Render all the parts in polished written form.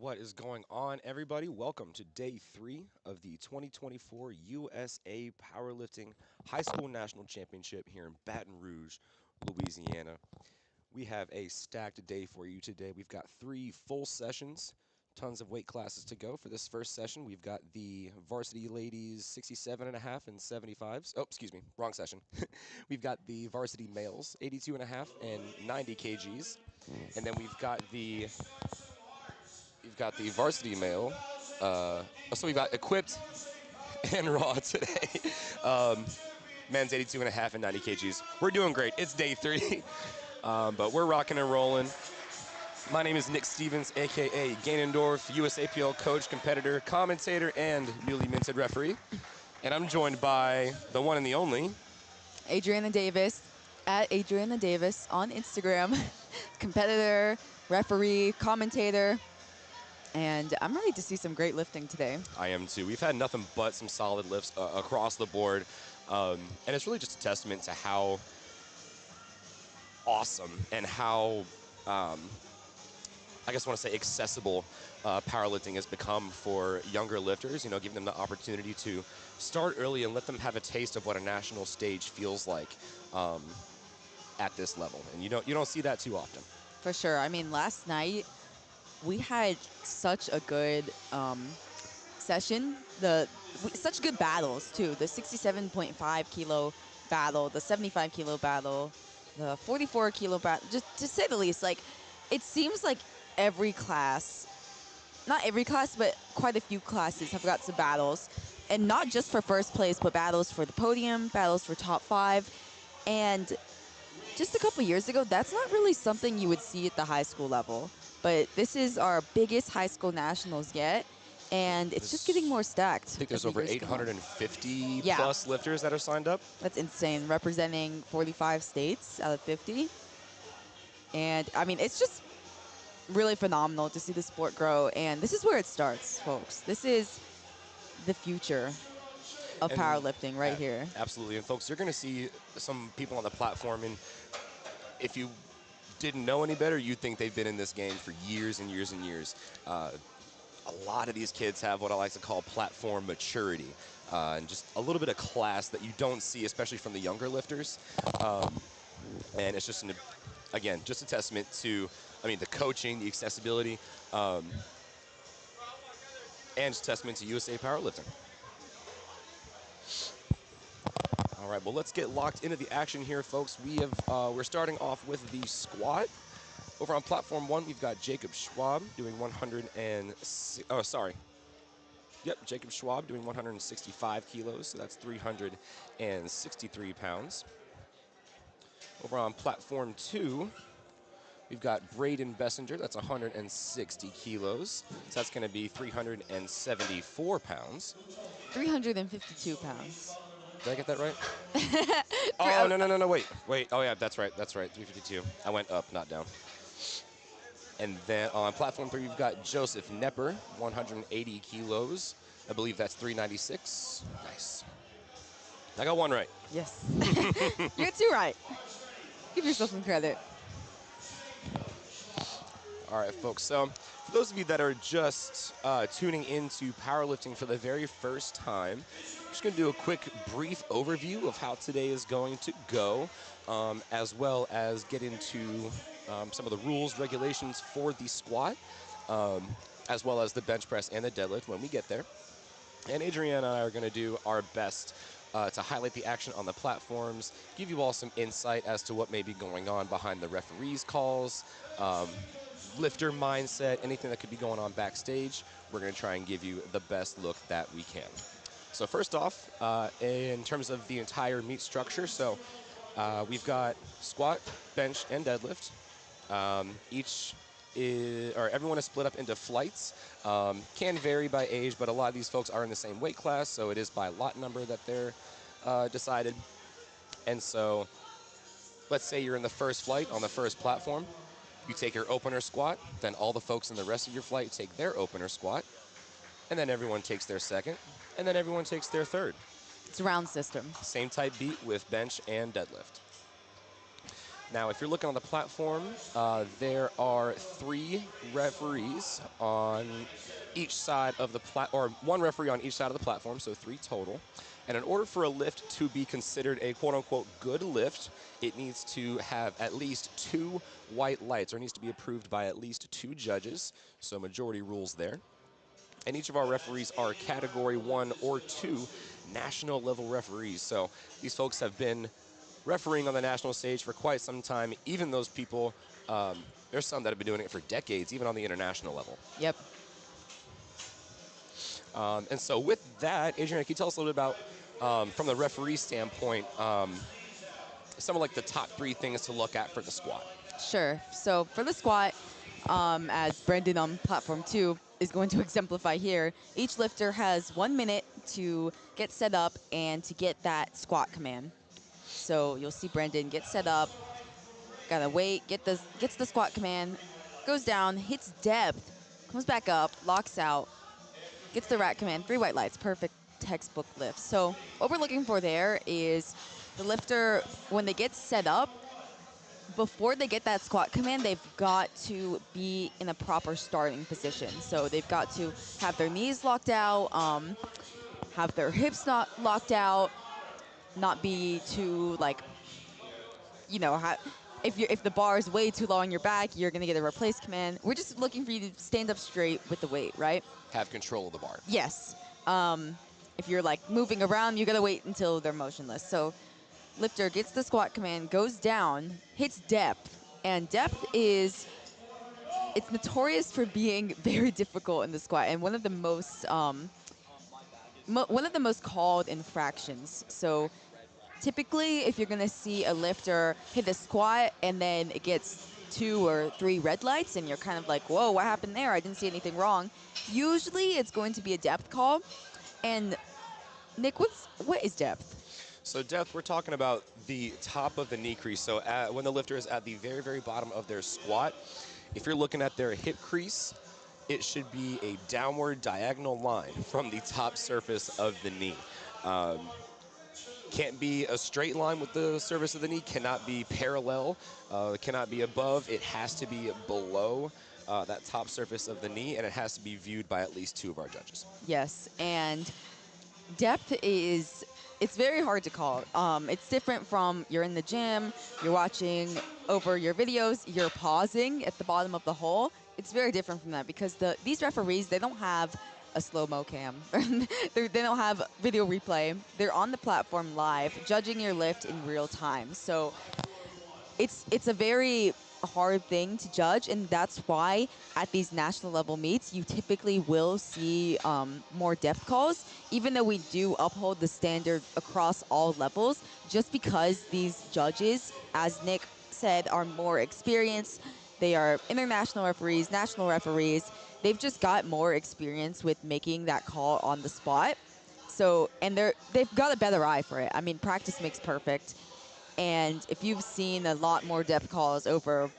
What is going on, everybody? Welcome to day 3 of the 2024 USA Powerlifting High School National Championship here in Baton Rouge, Louisiana. We have a stacked day for you today. We've got 3 full sessions, tons of weight classes to go. For this first session, we've got the varsity ladies 67.5 and 75s. Oh, excuse me, wrong session. We've got the varsity males 82.5 and 90 kgs. And then we've got the varsity male. So we've got equipped and raw today. Men's 82.5 and 90 kgs. We're doing great. It's day 3, but we're rocking and rolling. My name is Nick Stevens, a.k.a. Ganondorf, USAPL coach, competitor, commentator, and newly minted referee. And I'm joined by the one and the only Adriana Davis, at Adriana Davis on Instagram, competitor, referee, commentator, and I'm ready to see some great lifting today. I am too. We've had nothing but some solid lifts across the board, and it's really just a testament to how awesome and how, I guess I want to say accessible powerlifting has become for younger lifters, giving them the opportunity to start early and let them have a taste of what a national stage feels like at this level. And you don't see that too often. For sure. I mean, last night we had such a good session. Such good battles too. The 67.5 kilo battle, the 75 kilo battle, the 44 kilo battle. Just to say the least, like it seems like every class, not every class, but quite a few classes have got some battles, and not just for first place, but battles for the podium, battles for top 5, and just a couple years ago, that's not really something you would see at the high school level. But this is our biggest high school nationals yet, and it's just getting more stacked. I think there's over 850 Yeah. plus lifters that are signed up. That's insane, representing 45 states out of 50. And, I mean, it's just really phenomenal to see the sport grow, and this is where it starts, folks. This is the future of powerlifting right here. Absolutely. And, folks, you're going to see some people on the platform, and if you didn't know any better, you'd think they've been in this game for years and years and years. A lot of these kids have what I like to call platform maturity, and just a little bit of class that you don't see, especially from the younger lifters. And it's just, again, just a testament to, the coaching, the accessibility, and just a testament to USA Powerlifting. All right, well, let's get locked into the action here, folks. We're starting off with the squat. Over on platform 1, we've got Jacob Schwab doing Jacob Schwab doing 165 kilos, so that's 363 pounds. Over on platform 2, we've got Braden Bessinger, that's 160 kilos, so that's going to be 374 pounds. 352 pounds. Did I get that right? Oh, no, wait. Oh, yeah, that's right, 352. I went up, not down. And then on platform 3, we've got Joseph Nepper, 180 kilos. I believe that's 396. Nice. I got one right. Yes. You're 2 right. Give yourself some credit. All right, folks. So for those of you that are just tuning into powerlifting for the very first time, I'm just going to do a quick brief overview of how today is going to go, as well as get into some of the rules, regulations for the squat, as well as the bench press and the deadlift when we get there. And Adriana and I are going to do our best to highlight the action on the platforms, give you all some insight as to what may be going on behind the referees' calls, lifter mindset, anything that could be going on backstage. We're going to try and give you the best look that we can. So first off, in terms of the entire meet structure, so we've got squat, bench, and deadlift. Everyone is split up into flights. Can vary by age, but a lot of these folks are in the same weight class, so it is by lot number that they're decided. And so let's say you're in the first flight on the first platform. You take your opener squat, then all the folks in the rest of your flight take their opener squat, and then everyone takes their second, and then everyone takes their third. It's a round system. Same type beat with bench and deadlift. Now, if you're looking on the platform, there are 3 referees on each side of the or 1 referee on each side of the platform, so 3 total. And in order for a lift to be considered a quote-unquote good lift, it needs to have at least 2 white lights, or needs to be approved by at least 2 judges, so majority rules there. And each of our referees are Category 1 or 2 national level referees. So these folks have been refereeing on the national stage for quite some time. Even those people, there's some that have been doing it for decades, even on the international level. Yep. And so with that, Adriana, can you tell us a little bit about, from the referee standpoint, some of like the top 3 things to look at for the squat? Sure. So for the squat, as Brendan on platform 2 is going to exemplify here, each lifter has 1 minute to get set up and to get that squat command. So you'll see Brendan get set up, gotta wait, gets the squat command, goes down, hits depth, comes back up, locks out, gets the rack command, 3 white lights, perfect textbook lift. So what we're looking for there is the lifter, when they get set up, before they get that squat command, they've got to be in a proper starting position. So they've got to have their knees locked out, have their hips not locked out, not be too like, you know, if the bar is way too low on your back, you're gonna get a replace command. We're just looking for you to stand up straight with the weight, right? Have control of the bar. Yes. If you're like moving around, you gotta wait until they're motionless. So lifter gets the squat command, goes down, hits depth, and depth is, it's notorious for being very difficult in the squat and one of the most called infractions. So typically, if you're gonna see a lifter hit a squat and then it gets 2 or 3 red lights and you're kind of like, whoa, what happened there? I didn't see anything wrong. Usually it's going to be a depth call. And Nick, what is depth? So depth, we're talking about the top of the knee crease. So when the lifter is at the very, very bottom of their squat, if you're looking at their hip crease, it should be a downward diagonal line from the top surface of the knee. Can't be a straight line with the surface of the knee, cannot be parallel, cannot be above. It has to be below that top surface of the knee, and it has to be viewed by at least 2 of our judges. Yes, and depth is, it's very hard to call. It's different from you're in the gym, you're watching over your videos, you're pausing at the bottom of the hole. It's very different from that because these referees, they don't have a slow-mo cam. They don't have video replay. They're on the platform live, judging your lift in real time. So it's a very hard thing to judge, and that's why at these national level meets you typically will see more depth calls, even though we do uphold the standard across all levels, just because these judges, as Nick said, are more experienced. They are international referees, national referees. They've just got more experience with making that call on the spot. So, and they've got a better eye for it. I mean, practice makes perfect. And if you've seen a lot more depth calls over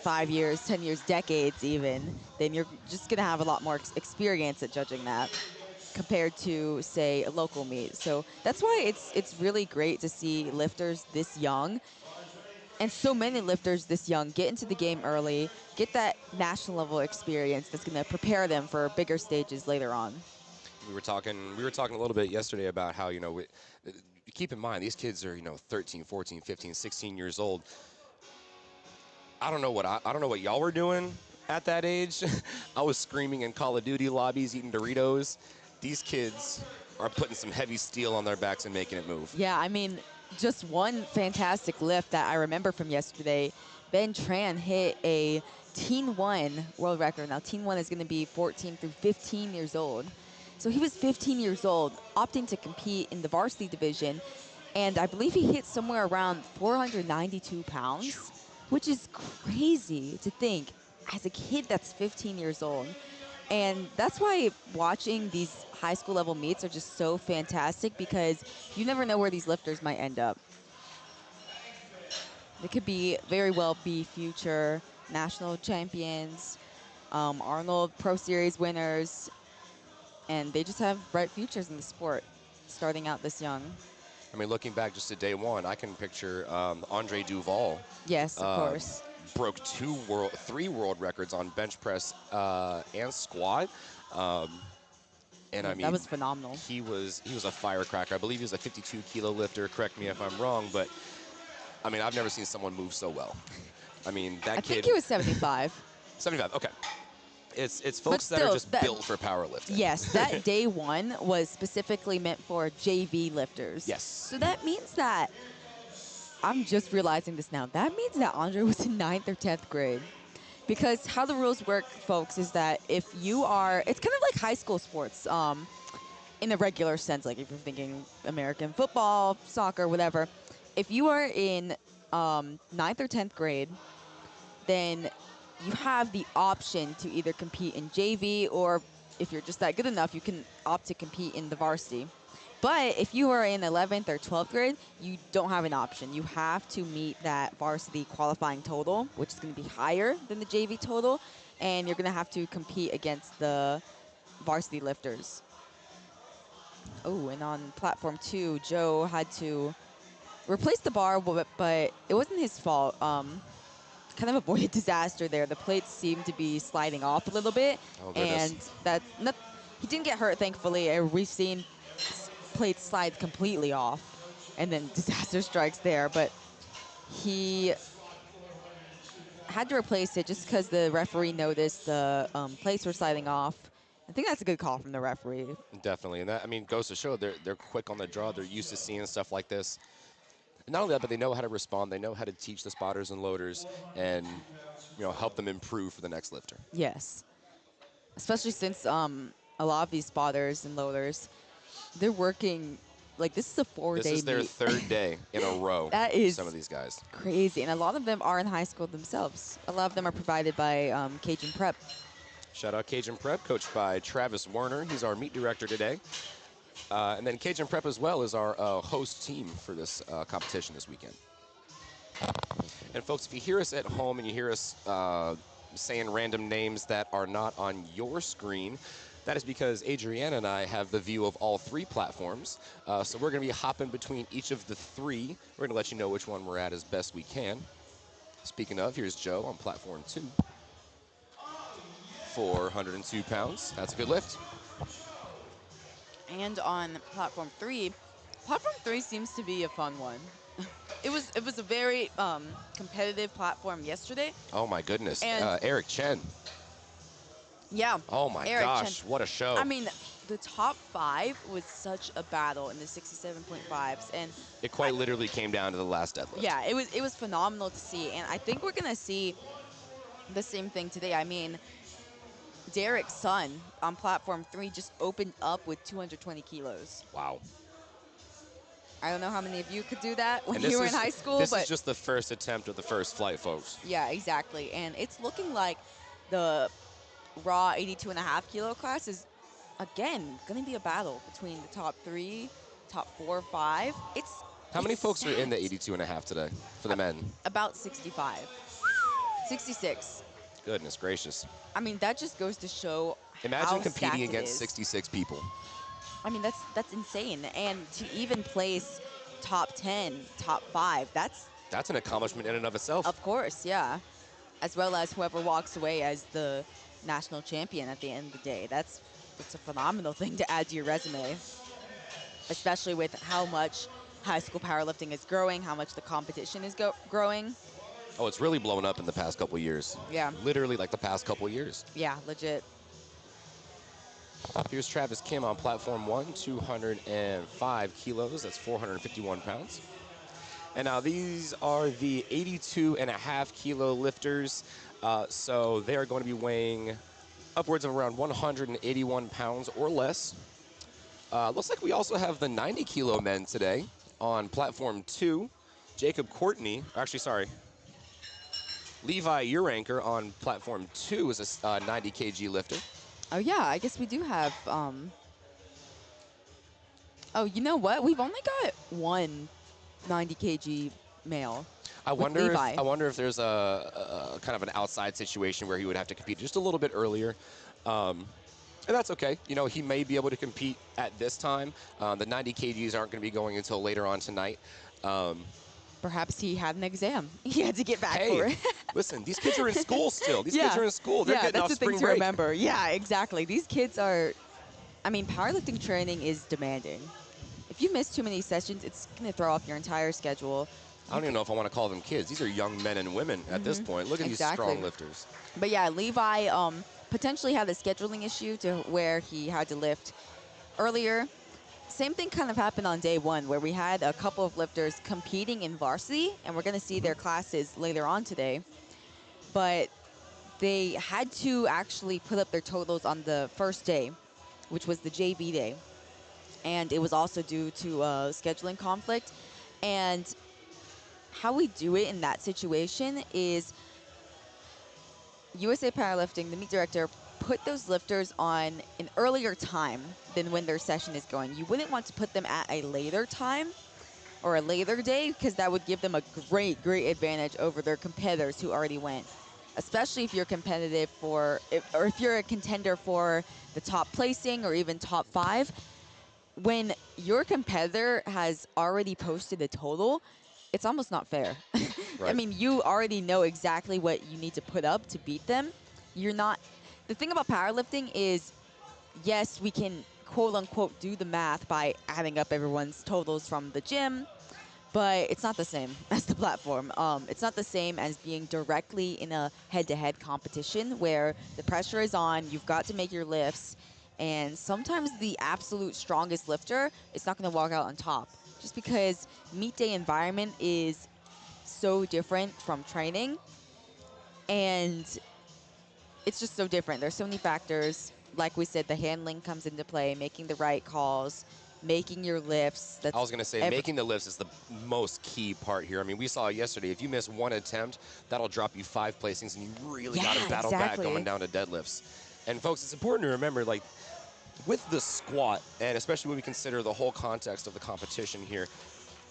5 years, 10 years, decades even, then you're just going to have a lot more experience at judging that compared to, say, a local meet. So that's why it's really great to see lifters this young, and so many lifters this young, get into the game early, get that national level experience that's going to prepare them for bigger stages later on. We were talking a little bit yesterday about how, keep in mind, these kids are, 13, 14, 15, 16 years old. I don't know what y'all were doing at that age. I was screaming in Call of Duty lobbies, eating Doritos. These kids are putting some heavy steel on their backs and making it move. Yeah, I mean, just one fantastic lift that I remember from yesterday, Ben Tran hit a Teen 1 world record. Now, Teen 1 is going to be 14 through 15 years old. So he was 15 years old, opting to compete in the varsity division, and I believe he hit somewhere around 492 pounds, which is crazy to think as a kid that's 15 years old. And that's why watching these high school level meets are just so fantastic, because you never know where these lifters might end up. They could very well be future national champions, Arnold Pro Series winners, and they just have bright futures in the sport starting out this young. I mean, looking back just to day one, I can picture Andre Duval Yes, of course. broke three world records on bench press and squat. And I Yeah, that mean, was phenomenal. he was a firecracker. I believe he was a 52 kilo lifter. Correct me if I'm wrong, but I mean, I've never seen someone move so well. I mean, that I kid. think he was 75. 75. Okay. It's But folks that are still, just built for powerlifting. Yes, that day one was specifically meant for JV lifters. Yes. So that means that, I'm just realizing this now, that means that Andre was in 9th or 10th grade. Because how the rules work, folks, is that if you are, it's kind of like high school sports in a regular sense, like if you're thinking American football, soccer, whatever. If you are in 9th or 10th grade, then you have the option to either compete in JV, or if you're just that good enough, you can opt to compete in the varsity. But if you are in 11th or 12th grade, you don't have an option. You have to meet that varsity qualifying total, which is going to be higher than the JV total, and you're going to have to compete against the varsity lifters. Oh, and on platform 2, Joe had to replace the bar, but it wasn't his fault. Kind of avoided disaster there. The plates seemed to be sliding off a little bit, Oh, goodness. and that's not. He didn't get hurt, thankfully. We've seen plates slide completely off, and then disaster strikes there. But he had to replace it just because the referee noticed the plates were sliding off. I think that's a good call from the referee. Definitely, and that, I mean, goes to show they're quick on the draw. They're used to seeing stuff like this. And not only that, but they know how to respond. They know how to teach the spotters and loaders, and help them improve for the next lifter. Yes, especially since a lot of these spotters and loaders, they're working. Like, this is a 4-day This is their meet. third day in a row. That is some of these guys. Crazy, and a lot of them are in high school themselves. A lot of them are provided by Cajun Prep. Shout out Cajun Prep, coached by Travis Werner. He's our meet director today. And then Cajun Prep as well is our host team for this competition this weekend. And folks, if you hear us at home and you hear us saying random names that are not on your screen, that is because Adriana and I have the view of all three platforms. So we're going to be hopping between each of the three. We're going to let you know which one we're at as best we can. Speaking of, here's Joe on platform 2. 402 pounds. That's a good lift. And on platform 3 seems to be a fun one. It was a very competitive platform yesterday. Oh my goodness. And Eric Chen. Yeah. Oh my Eric gosh, Chen. what a show. I mean, the top 5 was such a battle in the 67.5s, and it quite literally came down to the last deadlift. yeah, it was phenomenal to see, and I think we're gonna see the same thing today. I mean, Derek's son on platform 3 just opened up with 220 kilos. Wow. I don't know how many of you could do that when And you were in high school, this but is just the first attempt of the first flight, folks. yeah, exactly. And it's looking like the raw 82.5 kilo class is, again, going to be a battle between the top 3, top 4, 5. How many folks are in the stacked. 82.5 today for the men? About 65. 66. Goodness gracious. I mean, that just goes to show Imagine how competing stacked it against is. 66 people. I mean, that's insane. And to even place top 10, top 5, That's an accomplishment in and of itself. of course, yeah. As well as whoever walks away as the national champion at the end of the day. That's a phenomenal thing to add to your resume, especially with how much high school powerlifting is growing, how much the competition is growing. Oh, it's really blown up in the past couple years. Yeah. Literally like the past couple years. Yeah, legit. Here's Travis Kim on platform 1, 205 kilos. That's 451 pounds. And now these are the 82.5 kilo lifters. So they are going to be weighing upwards of around 181 pounds or less. Looks like we also have the 90 kilo men today on platform 2. Jacob Courtney, actually, sorry. Levi Uranker on platform 2 is a 90 kg lifter. Oh, yeah, I guess we do have... Oh, you know what? We've only got one 90 kg male. I wonder Levi. if there's a kind of an outside situation where he would have to compete just a little bit earlier. And that's okay. You know, he may be able to compete at this time. The 90 kgs aren't going to be going until later on tonight. Perhaps he had an exam. He had to get back for Hey, it. listen, these kids are in school still. These kids Yeah. are in school. They're Yeah, getting that's off the thing spring to break. remember. Yeah, exactly. These kids are, I mean, powerlifting training is demanding. If you miss too many sessions, it's going to throw off your entire schedule. I don't even know if I want to call them kids. These are young men and women at this point. Look at these Exactly. strong lifters. But yeah, Levi potentially had a scheduling issue to where he had to lift earlier. Same thing kind of happened on day one, where we had a couple of lifters competing in varsity, and we're going to see their classes later on today. But they had to actually put up their totals on the first day, which was the JV day. And it was also due to a scheduling conflict. And how we do it in that situation is USA Powerlifting, the meet director, put those lifters on an earlier time than when their session is going. You wouldn't want to put them at a later time or a later day, because that would give them a great advantage over their competitors who already went. Especially if you're competitive or if you're a contender for the top placing or even top 5. When your competitor has already posted a total, it's almost not fair. I Right. mean, you already know exactly what you need to put up to beat them. You're not. The thing about powerlifting is, yes, we can quote unquote do the math by adding up everyone's totals from the gym, but it's not the same as the platform. It's not the same as being directly in a head-to-head competition where the pressure is on, you've got to make your lifts, and sometimes the absolute strongest lifter is not going to walk out on top just because meet day environment is so different from training, and it's just so different. There's so many factors. Like we said, the handling comes into play, making the right calls, making your lifts. I was going to say, making the lifts is the most key part here. I mean, we saw yesterday, if you miss one attempt, that'll drop you 5 placings, and you really got to battle back going down to deadlifts. And folks, it's important to remember, like, with the squat, and especially when we consider the whole context of the competition here,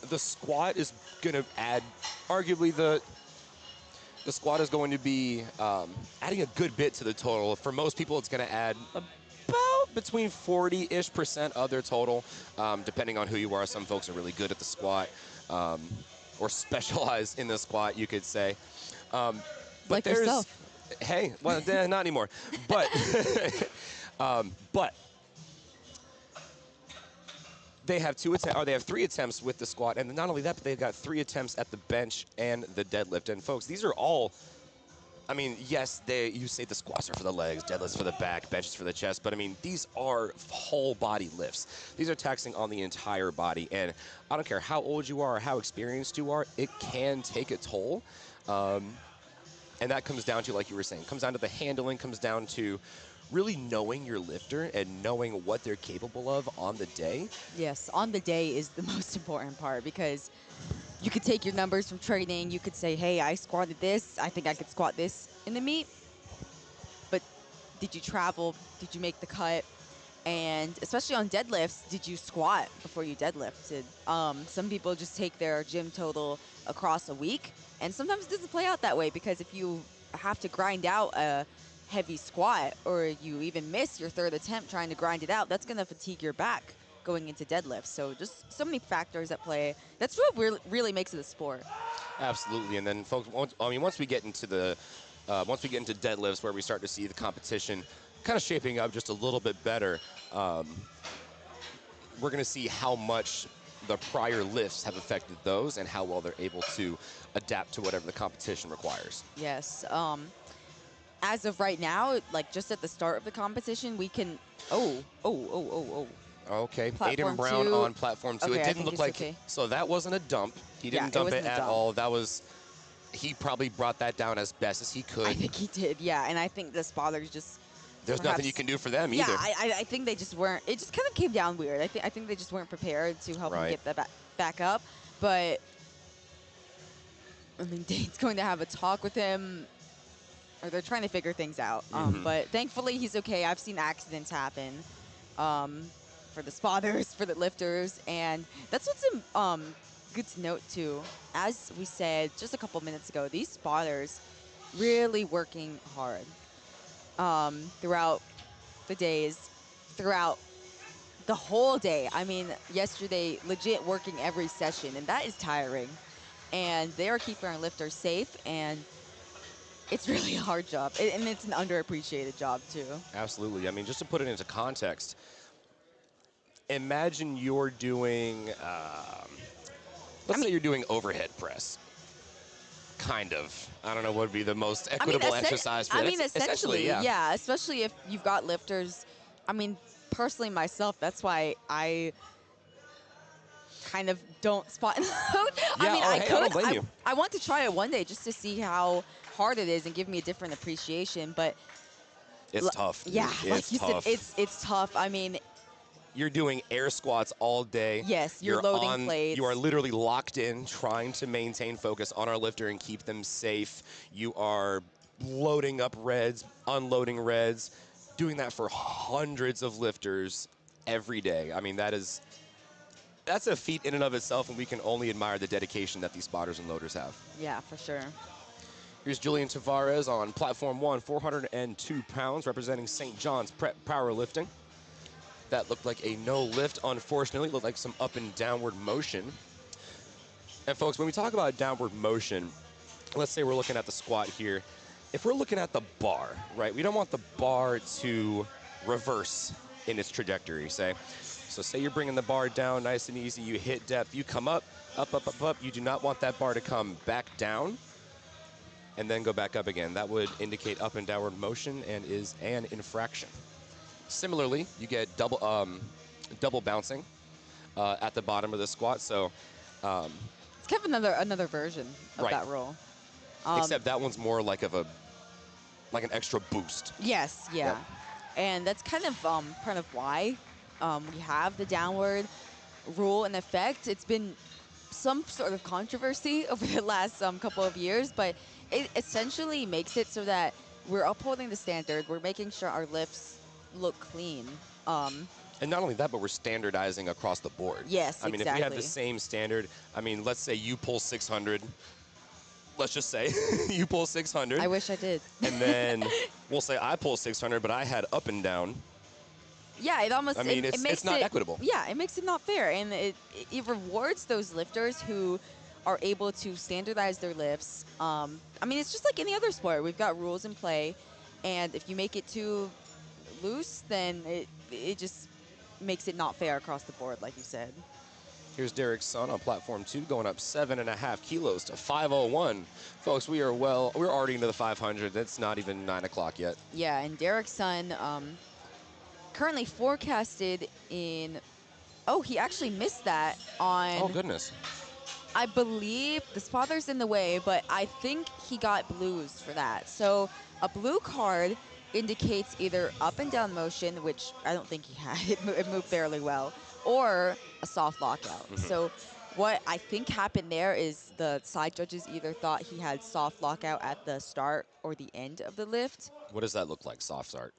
the squat is going to add, arguably, the squat is going to be adding a good bit to the total. For most people, it's going to add about between 40-ish% of their total, depending on who you are. Some folks are really good at the squat, or specialize in the squat, you could say. But like there's, yourself. Hey, well, not anymore. But, but they have 3 attempts with the squat, and not only that, but they've got 3 attempts at the bench and the deadlift. And folks, these are all, I mean, yes, you say the squats are for the legs, deadlifts for the back, benches for the chest, but I mean, these are whole body lifts. These are taxing on the entire body, and I don't care how old you are or how experienced you are, it can take a toll. And that comes down to, like you were saying, comes down to the handling, comes down to really knowing your lifter and knowing what they're capable of on the day. Yes, on the day is the most important part, because you could take your numbers from training. You could say, hey, I squatted this. I think I could squat this in the meet. But did you travel? Did you make the cut? And especially on deadlifts, did you squat before you deadlifted? Some people just take their gym total across a week, and sometimes it doesn't play out that way, because if you have to grind out a heavy squat, or you even miss your 3rd attempt trying to grind it out, that's going to fatigue your back going into deadlifts. So just so many factors at play. That's what really makes it a sport. Absolutely. And then, folks, once we get into deadlifts, where we start to see the competition kind of shaping up just a little bit better, we're going to see how much the prior lifts have affected those and how well they're able to adapt to whatever the competition requires. Yes. As of right now, like just at the start of the competition, we can. Oh. Okay, Platform Aiden Brown 2. on platform 2. Okay, It I didn't think look it's like okay. So that wasn't a dump. He Yeah, didn't it dump it wasn't a at dump. all. That was, he probably brought that down as best as he could. I think he did, yeah. And I think the spotters just. There's nothing you can do for them Yeah, either. I think they just weren't. It just kind of came down weird. I think they just weren't prepared to help him get that back up. But I mean, Dane's going to have a talk with him, or they're trying to figure things out. But thankfully, he's okay. I've seen accidents happen for the spotters, for the lifters, and that's what's good to note too. As we said just a couple minutes ago, these spotters really working hard throughout the days throughout the whole day. I mean, yesterday, legit working every session, and that is tiring. And they are keeping our lifters safe, and it's really a hard job, and it's an underappreciated job too. Absolutely. I mean, just to put it into context, imagine you're doing, let's say you're doing overhead press. Kind of. I don't know what would be the most equitable exercise for that. I mean, essentially, yeah. yeah, especially if you've got lifters. I mean, personally, myself, that's why I kind of don't spot and load. Yeah, I mean, I don't blame you. I want to try it one day just to see how hard it is and give me a different appreciation, but It's tough. Dude. yeah, like It's you tough. said, it's tough. I mean, You're doing air squats all day. yes, you're loading plates. You are literally locked in, trying to maintain focus on our lifter and keep them safe. You are loading up reds, unloading reds, doing that for hundreds of lifters every day. I mean, that's a feat in and of itself, and we can only admire the dedication that these spotters and loaders have. Yeah, for sure. Here's Julian Tavares on platform 1, 402 pounds, representing St. John's Prep Powerlifting. That looked like a no lift, unfortunately. Looked like some up and downward motion. And folks, when we talk about downward motion, let's say we're looking at the squat here. If we're looking at the bar, right, we don't want the bar to reverse in its trajectory, say. So say you're bringing the bar down nice and easy, you hit depth, you come up, up, up, up, up. You do not want that bar to come back down and then go back up again. That would indicate up and downward motion and is an infraction. Similarly, you get double bouncing at the bottom of the squat. So It's kind of another version of Right. that rule. except that one's more like an extra boost. Yes, yeah. Yep. And that's kind of why we have the downward rule in effect. It's been some sort of controversy over the last couple of years, but it essentially makes it so that we're upholding the standard. We're making sure our lifts look clean. And not only that, but we're standardizing across the board. Yes, I mean, if we have the exactly. same standard, I mean, let's say you pull 600. Let's just say you pull 600. I wish I did. And then we'll say I pull 600, but I had up and down. Yeah, it almost. I mean, it makes it's not equitable. Yeah, it makes it not fair, and it rewards those lifters who are able to standardize their lifts. I mean, it's just like any other sport. We've got rules in play, and if you make it too loose, then it just makes it not fair across the board, like you said. Here's Derek's son on platform 2, going up 7.5 kilos to 501. Folks, we're already into the 500. It's not even 9 o'clock yet. Yeah, and Derek's son currently forecasted in. Oh, he actually missed that on. Oh, goodness. I believe the spotter's in the way, but I think he got blues for that. So a blue card indicates either up and down motion, which I don't think he had. It moved fairly well, or a soft lockout. Mm-hmm. So what I think happened there is the side judges either thought he had soft lockout at the start or the end of the lift. What does that look like, soft start?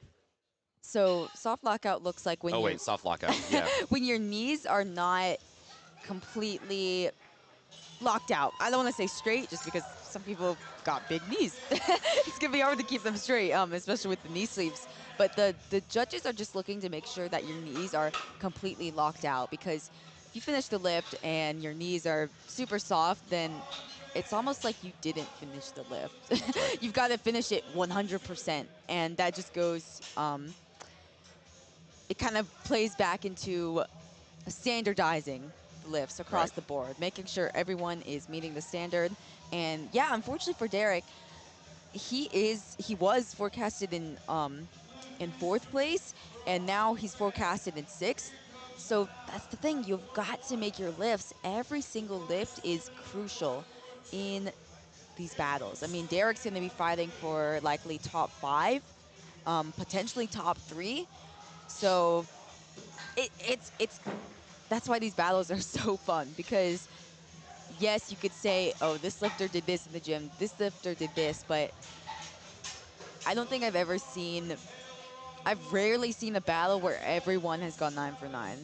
So soft lockout looks like when Soft lockout. Yeah. when your knees are not completely locked out. I don't want to say straight just because some people got big knees. It's going to be hard to keep them straight, especially with the knee sleeves. But the judges are just looking to make sure that your knees are completely locked out, because if you finish the lift and your knees are super soft, then it's almost like you didn't finish the lift. You've got to finish it 100%. And that just goes, it kind of plays back into standardizing lifts across Right. the board, making sure everyone is meeting the standard. And yeah, unfortunately for Derek, he was forecasted in 4th place, and now he's forecasted in 6th. So that's the thing, you've got to make your lifts. Every single lift is crucial in these battles. I mean, Derek's going to be fighting for likely top 5, potentially top 3. So it's that's why these battles are so fun, because yes, you could say, oh, this lifter did this in the gym, this lifter did this, but I don't think I've rarely seen a battle where everyone has gone 9 for 9.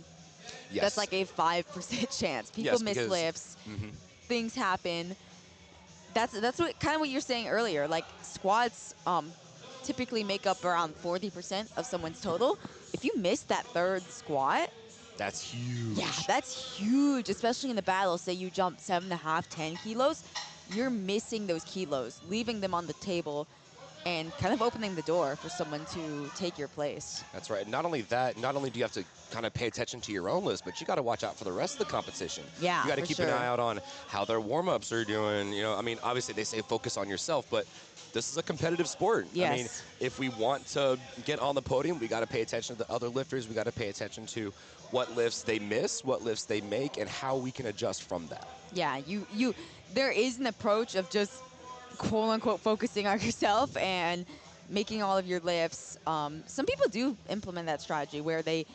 Yes. That's like a 5% chance. People Yes, miss because- lifts, Mhm. things happen. That's what you're saying earlier. Like squats typically make up around 40% of someone's total. If you miss that third squat, That's huge. yeah, that's huge, especially in the battle. Say you jump 7.5, 10 kilos, you're missing those kilos, leaving them on the table, and kind of opening the door for someone to take your place. That's right. Not only that, not only do you have to kind of pay attention to your own list, but you got to watch out for the rest of the competition. Yeah, you got to for keep sure. an eye out on how their warm-ups are doing. You know, I mean, obviously they say focus on yourself, but this is a competitive sport. Yes. I mean, if we want to get on the podium, we got to pay attention to the other lifters. We got to pay attention to what lifts they miss, what lifts they make, and how we can adjust from that. Yeah, there is an approach of just quote unquote focusing on yourself and making all of your lifts. Some people do implement that strategy where they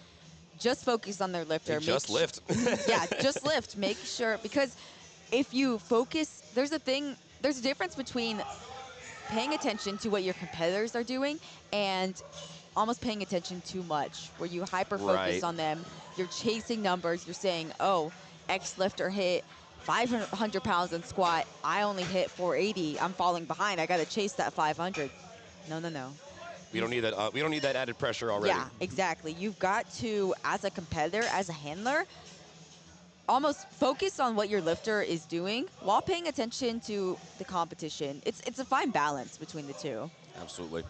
just focus on their lifter. They just lift. Yeah, just lift. Make sure, because if you focus, there's a difference between paying attention to what your competitors are doing and almost paying attention too much, where you hyper focus Right. on them. You're chasing numbers. You're saying, oh, X lifter hit 500 pounds in squat. I only hit 480. I'm falling behind. I got to chase that 500. No, no, no. We don't need that. We don't need that added pressure already. Yeah, exactly. You've got to, as a competitor, as a handler, almost focus on what your lifter is doing while paying attention to the competition. It's a fine balance between the two. Absolutely.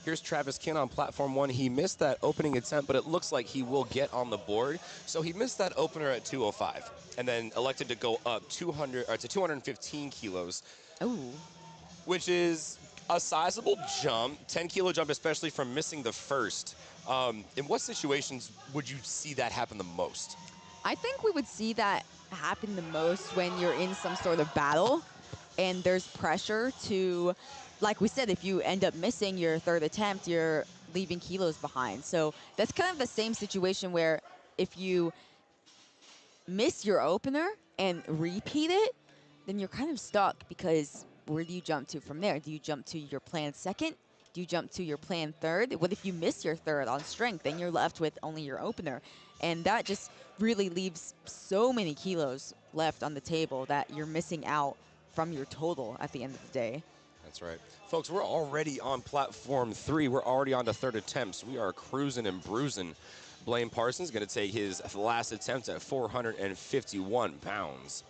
Here's Travis Kin on platform 1. He missed that opening attempt, but it looks like he will get on the board. So he missed that opener at 205 and then elected to go up 215 kilos. Ooh. Which is a sizable jump, 10-kilo jump, especially from missing the first. In what situations would you see that happen the most? I think we would see that happen the most when you're in some sort of battle and there's pressure to, like we said, if you end up missing your third attempt, you're leaving kilos behind. So that's kind of the same situation where if you miss your opener and repeat it, then you're kind of stuck, because where do you jump to from there? Do you jump to your planned second? Do you jump to your planned third? What if you miss your third on strength? Then you're left with only your opener. And that just really leaves so many kilos left on the table that you're missing out from your total at the end of the day. That's right. Folks, we're already on platform 3. We're already on to third attempts. We are cruising and bruising. Blaine Parsons going to take his last attempt at 451 pounds.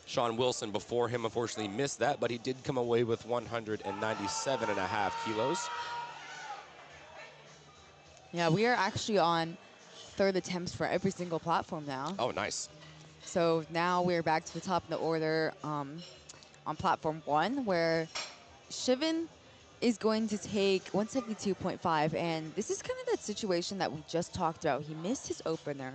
Sean Wilson before him unfortunately missed that, but he did come away with 197.5 kilos. Yeah, we are actually on third attempts for every single platform now. Oh, nice. So now we're back to the top of the order on platform 1, where Shivan is going to take 172.5, and this is kind of that situation that we just talked about. He missed his opener,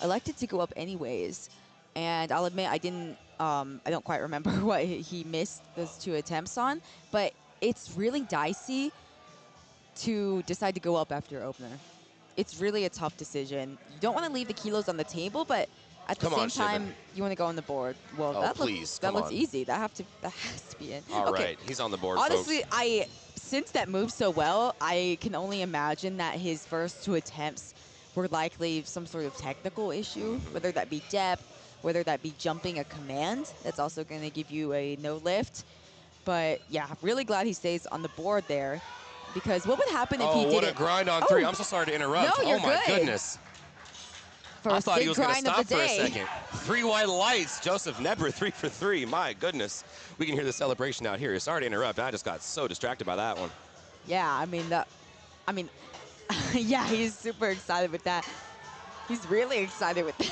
elected to go up anyways, and I'll admit I don't quite remember what he missed those 2 attempts on, but it's really dicey to decide to go up after your opener. It's really a tough decision. You don't want to leave the kilos on the table, but at the same time, you want to go on the board. Well, that looks easy. That has to be in. All right, he's on the board. Honestly, folks. Since that moved so well, I can only imagine that his first 2 attempts were likely some sort of technical issue, whether that be depth, whether that be jumping a command. That's also going to give you a no lift. But yeah, really glad he stays on the board there, because what would happen if he didn't? Oh, what a grind on 3. I'm so sorry to interrupt. No, you're my good. goodness. First I thought he was going to stop for a day. second. 3 white lights. Joseph Nebber, 3 for 3. My goodness. We can hear the celebration out here. Sorry to interrupt. I just got so distracted by that one. Yeah, yeah, he's super excited with that. He's really excited with that.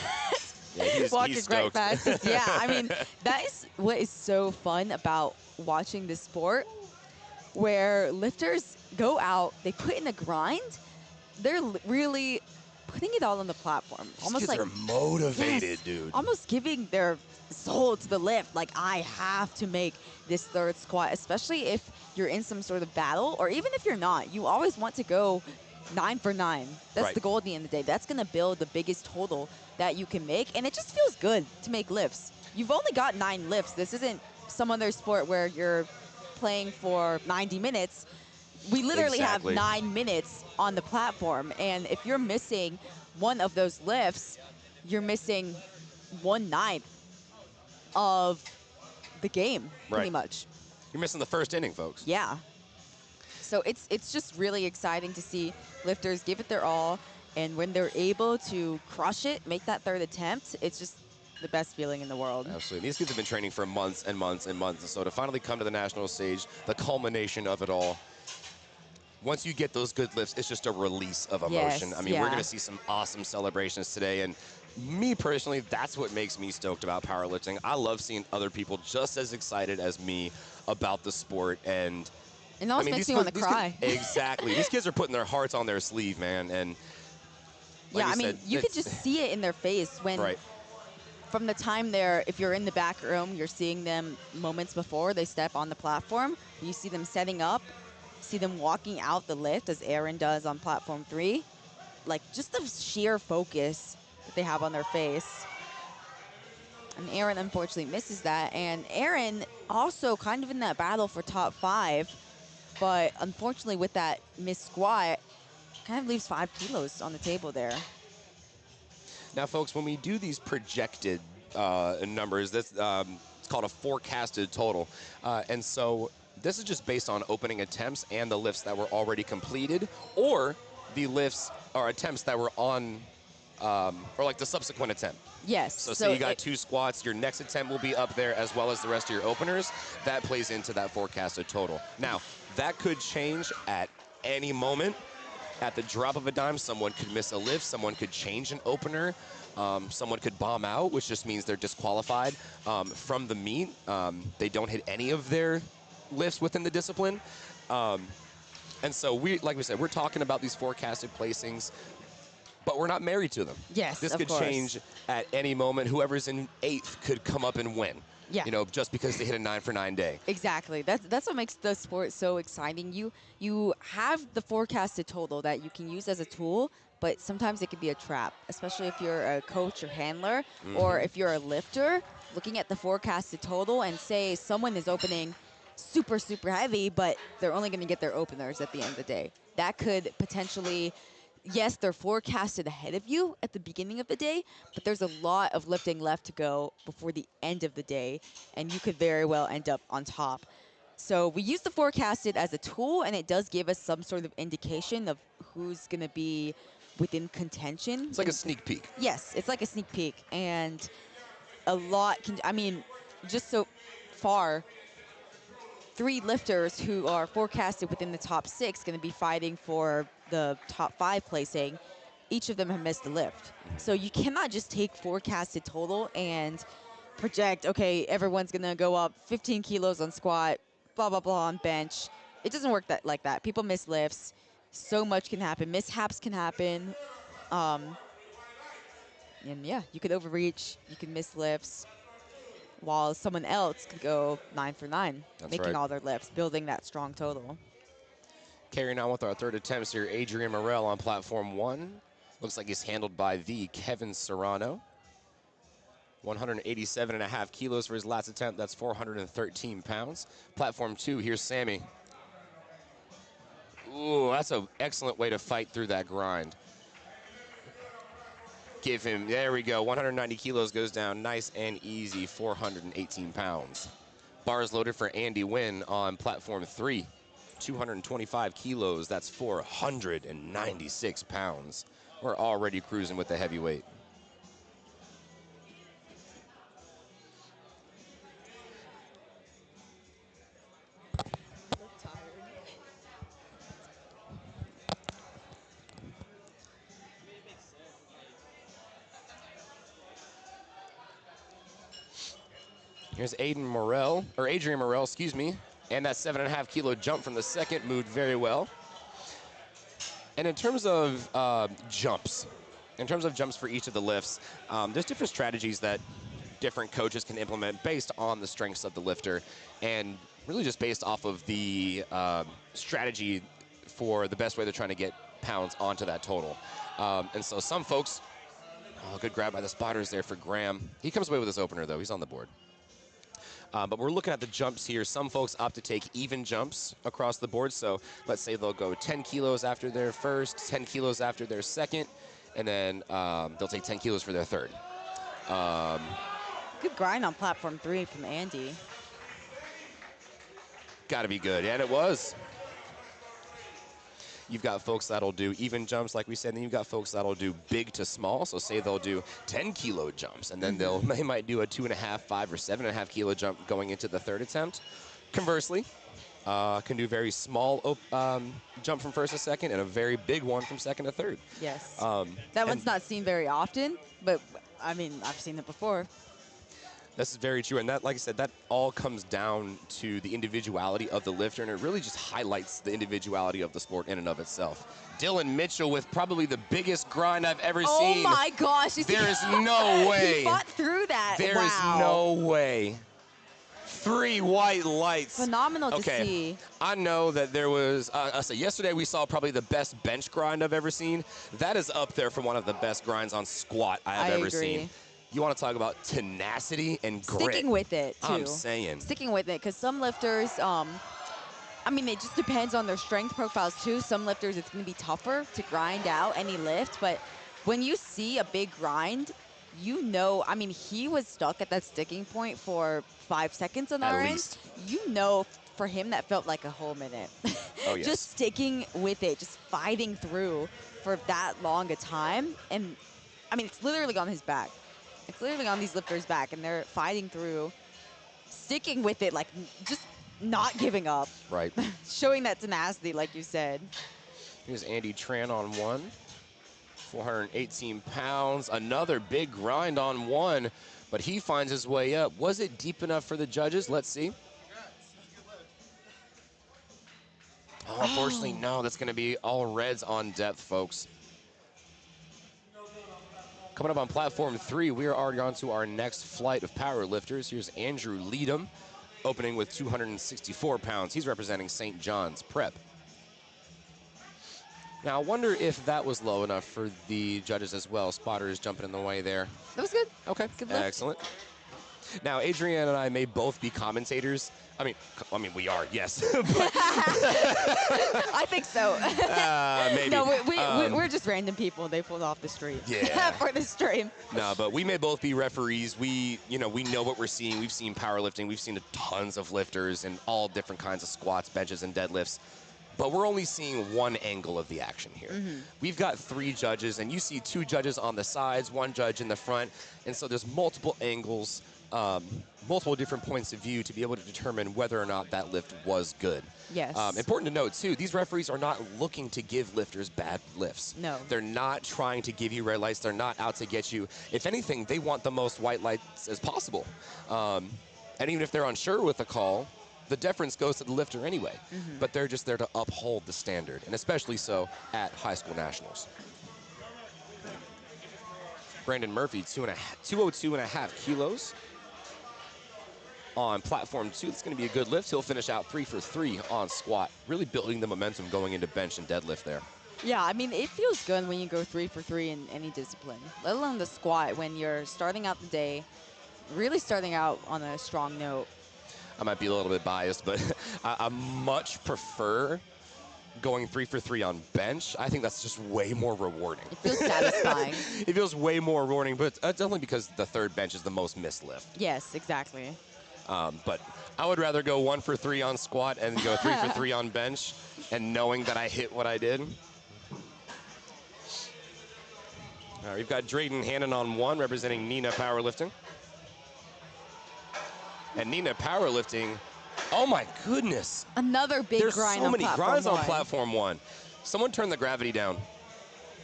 Yeah, he's Walking stoked. right past us. Yeah, that is what is so fun about watching this sport, where lifters go out, they put in a grind, they're really putting it all on the platform. Almost like they're motivated, yes, dude. Almost giving their soul to the lift. Like, I have to make this third squat, especially if you're in some sort of battle, or even if you're not. You always want to go 9 for 9. That's right. the goal at the end of the day. That's going to build the biggest total that you can make, and it just feels good to make lifts. You've only got 9 lifts. This isn't some other sport where you're playing for 90 minutes. We literally have 9 minutes on the platform, and if you're missing one of those lifts, you're missing 1/9 of the game, pretty much. You're missing the first inning, folks. Yeah. So it's just really exciting to see lifters give it their all, and when they're able to crush it, make that third attempt, it's just the best feeling in the world. Absolutely. These kids have been training for months and months and months, and so to finally come to the national stage, the culmination of it all, once you get those good lifts, it's just a release of emotion. Yes, I mean, we're yeah. going to see some awesome celebrations today, and me personally, that's what makes me stoked about powerlifting. I love seeing other people just as excited as me about the sport, and It almost makes me want to cry. Exactly. These kids are putting their hearts on their sleeve, man, and like Yeah, we I mean, said, you could just see it in their face when, right. from the time if you're in the back room, you're seeing them moments before they step on the platform. You see them setting up, see them walking out the lift as Aaron does on platform 3. Like, just the sheer focus that they have on their face. And Aaron unfortunately misses that. And Aaron also kind of in that battle for top 5, but unfortunately with that missed squat, kind of leaves 5 kilos on the table there. Now, folks, when we do these projected numbers, it's called a forecasted total. And so this is just based on opening attempts and the lifts that were already completed, or the lifts or attempts that were on, or like the subsequent attempt. Yes. So say you got 2 squats, your next attempt will be up there as well as the rest of your openers. That plays into that forecasted total. Now, that could change at any moment. At the drop of a dime, someone could miss a lift, someone could change an opener, someone could bomb out, which just means they're disqualified from the meet. They don't hit any of their lifts within the discipline. And so like we said, we're talking about these forecasted placings, but we're not married to them. Yes, this of could course. change at any moment. Whoever's in 8th could come up and win. Yeah. You know, just because they hit a 9-for-9 day. Exactly. That's what makes the sport so exciting. You have the forecasted total that you can use as a tool, but sometimes it can be a trap, especially if you're a coach or handler, or if you're a lifter, looking at the forecasted total and say someone is opening super, super heavy, but they're only going to get their openers at the end of the day. That could potentially, yes, they're forecasted ahead of you at the beginning of the day, but there's a lot of lifting left to go before the end of the day, and you could very well end up on top. So we use the forecasted as a tool, and it does give us some sort of indication of who's going to be within contention. It's like a sneak peek. Yes, it's like a sneak peek, and a lot I mean, just so far, 3 lifters who are forecasted within the top 6 going to be fighting for the top 5 placing. Each of them have missed a lift. So you cannot just take forecasted total and project, okay, everyone's going to go up 15 kilos on squat, blah, blah, blah on bench. It doesn't work like that. People miss lifts. So much can happen. Mishaps can happen. And yeah, you could overreach. You could miss lifts, while someone else could go 9-for-9, making all their lifts, building that strong total. Carrying on with our third attempts here, Adrian Morel on platform 1. Looks like he's handled by the Kevin Serrano. 187.5 kilos for his last attempt. That's 413 pounds. Platform 2, here's Sammy. Ooh, that's an excellent way to fight through that grind. Give him, there we go, 190 kilos goes down nice and easy, 418 pounds. Bars loaded for Andy Wynn on platform 3. 225 kilos, that's 496 pounds. We're already cruising with the heavyweight. Here's Adrian Morel, excuse me, and that 7.5 kilo jump from the second moved very well. And in terms of jumps for each of the lifts, there's different strategies that different coaches can implement based on the strengths of the lifter, and really just based off of the strategy for the best way they're trying to get pounds onto that total. And so some folks, good grab by the spotters there for Graham. He comes away with his opener, though. He's on the board. But we're looking at the jumps here. Some folks opt to take even jumps across the board. So let's say they'll go 10 kilos after their first, 10 kilos after their second, and then they'll take 10 kilos for their third. Good grind on platform 3 from Andy. Got to be good, and it was. You've got folks that'll do even jumps, like we said, and then you've got folks that'll do big to small. So say they'll do 10-kilo jumps, and then they might do a 2.5, 5, or 7.5-kilo jump going into the third attempt. Conversely, can do very small jump from first to second and a very big one from second to third. Yes. That one's not seen very often, but I mean, I've seen it before. This is very true, and that, like I said, that all comes down to the individuality of the lifter, and it really just highlights the individuality of the sport in and of itself. Dylan Mitchell with probably the biggest grind I've ever seen. Oh my gosh. There is no way. He fought through that. There is no way. 3 white lights. Phenomenal to see. I know that there was, yesterday we saw probably the best bench grind I've ever seen. That is up there for one of the best grinds on squat I have ever seen. You want to talk about tenacity and grit. Sticking with it, too. I'm saying. Sticking with it, because some lifters, I mean, it just depends on their strength profiles, too. Some lifters, it's going to be tougher to grind out any lift, but when you see a big grind, you know, I mean, he was stuck at that sticking point for 5 seconds on our end. You know, for him, that felt like a whole minute. Oh, yes. Just sticking with it, just fighting through for that long a time. And, I mean, it's literally on his back. It's literally on these lifters' back, and they're fighting through, sticking with it, like just not giving up. Right. Showing that tenacity, like you said. Here's Andy Tran on one. 418 pounds. Another big grind on one, but he finds his way up. Was it deep enough for the judges? Let's see. Oh, unfortunately, no. That's going to be all reds on depth, folks. Coming up on platform 3, we are already on to our next flight of power lifters. Here's Andrew Leadham, opening with 264 pounds. He's representing St. John's Prep. Now, I wonder if that was low enough for the judges as well. Spotters jumping in the way there. That was good. Okay, good lift. Excellent. Now, Adrienne and I may both be commentators. I mean, we are, yes. I think so. Maybe. No, we're just random people they pulled off the street for the stream. No, but we may both be referees. We know what we're seeing. We've seen powerlifting. We've seen tons of lifters and all different kinds of squats, benches, and deadlifts. But we're only seeing one angle of the action here. We've got 3 judges, and you see 2 judges on the sides, 1 judge in the front. And so there's multiple angles, multiple different points of view to be able to determine whether or not that lift was good. Yes. Important to note, too, these referees are not looking to give lifters bad lifts. No. They're not trying to give you red lights. They're not out to get you. If anything, they want the most white lights as possible. And even if they're unsure with the call, the deference goes to the lifter anyway. But they're just there to uphold the standard, and especially so at high school nationals. Brandon Murphy, 202.5 kilos. On platform 2, it's going to be a good lift. He'll finish out 3 for 3 on squat, really building the momentum going into bench and deadlift there. Yeah, I mean, it feels good when you go 3 for 3 in any discipline, let alone the squat, when you're starting out the day, really starting out on a strong note. I might be a little bit biased, but I much prefer going 3 for 3 on bench. I think that's just way more rewarding. It feels satisfying. It feels way more rewarding, but it's only because the third bench is the most missed lift. Yes, exactly. But I would rather go 1 for 3 on squat and go 3 for 3 on bench, and knowing that I hit what I did. All right, we've got Drayden Hannon on 1, representing Nina Powerlifting. And Nina Powerlifting, oh my goodness. Another big grind on platform 1. There's so many grinds on platform 1. Someone turn the gravity down.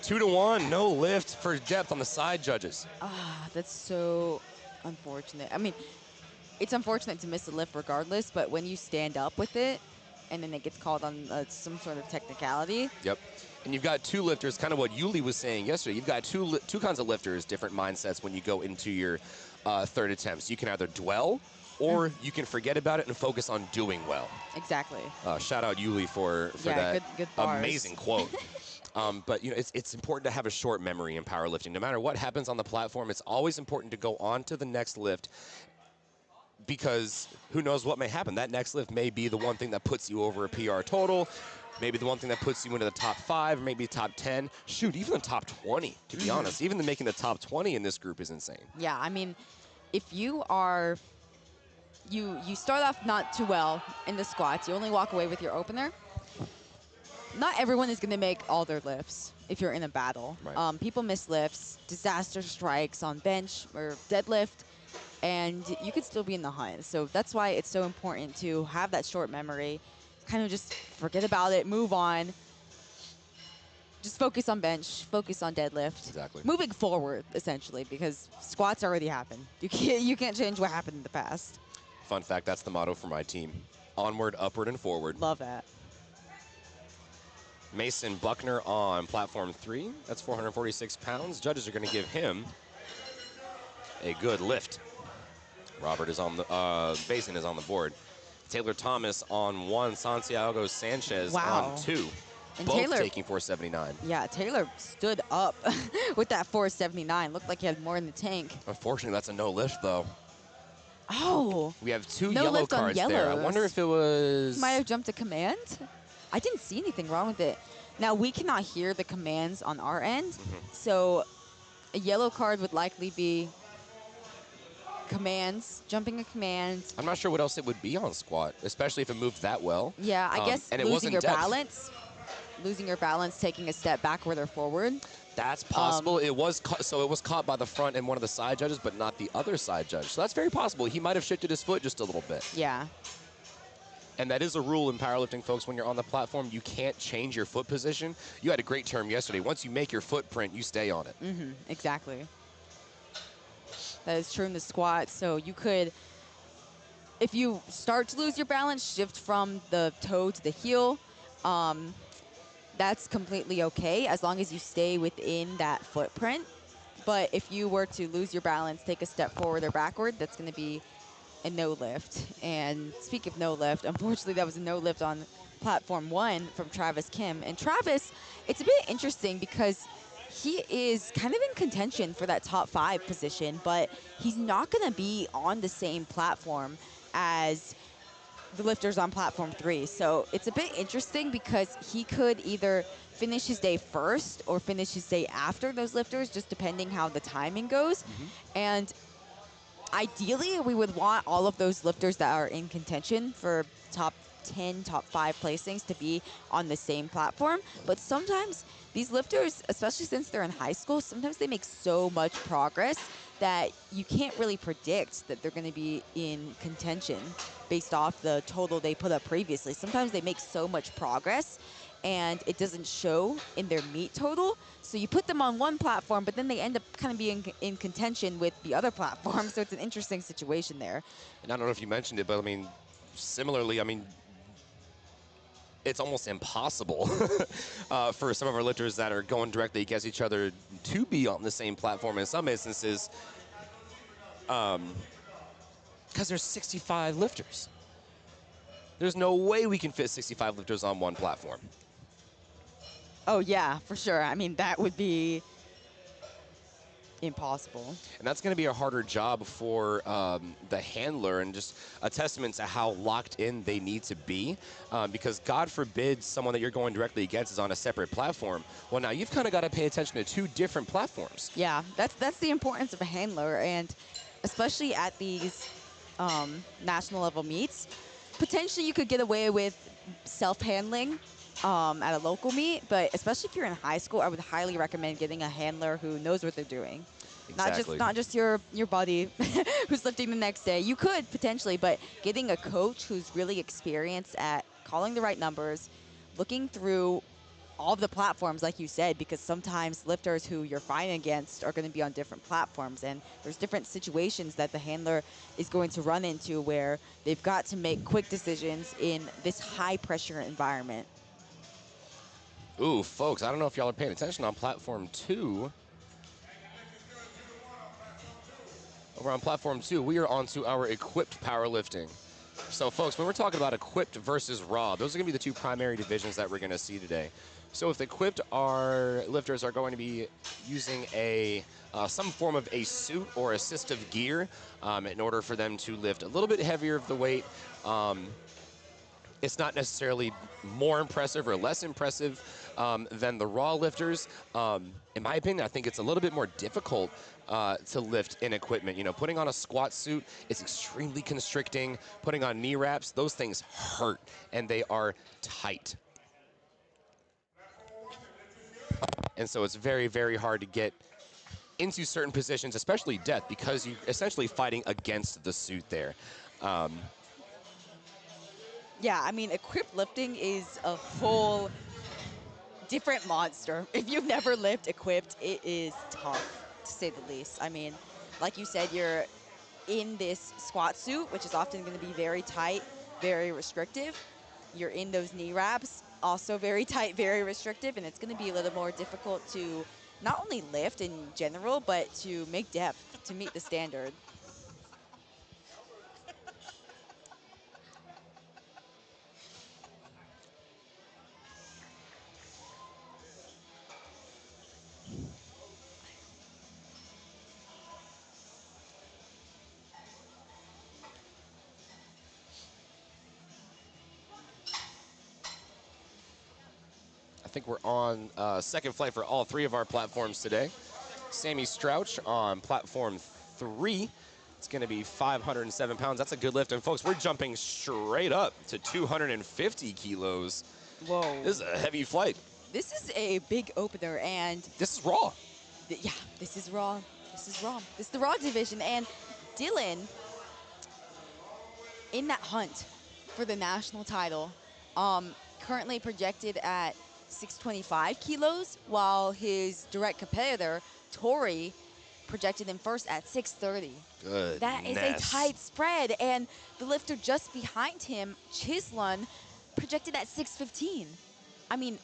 2 to 1, no lift for depth on the side judges. Ah, that's so unfortunate. I mean, it's unfortunate to miss a lift regardless, but when you stand up with it and then it gets called on some sort of technicality. Yep. And you've got 2 lifters, kind of what Yuli was saying yesterday. You've got two kinds of lifters, different mindsets when you go into your third attempts. You can either dwell or you can forget about it and focus on doing well. Exactly. Shout out Yuli for that good amazing quote. But it's important to have a short memory in powerlifting. No matter what happens on the platform, it's always important to go on to the next lift, because who knows what may happen. That next lift may be the one thing that puts you over a PR total, maybe the one thing that puts you into the top 5, maybe top 10. Shoot, even the top 20, to be honest. Even making the top 20 in this group is insane. Yeah, I mean, if you are, you start off not too well in the squats, you only walk away with your opener, not everyone is going to make all their lifts if you're in a battle. Right. People miss lifts, disaster strikes on bench or deadlift, and you could still be in the hunt. So that's why it's so important to have that short memory, kind of just forget about it, move on, just focus on bench, focus on deadlift. Exactly. Moving forward, essentially, because squats already happened. You can't change what happened in the past. Fun fact, that's the motto for my team. Onward, upward, and forward. Love that. Mason Buckner on platform 3. That's 446 pounds. Judges are going to give him a good lift. Robert is on the, Basin is on the board. Taylor Thomas on 1. Santiago Sanchez Wow. on 2. And Both Taylor, taking 479. yeah, Taylor stood up with that 479. Looked like he had more in the tank. Unfortunately, that's a no lift, though. Oh. We have 2 No yellow lift on cards there. I yellows. wonder if it was... Might have jumped a command. I didn't see anything wrong with it. Now, we cannot hear the commands on our end, so a yellow card would likely be commands, jumping a command. I'm not sure what else it would be on squat, especially if it moved that well. Yeah, I guess and it losing wasn't your depth. balance. Losing your balance, taking a step backward or forward. That's possible. It was so it was caught by the front and one of the side judges, but not the other side judge. So that's very possible. He might have shifted his foot just a little bit. Yeah. And that is a rule in powerlifting, folks. When you're on the platform, you can't change your foot position. You had a great term yesterday. Once you make your footprint, you stay on it. Exactly. That is true in the squat. So you could, if you start to lose your balance, shift from the toe to the heel. That's completely okay as long as you stay within that footprint. But if you were to lose your balance, take a step forward or backward, that's going to be a no lift. And speak of no lift, unfortunately that was a no lift on platform 1 from Travis Kim. And Travis, it's a bit interesting because he is kind of in contention for that top 5 position, but he's not going to be on the same platform as the lifters on platform 3. So it's a bit interesting because he could either finish his day first or finish his day after those lifters, just depending how the timing goes. And ideally, we would want all of those lifters that are in contention for top 10, top 5 placings to be on the same platform. But sometimes these lifters, especially since they're in high school, sometimes they make so much progress that you can't really predict that they're going to be in contention based off the total they put up previously. Sometimes they make so much progress and it doesn't show in their meet total. So you put them on one platform, but then they end up kind of being in contention with the other platform. So it's an interesting situation there. And I don't know if you mentioned it, but I mean, similarly, I mean, it's almost impossible for some of our lifters that are going directly against each other to be on the same platform in some instances, because there's 65 lifters. There's no way we can fit 65 lifters on one platform. Oh, yeah, for sure. I mean, that would be impossible. And that's going to be a harder job for the handler, and just a testament to how locked in they need to be, because God forbid someone that you're going directly against is on a separate platform. Well, now you've kind of got to pay attention to 2 different platforms. Yeah, that's the importance of a handler, and especially at these national level meets, potentially you could get away with self-handling at a local meet, but especially if you're in high school, I would highly recommend getting a handler who knows what they're doing. Exactly. Not just your buddy who's lifting the next day. You could potentially, but getting a coach who's really experienced at calling the right numbers, looking through all of the platforms, like you said, because sometimes lifters who you're fighting against are going to be on different platforms, and there's different situations that the handler is going to run into where they've got to make quick decisions in this high-pressure environment. Ooh, folks, I don't know if y'all are paying attention on platform 2. Over on platform 2, we are on to our equipped powerlifting. So, folks, when we're talking about equipped versus raw, those are going to be the 2 primary divisions that we're going to see today. So if equipped, our lifters are going to be using a some form of a suit or assistive gear in order for them to lift a little bit heavier of the weight. It's not necessarily more impressive or less impressive than the raw lifters. In my opinion, I think it's a little bit more difficult to lift in equipment. You know, putting on a squat suit is extremely constricting. Putting on knee wraps, those things hurt, and they are tight. And so it's very, very hard to get into certain positions, especially death, because you're essentially fighting against the suit there. Yeah, I mean, equipped lifting is a whole different monster. If you've never lived equipped, it is tough, to say the least. I mean, like you said, you're in this squat suit, which is often going to be very tight, very restrictive. You're in those knee wraps, also very tight, very restrictive, and it's going to be a little more difficult to not only lift in general, but to make depth to meet the standard. I think we're on second flight for all three of our platforms today. Sammy Strouch on platform 3. It's going to be 507 pounds. That's a good lift. And folks, we're jumping straight up to 250 kilos. Whoa. This is a heavy flight. This is a big opener, and This is raw. yeah, this is raw. This is raw. This is the raw division, and Dylan in that hunt for the national title, currently projected at 625 kilos, while his direct competitor, Tori, projected him first at 630. Good. That is a tight spread, and the lifter just behind him, Chislun, projected at 615. I mean,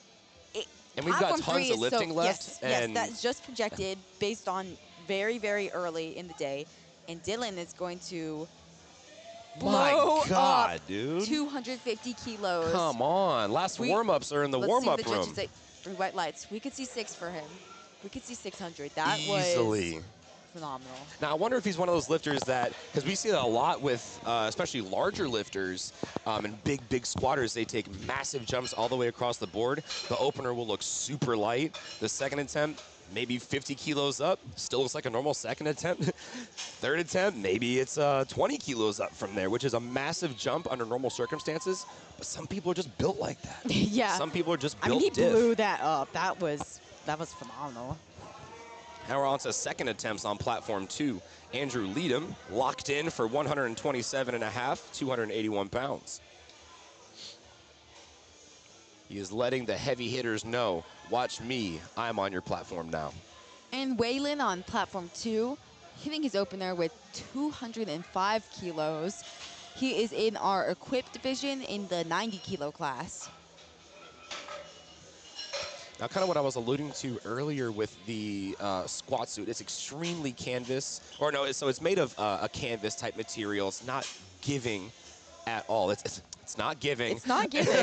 And we've got platform tons 3 of is lifting so, left. Yes, And that's just projected based on very, very early in the day, and Dylan is going to blow my God, up dude. 250 kilos. Come on. Last warm-ups are in the warm-up Let's see what the room. judges say. 3 white lights. We could see 6 for him. We could see 600. That Easily. was phenomenal. Now, I wonder if he's one of those lifters that, because we see it a lot with especially larger lifters and big squatters, they take massive jumps all the way across the board. The opener will look super light. The second attempt, maybe 50 kilos up, still looks like a normal second attempt. Third attempt, maybe it's 20 kilos up from there, which is a massive jump under normal circumstances. But some people are just built like that. Yeah. Some people are just built I mean, he diff. blew that up. That was phenomenal. Now we're on to second attempts on platform 2. Andrew Leadham locked in for 127.5, 281 pounds. He is letting the heavy hitters know, watch me, I'm on your platform now. And Waylon on platform 2, hitting his opener with 205 kilos. He is in our equipped division in the 90 kilo class. Now, kind of what I was alluding to earlier with the squat suit, it's extremely canvas, or no, so it's made of a canvas type material. It's not giving at all. It's not giving. It's not giving.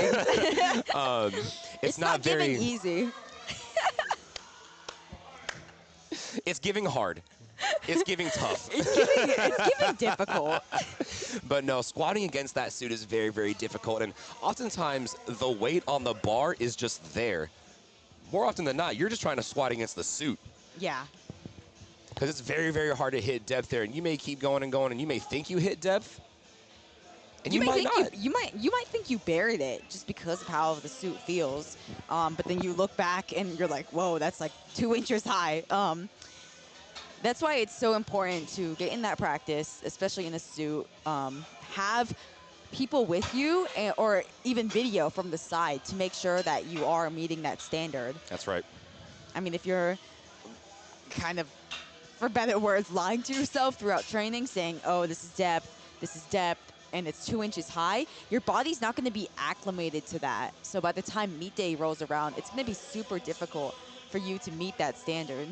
It's not very giving easy. It's giving hard. It's giving tough. It's giving difficult. But no, squatting against that suit is very, very difficult. And oftentimes, the weight on the bar is just there. More often than not, you're just trying to squat against the suit. Yeah. Because it's very, very hard to hit depth there. And you may keep going and going, and you may think you hit depth, and you might not. You might think you buried it just because of how the suit feels. But then you look back, and you're like, whoa, that's like 2 inches high. That's why it's so important to get in that practice, especially in a suit. Have people with you or even video from the side to make sure that you are meeting that standard. That's right. I mean, if you're kind of, for better words, lying to yourself throughout training, saying, oh, this is depth, and it's 2 inches high, your body's not going to be acclimated to that. So by the time meet day rolls around, it's going to be super difficult for you to meet that standard.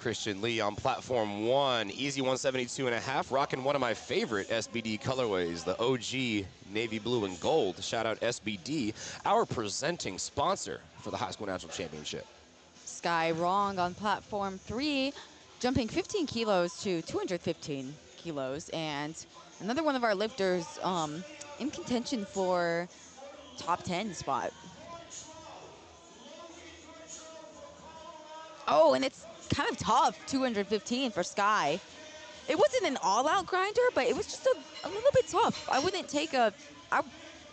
Christian Lee on platform 1, easy 172.5, rocking one of my favorite SBD colorways, the OG navy blue and gold. Shout out SBD, our presenting sponsor for the High School National Championship. Sky Wrong on platform 3, jumping 15 kilos to 215 kilos. And another one of our lifters in contention for top 10 spot. Oh, and it's kind of tough, 215 for Sky. It wasn't an all-out grinder, but it was just a little bit tough. I wouldn't take I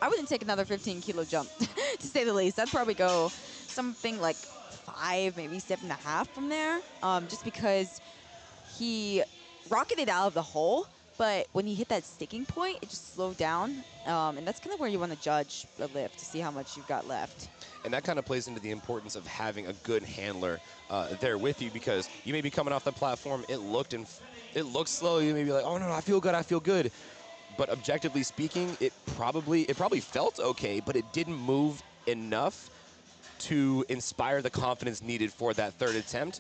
wouldn't take another 15-kilo jump, to say the least. I'd probably go something like 5, maybe 7.5 from there, just because he rocketed out of the hole, but when he hit that sticking point, it just slowed down, and that's kind of where you want to judge the lift to see how much you've got left. And that kind of plays into the importance of having a good handler there with you, because you may be coming off the platform, it looked slow, you may be like, oh no, I feel good. But objectively speaking, it probably felt okay, but it didn't move enough to inspire the confidence needed for that third attempt.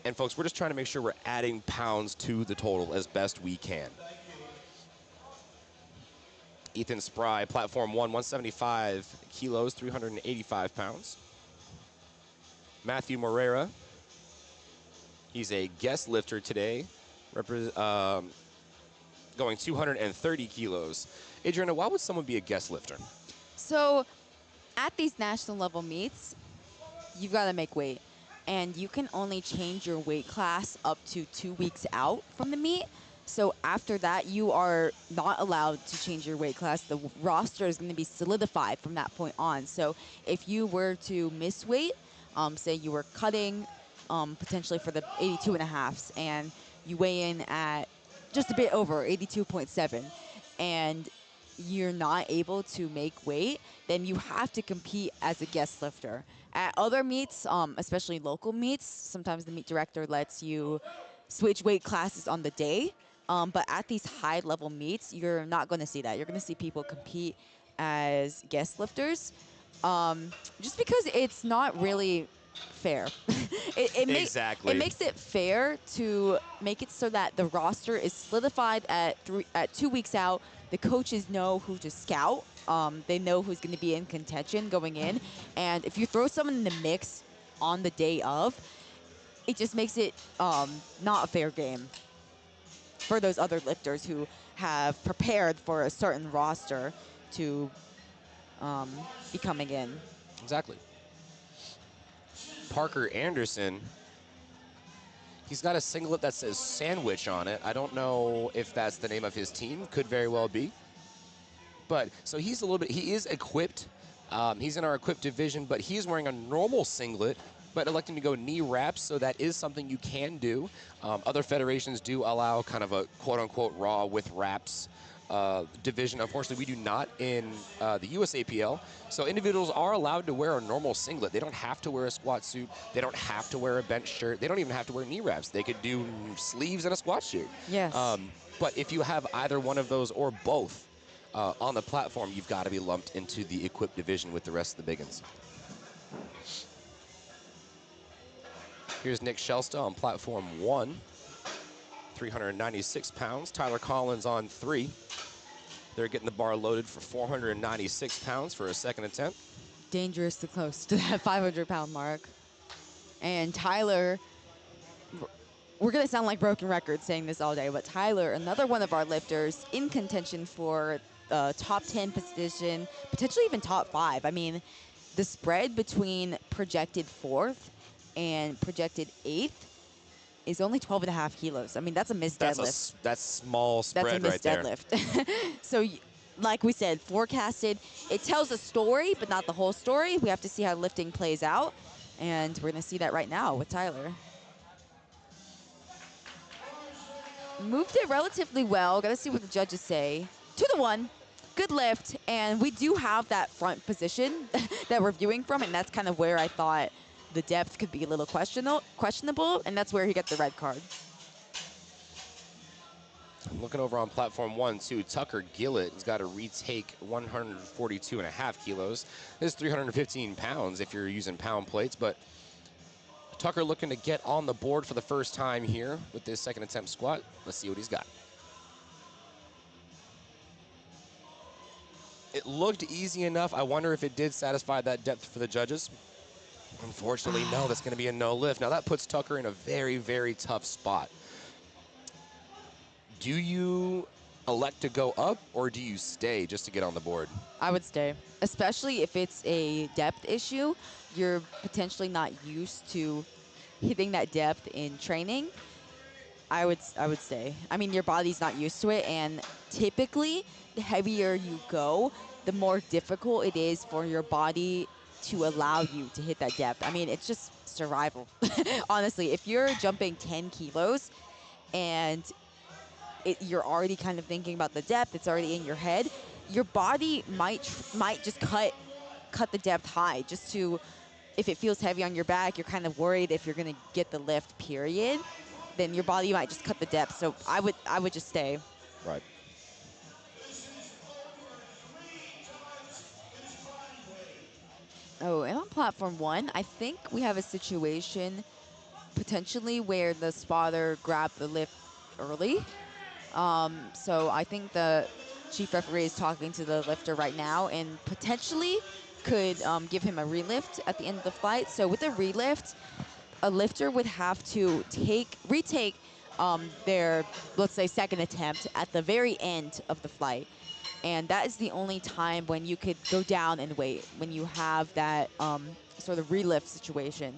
And folks, we're just trying to make sure we're adding pounds to the total as best we can. Ethan Spry, platform 1, 175 kilos, 385 pounds. Matthew Moreira, he's a guest lifter today, going 230 kilos. Adriana, why would someone be a guest lifter? So at these national level meets, you've got to make weight. And you can only change your weight class up to 2 weeks out from the meet. So after that, you are not allowed to change your weight class. The roster is going to be solidified from that point on. So if you were to miss weight, say you were cutting potentially for the 82.5s, and you weigh in at just a bit over 82.7, and you're not able to make weight, then you have to compete as a guest lifter. At other meets, especially local meets, sometimes the meet director lets you switch weight classes on the day. But at these high-level meets, you're not going to see that. You're going to see people compete as guest lifters, just because it's not really fair. Exactly. It makes it fair to make it so that the roster is solidified at 2 weeks out. The coaches know who to scout. They know who's going to be in contention going in. And if you throw someone in the mix on the day of, it just makes it not a fair game for those other lifters who have prepared for a certain roster to be coming in. Exactly. Parker Anderson, he's got a singlet that says sandwich on it. I don't know if that's the name of his team. Could very well be. But so he is equipped. He's in our equipped division, but he's wearing a normal singlet, but electing to go knee wraps, so that is something you can do. Other federations do allow kind of a quote-unquote raw with wraps division. Unfortunately, we do not in the USAPL. So individuals are allowed to wear a normal singlet. They don't have to wear a squat suit. They don't have to wear a bench shirt. They don't even have to wear knee wraps. They could do sleeves and a squat shirt. Yes. But if you have either one of those or both on the platform, you've got to be lumped into the equipped division with the rest of the biggins. Here's Nick Shelsta on platform 1, 396 pounds. Tyler Collins on 3. They're getting the bar loaded for 496 pounds for a second attempt. Dangerously close to that 500-pound mark. And Tyler, we're going to sound like broken records saying this all day, but Tyler, another one of our lifters in contention for top 10 position, potentially even top 5. I mean, the spread between projected 4th and projected 8th is only 12.5 kilos. I mean, that's a missed deadlift. That's small spread right there. That's a missed deadlift. So, like we said, forecasted. It tells a story, but not the whole story. We have to see how lifting plays out, and we're going to see that right now with Tyler. Moved it relatively well. Got to see what the judges say. 2 to 1. Good lift, and we do have that front position that we're viewing from, and that's kind of where I thought the depth could be a little questionable, and that's where he got the red card. Looking over on platform 1, too, Tucker Gillett has got to retake 142.5 kilos. This is 315 pounds if you're using pound plates, but Tucker looking to get on the board for the first time here with this second attempt squat. Let's see what he's got. It looked easy enough. I wonder if it did satisfy that depth for the judges. Unfortunately, no, that's going to be a no lift. Now that puts Tucker in a very, very tough spot. Do you elect to go up or do you stay just to get on the board? I would stay, especially if it's a depth issue. You're potentially not used to hitting that depth in training. I would say. I mean, your body's not used to it, and typically, the heavier you go, the more difficult it is for your body to allow you to hit that depth. I mean, it's just survival. Honestly, if you're jumping 10 kilos and you're already kind of thinking about the depth, it's already in your head, your body might just cut the depth high just to, if it feels heavy on your back, you're kind of worried if you're going to get the lift, period, then your body might just cut the depth. So I would just stay. Right. Oh, and on platform 1, I think we have a situation potentially where the spotter grabbed the lift early. So I think the chief referee is talking to the lifter right now and potentially could give him a relift at the end of the flight. So with a relift, a lifter would have to retake their, let's say, second attempt at the very end of the flight. And that is the only time when you could go down and wait, when you have that sort of relift situation.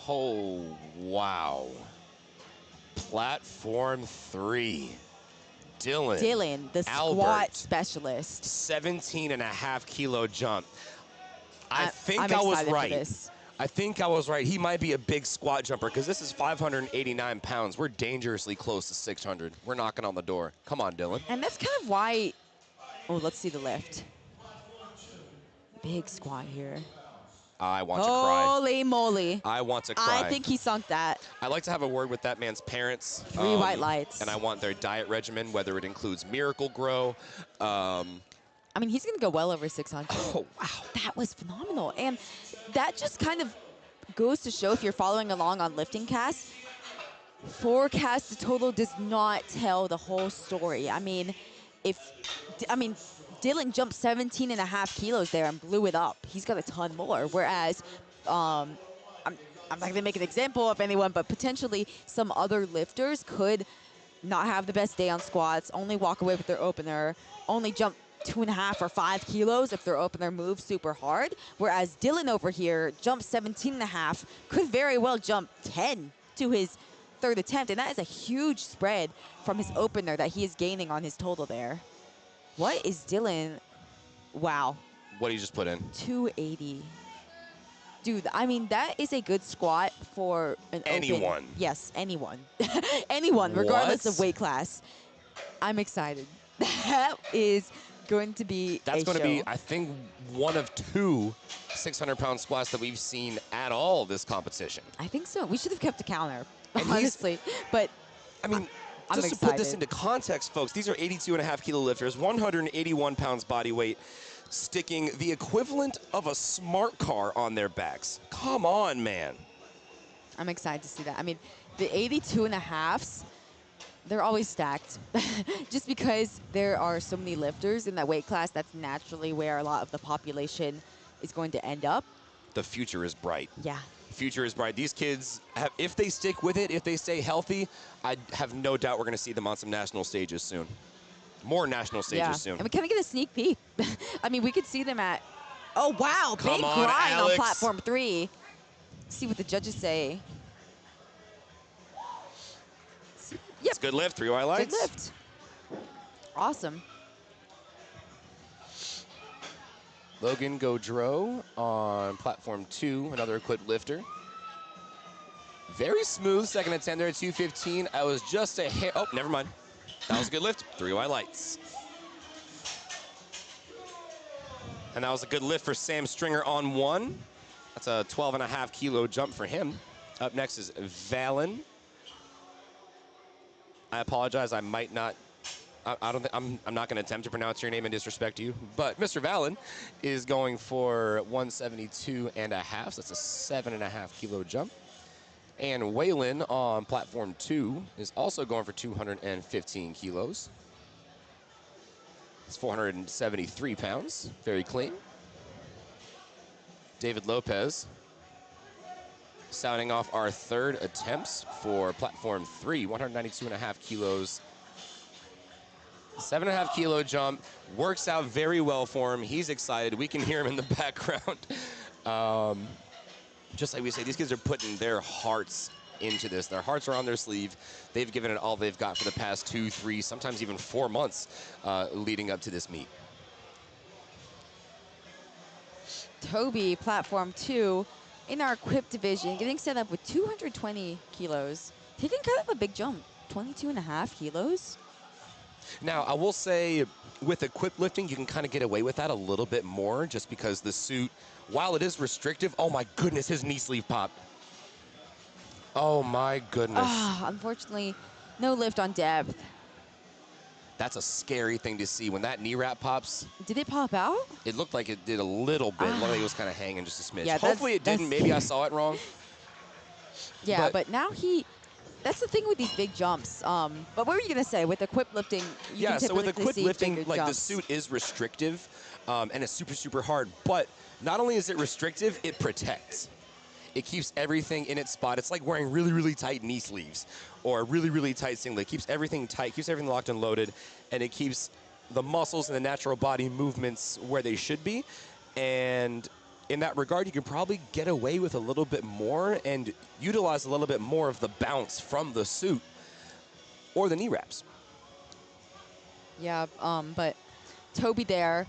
Oh, wow. Platform 3. Dylan, the squat specialist. 17.5 kilo jump. I think I'm I was excited right. for this. I think I was right. He might be a big squat jumper because this is 589 pounds. We're dangerously close to 600. We're knocking on the door. Come on, Dylan. And that's kind of why, oh, let's see the lift. Big squat here. I want to cry. Holy moly. I want to cry. I think he sunk that. I like to have a word with that man's parents. 3 white lights. And I want their diet regimen, whether it includes Miracle Grow. I mean, he's going to go well over 600. Oh, wow. That was phenomenal. And that just kind of goes to show, if you're following along on LiftingCast, forecast the total does not tell the whole story. I mean, Dylan jumped 17.5 kilos there and blew it up. He's got a ton more. Whereas, I'm not going to make an example of anyone, but potentially some other lifters could not have the best day on squats, only walk away with their opener, only jump 2.5 or 5 kilos if their opener moves super hard. Whereas Dylan over here jumped 17.5, could very well jump 10 to his third attempt. And that is a huge spread from his opener that he is gaining on his total there. What is Dylan? Wow. What did you just put in? 280. Dude, I mean, that is a good squat for an anyone. Open. Yes, anyone. Anyone, regardless What? of weight class. I'm excited. That is going to be That's going to show. be, I think, one of 2 600-pound squats that we've seen at all this competition. I think so. We should have kept a counter, And honestly. But I mean, I'm just to excited. put this into context, folks, these are 82.5 kilo lifters, 181 pounds body weight, sticking the equivalent of a smart car on their backs. Come on, man. I'm excited to see that. I mean, the 82.5s, they're always stacked. Just because there are so many lifters in that weight class, that's naturally where a lot of the population is going to end up. The future is bright. Yeah. Future is bright. These kids, if they stick with it, if they stay healthy, I have no doubt we're going to see them on some national stages soon. More national stages soon. And we kind of get a sneak peek. I mean, we could see them at, oh, wow, Come big on, grind Alex. on platform 3. See what the judges say. Yep. It's a good lift, 3 white lights. Good lift. Awesome. Logan Gaudreau on platform 2, another equipped lifter. Very smooth second attempt there at 215. I was just a hair, oh, never mind. That was a good lift, 3 white lights. And that was a good lift for Sam Stringer on 1. That's a 12.5 kilo jump for him. Up next is Valen. I apologize, I might not, I don't think, I'm not going to attempt to pronounce your name in disrespect to you, but Mr. Valen is going for 172.5, so that's a 7.5 kilo jump. And Waylon on platform 2 is also going for 215 kilos. It's 473 pounds. Very clean. David Lopez sounding off our third attempts for platform 3, 192.5 kilos. 7.5 kilo jump. Works out very well for him. He's excited. We can hear him in the background. Just like we say, these kids are putting their hearts into this. Their hearts are on their sleeve. They've given it all they've got for the past 2, 3, sometimes even 4 months leading up to this meet. Toby, platform 2, in our equipped division, getting set up with 220 kilos. Taking kind of a big jump, 22.5 kilos. Now, I will say, with equipped lifting, you can kind of get away with that a little bit more just because the suit, while it is restrictive, oh my goodness, his knee sleeve popped. Oh my goodness. Unfortunately, no lift on depth. That's a scary thing to see. When that knee wrap pops, Did it pop out? it looked like it did a little bit. It looked like it was kind of hanging just a smidge. Yeah, Hopefully it didn't. Maybe I saw it wrong. Yeah, but now that's the thing with these big jumps. But what were you going to say? With equipped lifting, you can so with typically equipped see lifting, bigger like the jumps. suit is restrictive and it's super, super hard. But not only is it restrictive, it protects. It keeps everything in its spot. It's like wearing really, really tight knee sleeves or a really, really tight singlet. It keeps everything tight, keeps everything locked and loaded, and it keeps the muscles and the natural body movements where they should be. And in that regard, you can probably get away with a little bit more and utilize a little bit more of the bounce from the suit or the knee wraps. Yeah, but Toby there,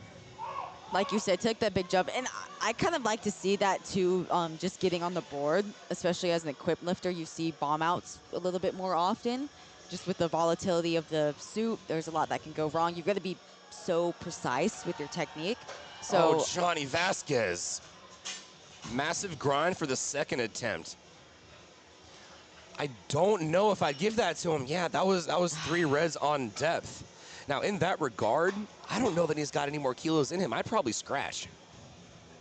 like you said, took that big jump. And I kind of like to see that too, just getting on the board, especially as an equipped lifter. You see bomb outs a little bit more often. Just with the volatility of the suit, there's a lot that can go wrong. You've got to be so precise with your technique. So Johnny Vasquez. Massive grind for the second attempt. I don't know if I'd give that to him. Yeah, that was 3 reds on depth. Now, in that regard, I don't know that he's got any more kilos in him. I'd probably scratch.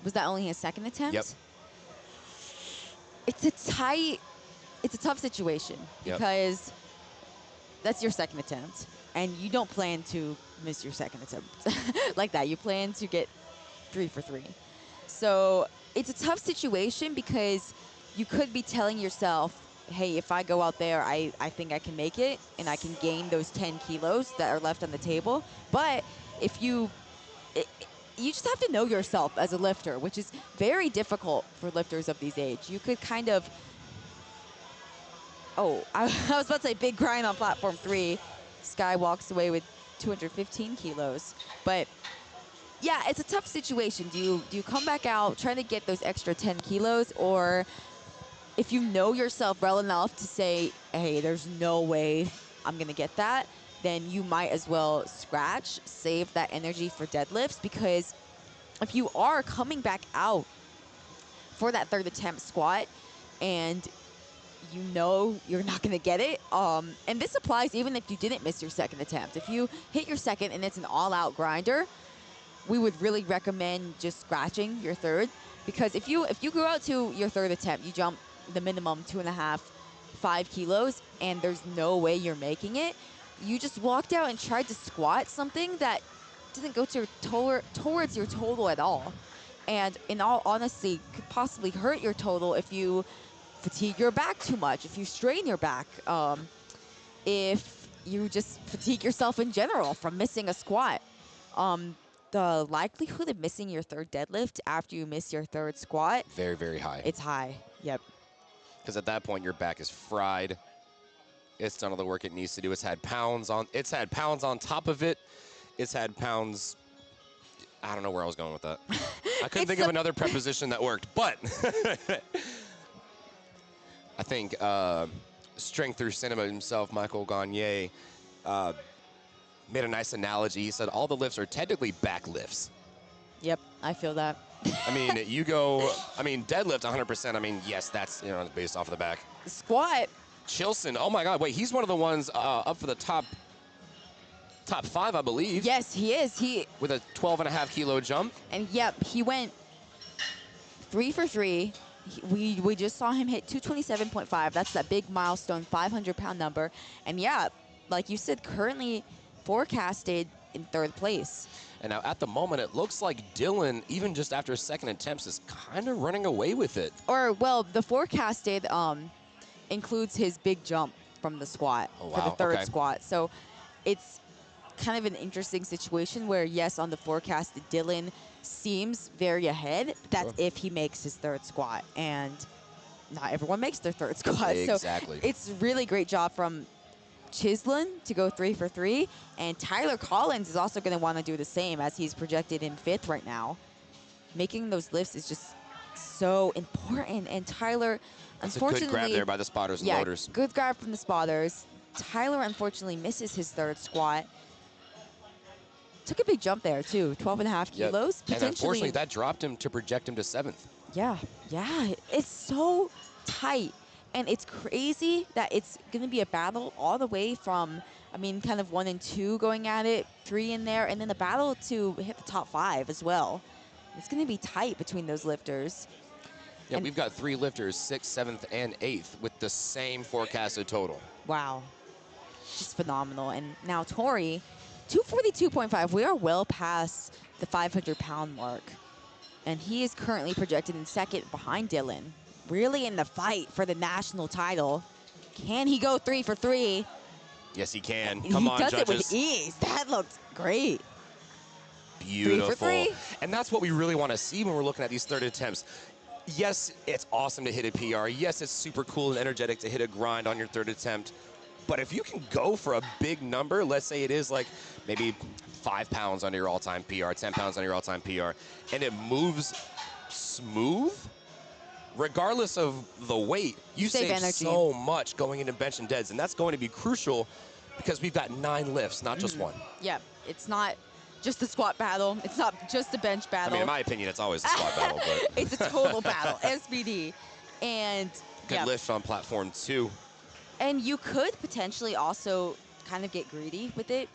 was that only his second attempt? Yep. It's a tough situation because that's your second attempt, and you don't plan to miss your second attempt like that. You plan to get 3 for 3. So it's a tough situation because you could be telling yourself, hey, if I go out there, I think I can make it, and I can gain those 10 kilos that are left on the table. But if you just have to know yourself as a lifter, which is very difficult for lifters of these age. You could kind of, I was about to say big grind on platform 3. Sky walks away with 215 kilos. But yeah, it's a tough situation. Do you come back out trying to get those extra 10 kilos, or if you know yourself well enough to say, hey, there's no way I'm going to get that, then you might as well scratch, save that energy for deadlifts, because if you are coming back out for that third attempt squat and you know you're not going to get it, and this applies even if you didn't miss your second attempt. If you hit your second and it's an all-out grinder, we would really recommend just scratching your third, because if you go out to your third attempt, you jump the minimum 2.5, 5 kilos, and there's no way you're making it, you just walked out and tried to squat something that didn't go towards your total at all. And in all honesty, could possibly hurt your total if you fatigue your back too much, if you strain your back, if you just fatigue yourself in general from missing a squat. The likelihood of missing your third deadlift after you miss your third squat, Very, very high. it's high. Yep. Because at that point, your back is fried. It's done all the work it needs to do. It's had pounds on top of it. It's had pounds. I don't know where I was going with that. I couldn't think of another preposition that worked, but I think Strength Through Cinema himself, Michael Gagne, made a nice analogy. He said all the lifts are technically back lifts. Yep, I feel that. I mean, deadlift 100%. Yes, that's based off of the back. Squat. Chilson, oh my God, wait, he's one of the ones up for the top 5, I believe. Yes, he is. With a 12.5 kilo jump. And yep, he went 3 for 3. We just saw him hit 227.5. That's that big milestone, 500-pound number. And yeah, like you said, currently forecasted in 3rd place. And now at the moment, it looks like Dylan, even just after second attempts, is kind of running away with it. Or, well, the forecasted includes his big jump from the squat for the 3rd squat. So it's kind of an interesting situation where, yes, on the forecast, Dylan seems very ahead. That's if he makes his 3rd squat. And not everyone makes their 3rd squat. Exactly. So it's really great job from Chislin to go 3 for 3. And Tyler Collins is also going to want to do the same, as he's projected in 5th right now. Making those lifts is just so important. And Tyler, unfortunately... That's a good grab there by the spotters and loaders. Good grab from the spotters. Tyler, unfortunately, misses his 3rd squat. Took a big jump there, too. 12.5 kilos. And unfortunately, that dropped him to project him to 7th. Yeah. It's so tight. And it's crazy that it's going to be a battle all the way from, I mean, kind of 1 and 2 going at it, 3 in there, and then a battle to hit the top 5 as well. It's going to be tight between those lifters. Yeah, we've got 3 lifters, 6th, 7th, and 8th, with the same forecasted total. Wow. Just phenomenal. And now Tori, 242.5. We are well past the 500-pound mark. And he is currently projected in 2nd behind Dylan. Really in the fight for the national title. Can he go 3 for 3? Yes, he can. Come on, judges. He does it with ease. That looks great. Beautiful. 3 for 3. And that's what we really want to see when we're looking at these 3rd attempts. Yes, it's awesome to hit a PR. Yes, it's super cool and energetic to hit a grind on your 3rd attempt. But if you can go for a big number, let's say it is like maybe 5 pounds under your all-time PR, 10 pounds under your all-time PR, and it moves smooth, regardless of the weight, you save so much going into bench and deads. And that's going to be crucial because we've got 9 lifts, not just 1. Yeah, it's not just a squat battle. It's not just a bench battle. I mean, in my opinion, it's always a squat battle. But it's a total battle, SBD. And good lift on platform 2. And you could potentially also kind of get greedy with it.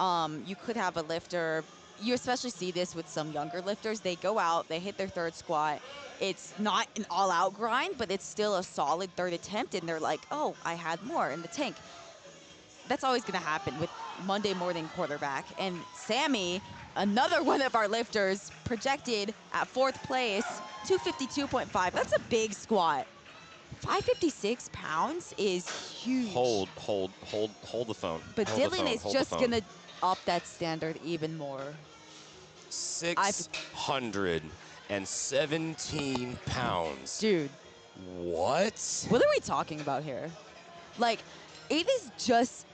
You could have a lifter, you especially see this with some younger lifters, they go out, they hit their 3rd squat. It's not an all-out grind, but it's still a solid 3rd attempt, and they're like, oh, I had more in the tank. That's always going to happen with Monday morning quarterback. And Sammy, another one of our lifters, projected at 4th place, 252.5. That's a big squat. 556 pounds is huge. Hold the phone. But Dylan is just going to up that standard even more. 617 pounds. Dude. What? What are we talking about here? Like, it is just,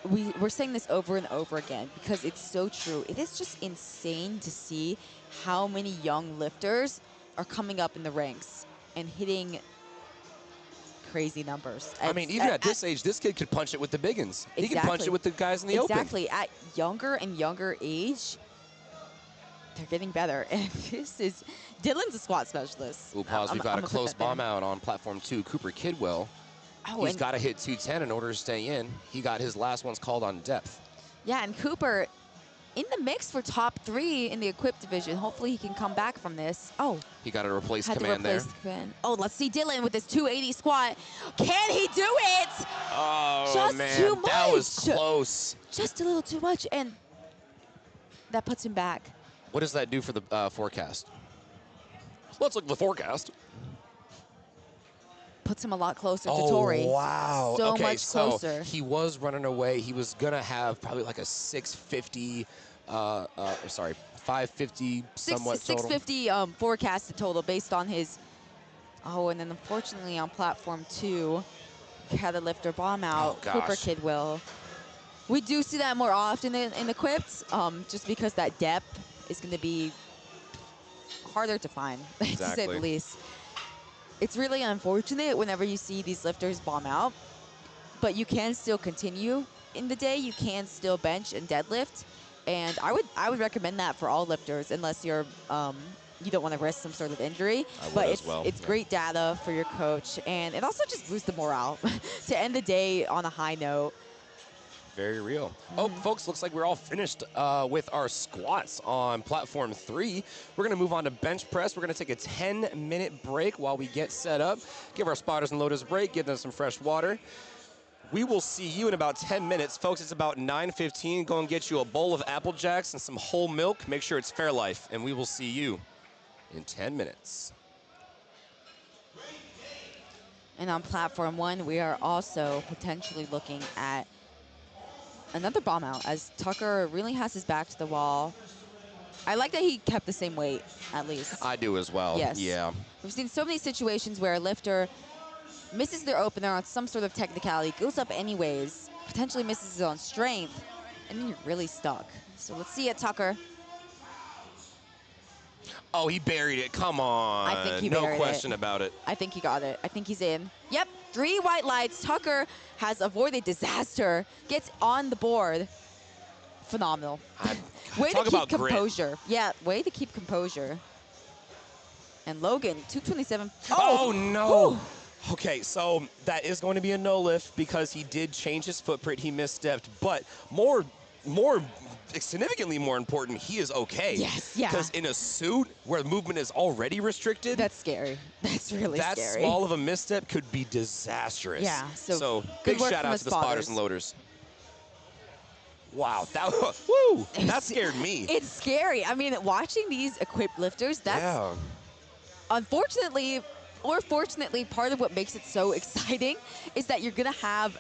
we're saying this over and over again because it's so true. It is just insane to see how many young lifters are coming up in the ranks and hitting crazy numbers. I mean, even at this age, this kid could punch it with the biggins. He can punch it with the guys in the open. Exactly. At younger and younger age, they're getting better. And this is, Dylan's a squat specialist. Ooh, pause. We've got a close bomb out on platform 2. Cooper Kidwell. Oh, he's got to hit 210 in order to stay in. He got his last ones called on depth. Yeah, and Cooper in the mix for top 3 in the equipped division. Hopefully he can come back from this. Oh. He got to replace command there. Oh, let's see Dylan with his 280 squat. Can he do it? Oh, just man. Too much. That was close. Just a little too much, and that puts him back. What does that do for the forecast? Let's look at the forecast. Puts him a lot closer to Tori. Wow. So much closer. So he was running away. He was going to have probably like a 650, 550 somewhat total. 650 forecasted total based on his, and then unfortunately on platform 2, had a lifter bomb out. Cooper Kidwell. We do see that more often in equipped, just because that depth is going to be harder to find, to say the least. It's really unfortunate whenever you see these lifters bomb out, but you can still continue in the day. You can still bench and deadlift, and I would recommend that for all lifters, unless you're you don't want to risk some sort of injury. But it's great data for your coach, and it also just boosts the morale to end the day on a high note. Very real. Oh, folks, looks like we're all finished with our squats on platform 3. We're going to move on to bench press. We're going to take a 10-minute break while we get set up, give our spotters and loaders a break, give them some fresh water. We will see you in about 10 minutes. Folks, it's about 9:15. Go and get you a bowl of Apple Jacks and some whole milk. Make sure it's Fairlife, and we will see you in 10 minutes. And on platform 1, we are also potentially looking at another bomb out as Tucker really has his back to the wall. I like that he kept the same weight, at least. I do as well. Yes. Yeah. We've seen so many situations where a lifter misses their opener on some sort of technicality, goes up anyways, potentially misses it on strength, and then you're really stuck. So let's see it, Tucker. Oh, he buried it. Come on. I think he no buried question about it. I think he got it. I think he's in. Yep, 3 white lights. Tucker has avoided disaster, gets on the board. Phenomenal. Way to keep composure. Grit. Yeah, way to keep composure. And Logan, 227. Oh no. Whew. Okay, so that is going to be a no lift because he did change his footprint. He misstepped, but more significantly more important, he is okay. Yes, yeah. Because in a suit where movement is already restricted, That's scary. That's really that scary. small of a misstep could be disastrous. Yeah, so big work shout from out the to the spotters spotters. and loaders. Wow, that woo, that scared me. It's scary. I mean, watching these equipped lifters, that's unfortunately or fortunately part of what makes it so exciting is that you're going to have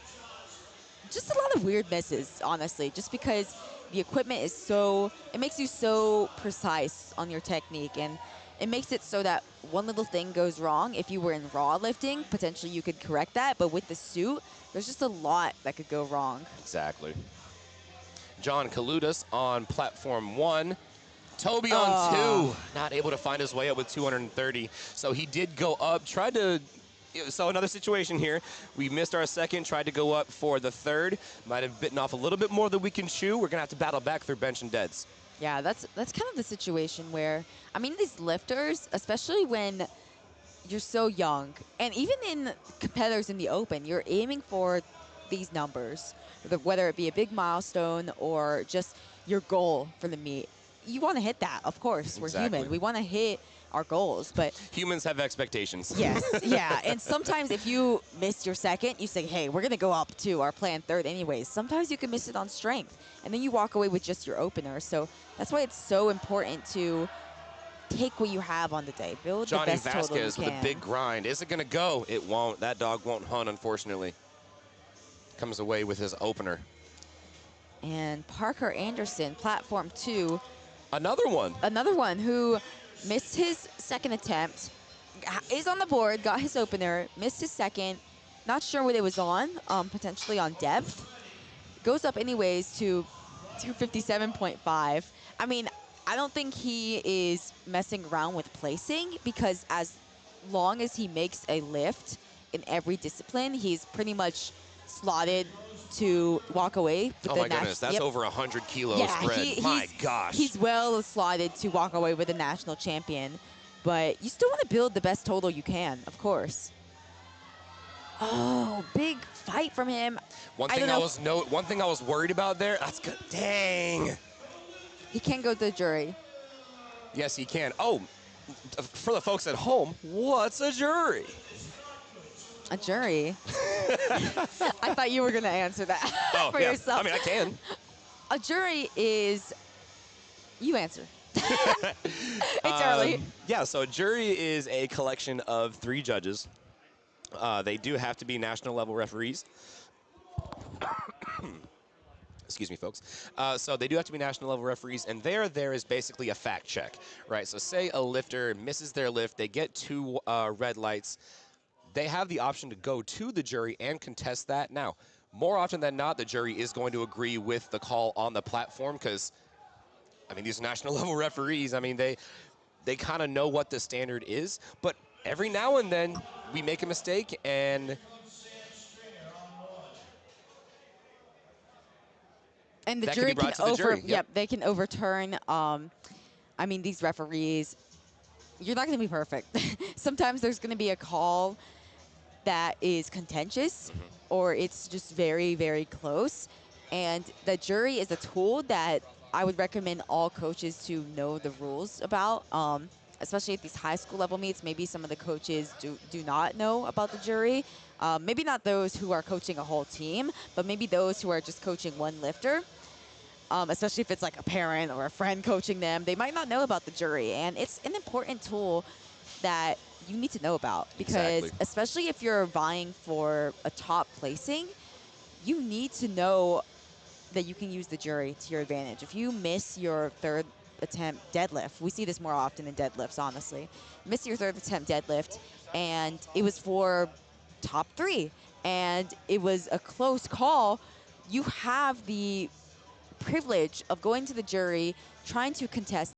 just a lot of weird misses, honestly, just because the equipment is so, it makes you so precise on your technique, and it makes it so that one little thing goes wrong. If you were in raw lifting, potentially you could correct that, but with the suit, there's just a lot that could go wrong. Exactly. John Kaludas on platform 1. Toby on 2, not able to find his way up with 230. So he did go up, tried to, so another situation here. We missed our second, tried to go up for the third. Might have bitten off a little bit more than we can chew. We're going to have to battle back through bench and deads. Yeah, that's kind of the situation where, I mean, these lifters, especially when you're so young, and even in competitors in the open, you're aiming for these numbers, whether it be a big milestone or just your goal for the meet. You want to hit that, of course. We're human. We want to hit our goals, but humans have expectations. Yes, yeah. And sometimes if you miss your second, you say, hey, we're going to go up to our planned third anyways. Sometimes you can miss it on strength, and then you walk away with just your opener. So that's why it's so important to take what you have on the day. Build Johnny the best total you Vasquez can. with a big grind. Is it going to go? It won't. That dog won't hunt, unfortunately. Comes away with his opener. And Parker Anderson, platform 2. Another one who missed his second attempt, is on the board, got his opener, missed his second, not sure what it was on, potentially on depth. Goes up anyways to 257.5. I mean, I don't think he is messing around with placing, because as long as he makes a lift in every discipline, he's pretty much slotted to walk away with oh my goodness, that's over 100 kilos spread. My gosh. He's well slotted to walk away with a national champion, but you still want to build the best total you can, of course. Oh, big fight from him. One thing I was worried about there. That's good. Dang. He can go to the jury. Yes, he can. Oh, for the folks at home, what's a jury? A jury? I thought you were going to answer that for yourself. I mean, I can. A jury is, you answer. It's early. Yeah, so a jury is a collection of 3 judges. They do have to be national level referees. Excuse me, folks. So they do have to be national level referees, and there is basically a fact check, right? So say a lifter misses their lift, they get 2 red lights. They have the option to go to the jury and contest that. Now, more often than not, the jury is going to agree with the call on the platform because, I mean, these national level referees, I mean, they kind of know what the standard is. But every now and then, we make a mistake and the that jury can be brought to the jury. Yep, they can overturn. I mean, these referees, you're not going to be perfect. Sometimes there's going to be a call that is contentious, or it's just very, very close. And the jury is a tool that I would recommend all coaches to know the rules about. especially at these high school level meets, maybe some of the coaches do not know about the jury. Maybe not those who are coaching a whole team, but maybe those who are just coaching one lifter. Especially if it's like a parent or a friend coaching them, they might not know about the jury. And it's an important tool that you need to know about, because Exactly. especially if you're vying for a top placing, you need to know that you can use the jury to your advantage. If you miss your third attempt deadlift, we see this more often in deadlifts, honestly. Miss your third attempt deadlift, and it was for top 3, and it was a close call. You have the privilege of going to the jury, trying to contest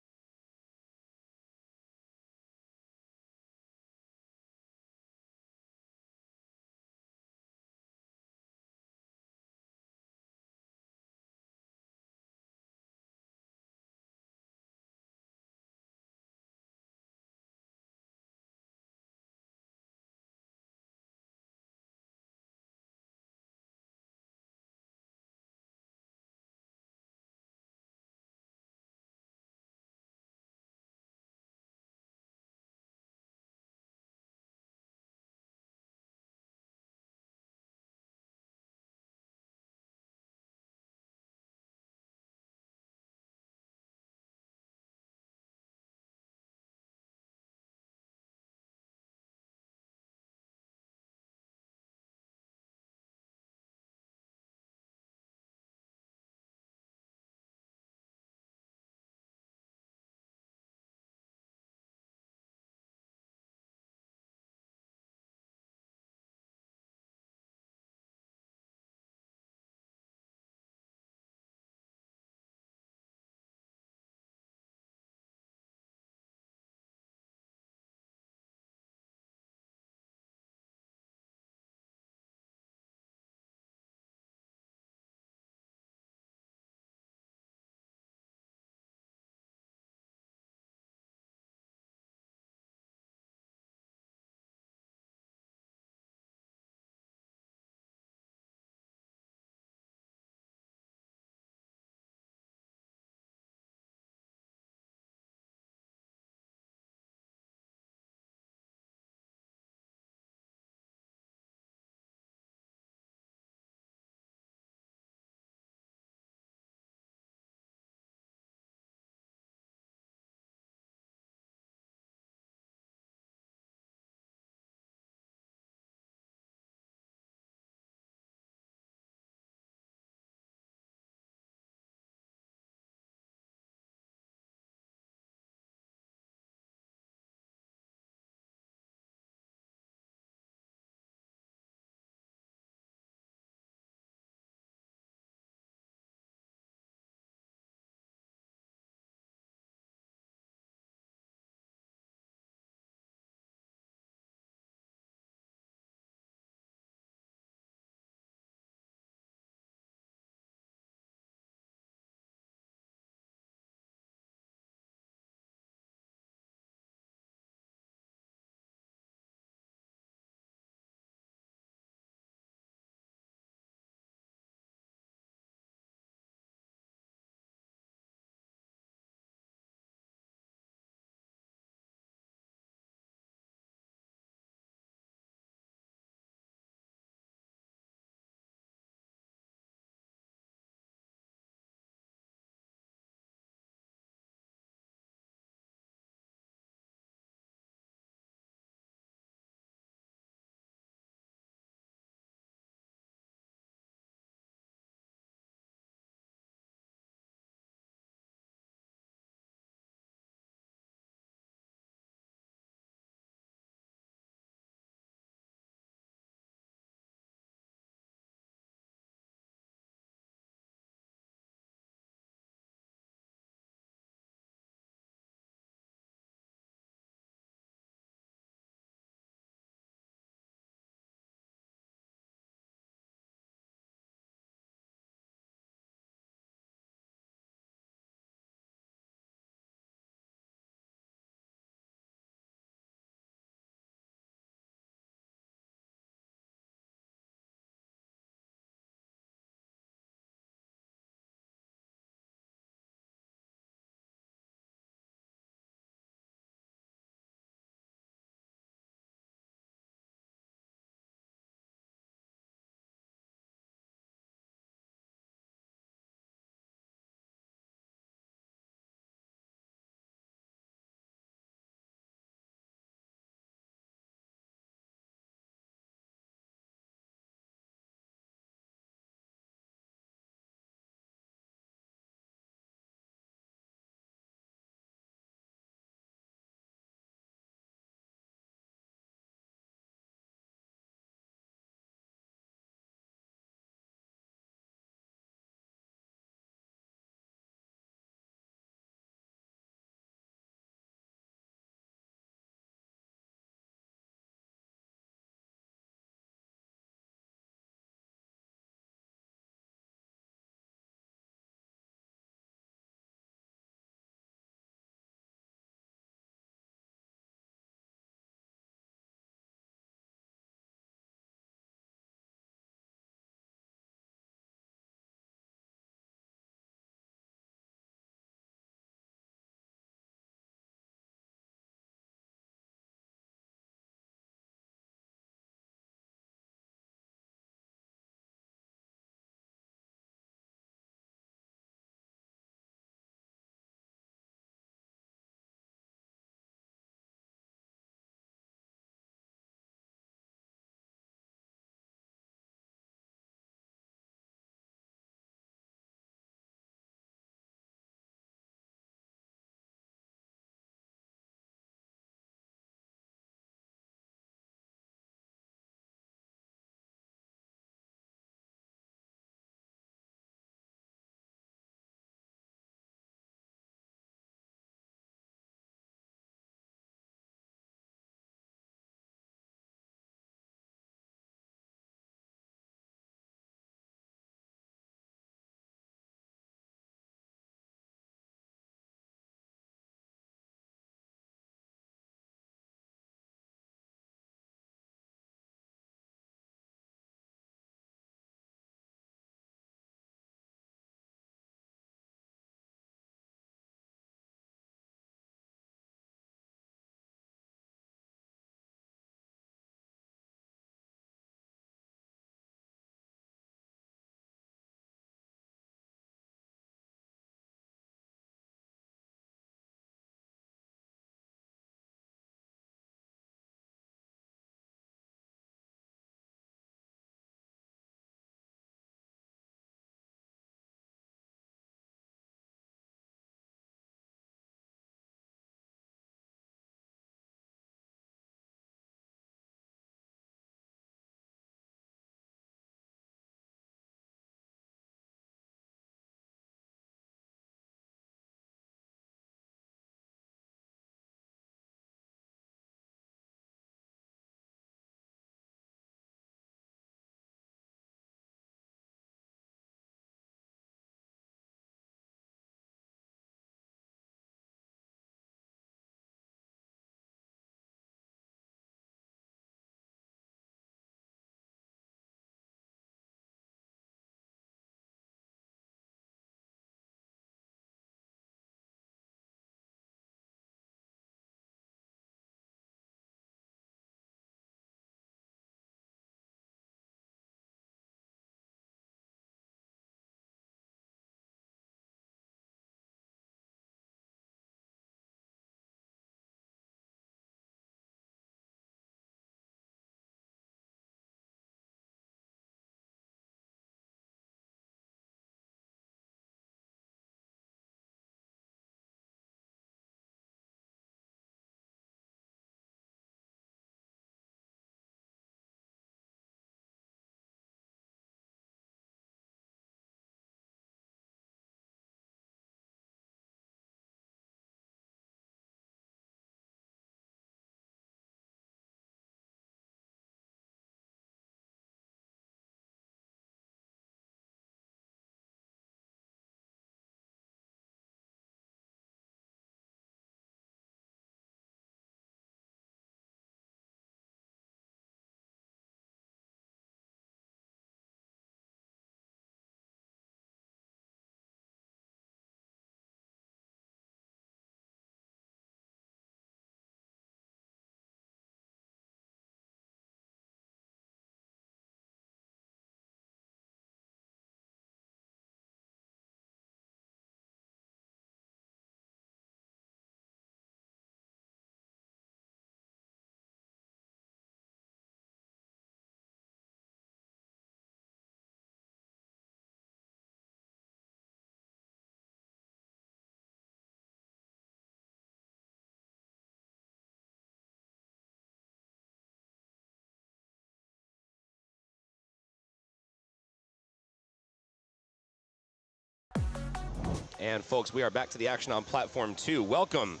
And folks, we are back to the action on platform 2. Welcome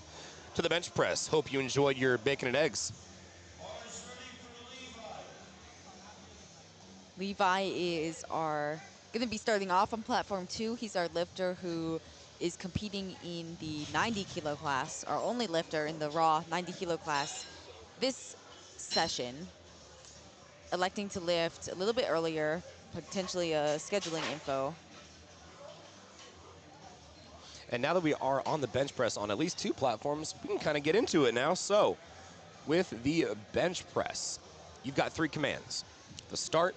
to the bench press. Hope you enjoyed your bacon and eggs. Levi is going to be starting off on platform 2. He's our lifter who is competing in the 90 kilo class, our only lifter in the raw 90 kilo class this session, electing to lift a little bit earlier, potentially a scheduling info. And now that we are on the bench press on at least 2 platforms, we can kind of get into it now. So with the bench press, you've got 3 commands: the start,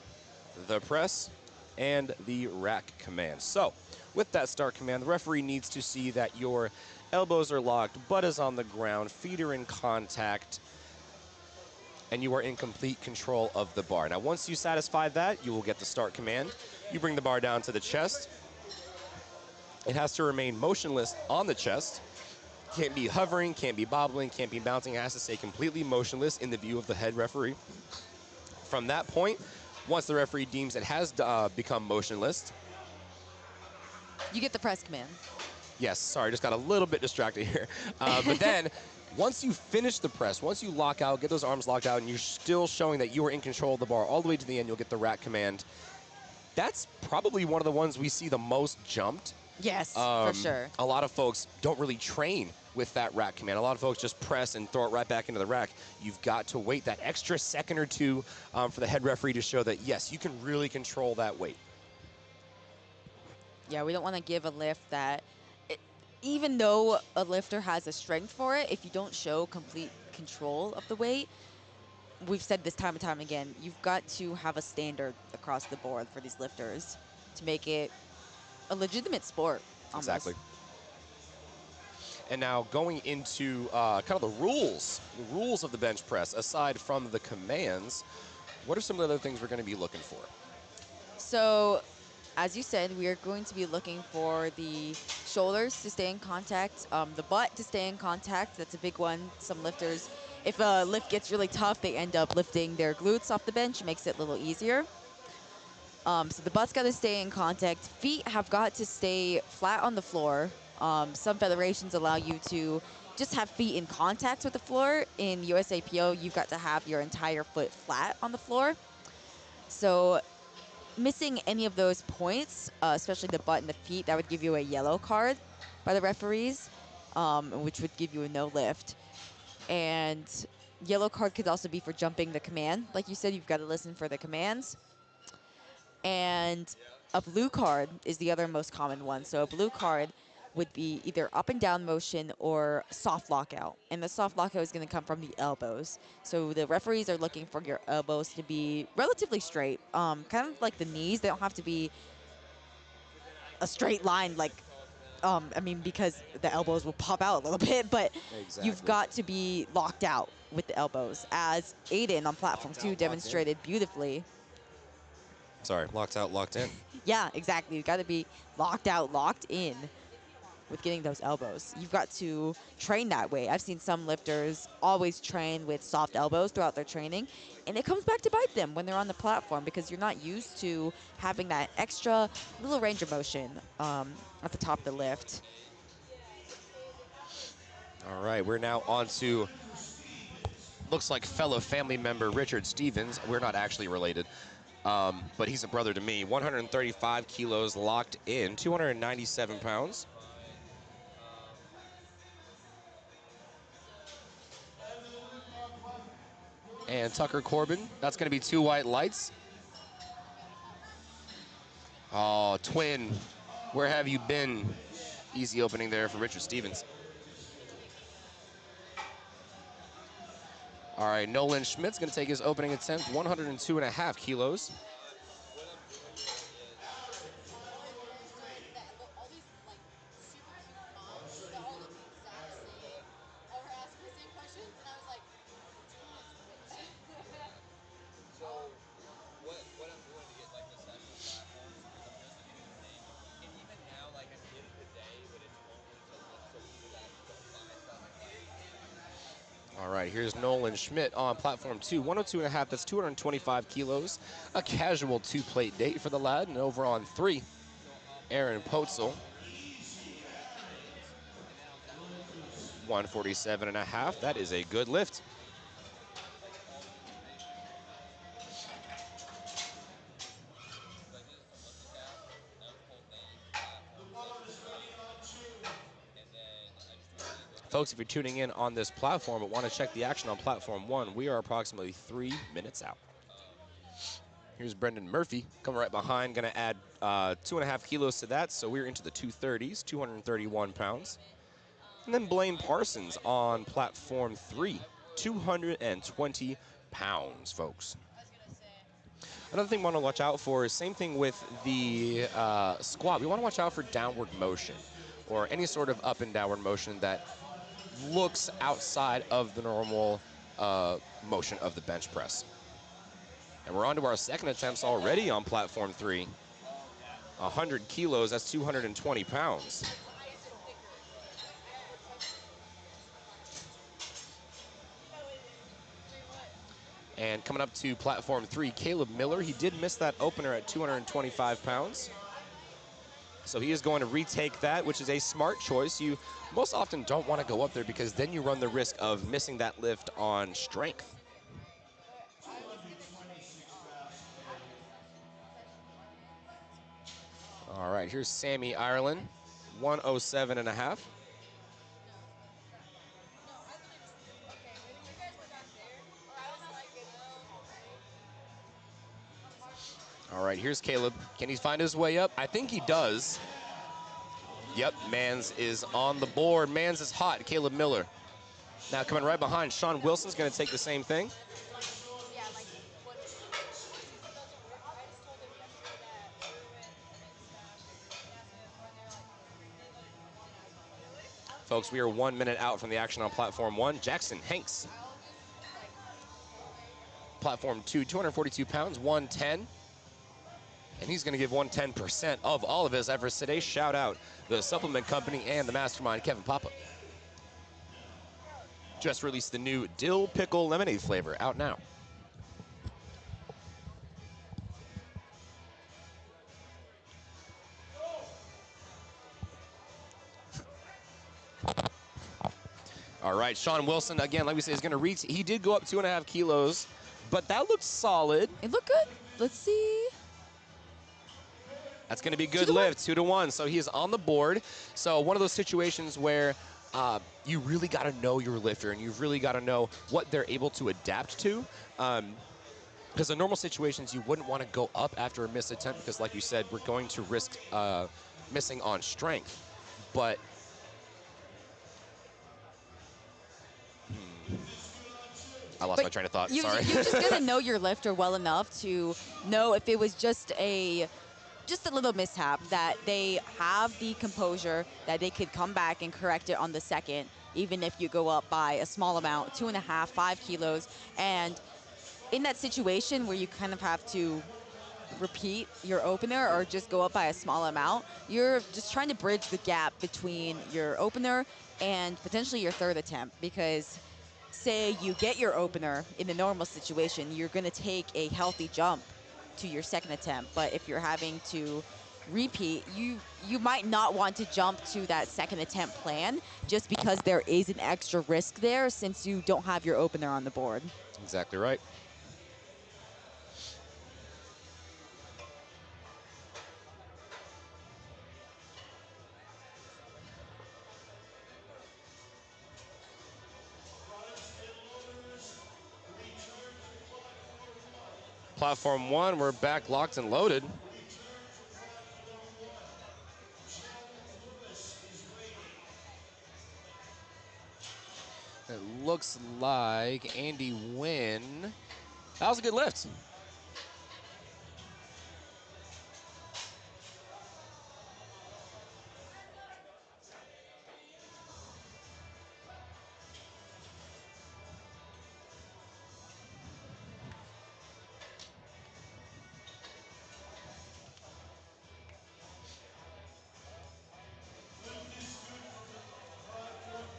the press, and the rack command. So with that start command, the referee needs to see that your elbows are locked, butt is on the ground, feet are in contact, and you are in complete control of the bar. Now, once you satisfy that, you will get the start command. You bring the bar down to the chest. It has to remain motionless on the chest. Can't be hovering, can't be bobbling, can't be bouncing. It has to stay completely motionless in the view of the head referee. From that point, once the referee deems it has become motionless, you get the press command. Yes, sorry, just got a little bit distracted here. But then, once you finish the press, once you lock out, get those arms locked out, and you're still showing that you are in control of the bar all the way to the end, you'll get the rack command. That's probably one of the ones we see the most jumped. Yes, for sure. A lot of folks don't really train with that rack command. A lot of folks just press and throw it right back into the rack. You've got to wait that extra second or two for the head referee to show that, yes, you can really control that weight. Yeah, we don't want to give a lift that, even though a lifter has a strength for it, if you don't show complete control of the weight, we've said this time and time again, you've got to have a standard across the board for these lifters to make it a legitimate sport, almost. Exactly. And now going into kind of the rules of the bench press, aside from the commands, what are some of the other things we're going to be looking for? So, as you said, we are going to be looking for the shoulders to stay in contact, the butt to stay in contact. That's a big one. Some lifters, if a lift gets really tough, they end up lifting their glutes off the bench. It makes it a little easier. So the butt's got to stay in contact. Feet have got to stay flat on the floor. Some federations allow you to just have feet in contact with the floor. In USAPL, you've got to have your entire foot flat on the floor. So missing any of those points, especially the butt and the feet, that would give you a yellow card by the referees, which would give you a no lift. And yellow card could also be for jumping the command. Like you said, you've got to listen for the commands. And a blue card is the other most common one. So a blue card would be either up and down motion or soft lockout. And the soft lockout is going to come from the elbows. So the referees are looking for your elbows to be relatively straight, kind of like the knees. They don't have to be a straight line, like, I mean, because the elbows will pop out a little bit, but Exactly. You've got to be locked out with the elbows, as Aiden on platform 2 demonstrated beautifully. Sorry, locked out, locked in. Yeah, exactly. You've got to be locked out, locked in with getting those elbows. You've got to train that way. I've seen some lifters always train with soft elbows throughout their training, and it comes back to bite them when they're on the platform because you're not used to having that extra little range of motion at the top of the lift. All right, we're now on to, looks like fellow family member Richard Stevens. We're not actually related, but he's a brother to me. 135 kilos locked in, 297 pounds. And Tucker Corbin, that's going to be 2 white lights. Oh, twin, where have you been? Easy opening there for Richard Stevens. All right, Nolan Schmidt's going to take his opening attempt, 102.5 kilos. All right, here's Nolan Schmidt on platform 2, 102.5, that's 225 kilos. A casual 2-plate date for the lad, and over on 3, Aaron Potzel. 147.5. That is a good lift. Folks, if you're tuning in on this platform but want to check the action on platform 1, we are approximately 3 minutes out. Here's Brendan Murphy coming right behind, going to add 2.5 kilos to that, so we're into the 230s, 231 pounds. And then Blaine Parsons on platform 3, 220 pounds, folks. Another thing we want to watch out for is same thing with the squat. We want to watch out for downward motion or any sort of up and downward motion that looks outside of the normal motion of the bench press. And we're on to our second attempts already on platform 3. 100 kilos, that's 220 pounds. And coming up to platform 3, Caleb Miller. He did miss that opener at 225 pounds. So he is going to retake that, which is a smart choice. You most often don't want to go up there because then you run the risk of missing that lift on strength. All right, here's Sammy Ireland, 107.5. All right, here's Caleb. Can he find his way up? I think he does. Yep, Mans is on the board. Mans is hot, Caleb Miller. Now coming right behind, Sean Wilson's gonna take the same thing. Folks, we are 1 minute out from the action on platform 1. Jackson Hanks. Platform 2, 242 pounds, 110. And he's gonna give 110% of all of his efforts today. Shout out the supplement company and the mastermind, Kevin Papa. Just released the new dill pickle lemonade flavor, out now. All right, Sean Wilson, again, like we said, is gonna reach. He did go up 2.5 kilos, but that looks solid. It looked good. Let's see. That's gonna be a good lift, 2-1. So he is on the board. So one of those situations where you really gotta know your lifter and you've really gotta know what they're able to adapt to. Because in normal situations, you wouldn't want to go up after a missed attempt because, like you said, we're going to risk missing on strength. But I lost my train of thought. Sorry. You're just gonna know your lifter well enough to know if it was just a little mishap, that they have the composure, that they could come back and correct it on the second, even if you go up by a small amount, 2.5, 5 kilos. And in that situation where you kind of have to repeat your opener or just go up by a small amount, you're just trying to bridge the gap between your opener and potentially your third attempt. Because say you get your opener in the normal situation, you're going to take a healthy jump to your second attempt. But if you're having to repeat, you might not want to jump to that second attempt plan just because there is an extra risk there since you don't have your opener on the board. Exactly right. Platform 1, we're back locked and loaded. It looks like Andy Wynn. That was a good lift.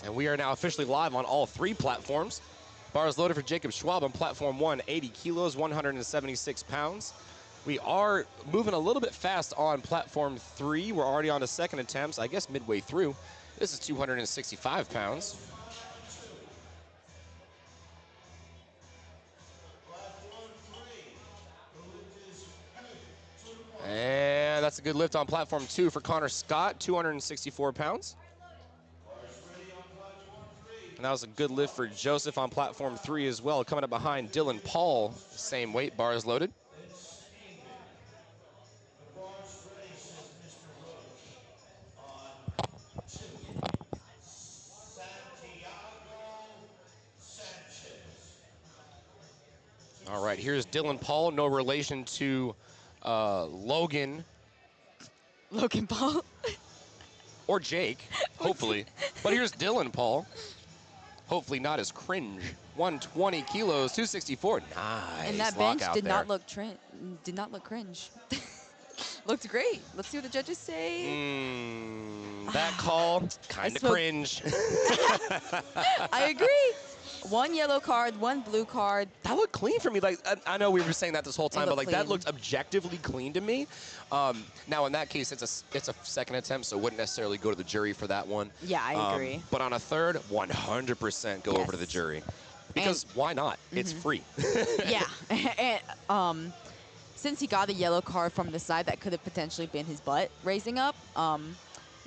And we are now officially live on all 3 platforms. Bars loaded for Jacob Schwab on platform 1, 80 kilos, 176 pounds. We are moving a little bit fast on platform 3. We're already on to second attempts, I guess midway through. This is 265 pounds. That's a good lift on platform 2 for Connor Scott, 264 pounds. And that was a good lift for Joseph on platform 3 as well. Coming up behind Dylan Paul, same weight, bars loaded. All right, here's Dylan Paul, no relation to Logan. Logan Paul. Or Jake, hopefully. But here's Dylan Paul. Hopefully not as cringe. 120 kilos, 264. Nice. And that bench did there. not look cringe. Looked great. Let's see what the judges say. That call, kind of cringe. I agree. 1 yellow card, 1 blue card. That looked clean for me. Like I know we were saying that this whole time, but like clean. that looked objectively clean to me. Now in that case, it's a second attempt, so it wouldn't necessarily go to the jury for that one. Yeah, I agree. But on a third, 100% go over to the jury. Because why not? It's free. Yeah. And since he got a yellow card from the side, that could have potentially been his butt raising up.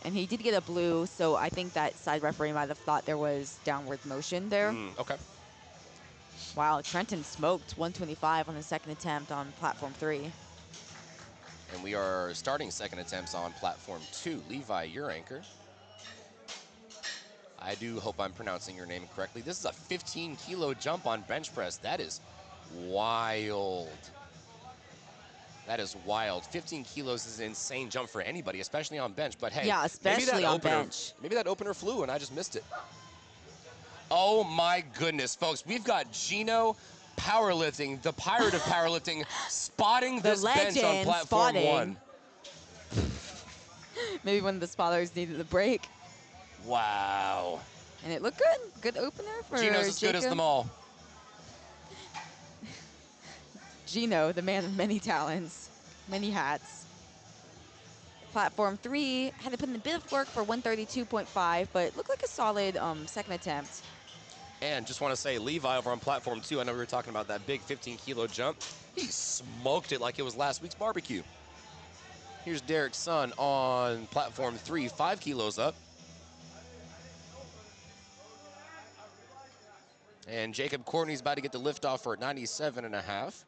And he did get a blue, so I think that side referee might have thought there was downward motion there. Okay. Wow, Trenton smoked 125 on the second attempt on platform 3. And we are starting second attempts on platform 2. Levi, your anchor. I do hope I'm pronouncing your name correctly. This is a 15-kilo jump on bench press. That is wild. That is wild. 15 kilos is an insane jump for anybody, especially on bench. But hey, yeah, especially on bench. Maybe that opener flew and I just missed it. Oh my goodness, folks. We've got Gino powerlifting, the pirate of powerlifting, spotting this bench on platform 1. Maybe one of the spotters needed a break. Wow. And it looked good. Good opener for Gino's as Jacob. good as them all. Gino, the man of many talents, many hats. Platform 3 had to put in a bit of work for 132.5, but it looked like a solid second attempt. And just want to say, Levi over on platform 2, I know we were talking about that big 15-kilo jump. He smoked it like it was last week's barbecue. Here's Derek's son on platform 3, 5 kilos up. And Jacob Courtney's about to get the lift off for 97.5.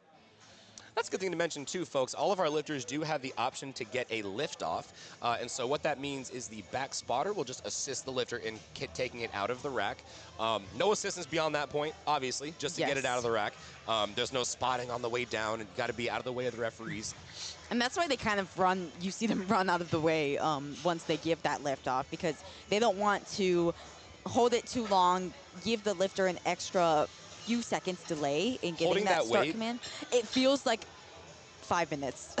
That's a good thing to mention too, folks. All of our lifters do have the option to get a lift off. And so what that means is the back spotter will just assist the lifter in taking it out of the rack. No assistance beyond that point, obviously, just to get it out of the rack. There's no spotting on the way down, and you got to be out of the way of the referees. And that's why they kind of run, you see them run out of the way once they give that lift off, because they don't want to hold it too long, give the lifter an extra few seconds delay in getting that start command. It feels like 5 minutes.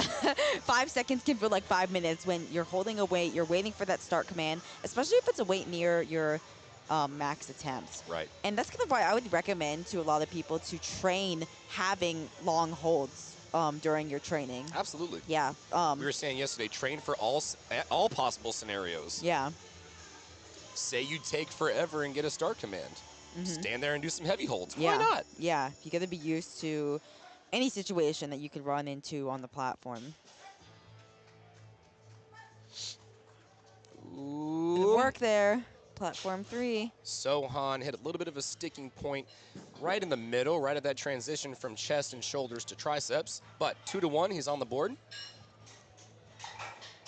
5 seconds can feel like 5 minutes when you're holding a weight, you're waiting for that start command, especially if it's a weight near your max attempts. Right. And that's kind of why I would recommend to a lot of people to train having long holds during your training. Absolutely. Yeah. We were saying yesterday, train for all possible scenarios. Yeah. Say you take forever and get a start command. Stand there and do some heavy holds. Yeah. Why not? Yeah. You got to be used to any situation that you could run into on the platform. Ooh. Good work there. Platform 3. Sohan hit a little bit of a sticking point right in the middle, right at that transition from chest and shoulders to triceps. But 2-1, he's on the board.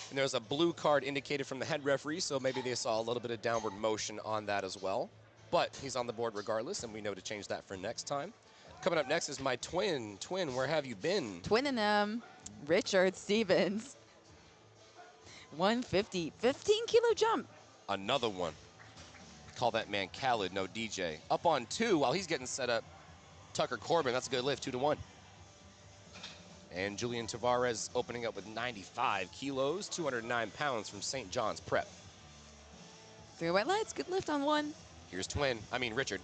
And there's a blue card indicated from the head referee, so maybe they saw a little bit of downward motion on that as well. But he's on the board regardless, and we know to change that for next time. Coming up next is my twin. Twin, where have you been? Twinning them. Richard Stevens. 150. 15-kilo jump. Another one. Call that man Khaled, no DJ. Up on 2 while he's getting set up. Tucker Corbin, that's a good lift, 2-1. And Julian Tavares opening up with 95 kilos, 209 pounds from St. John's Prep. 3 white lights, good lift on 1. Here's Richard.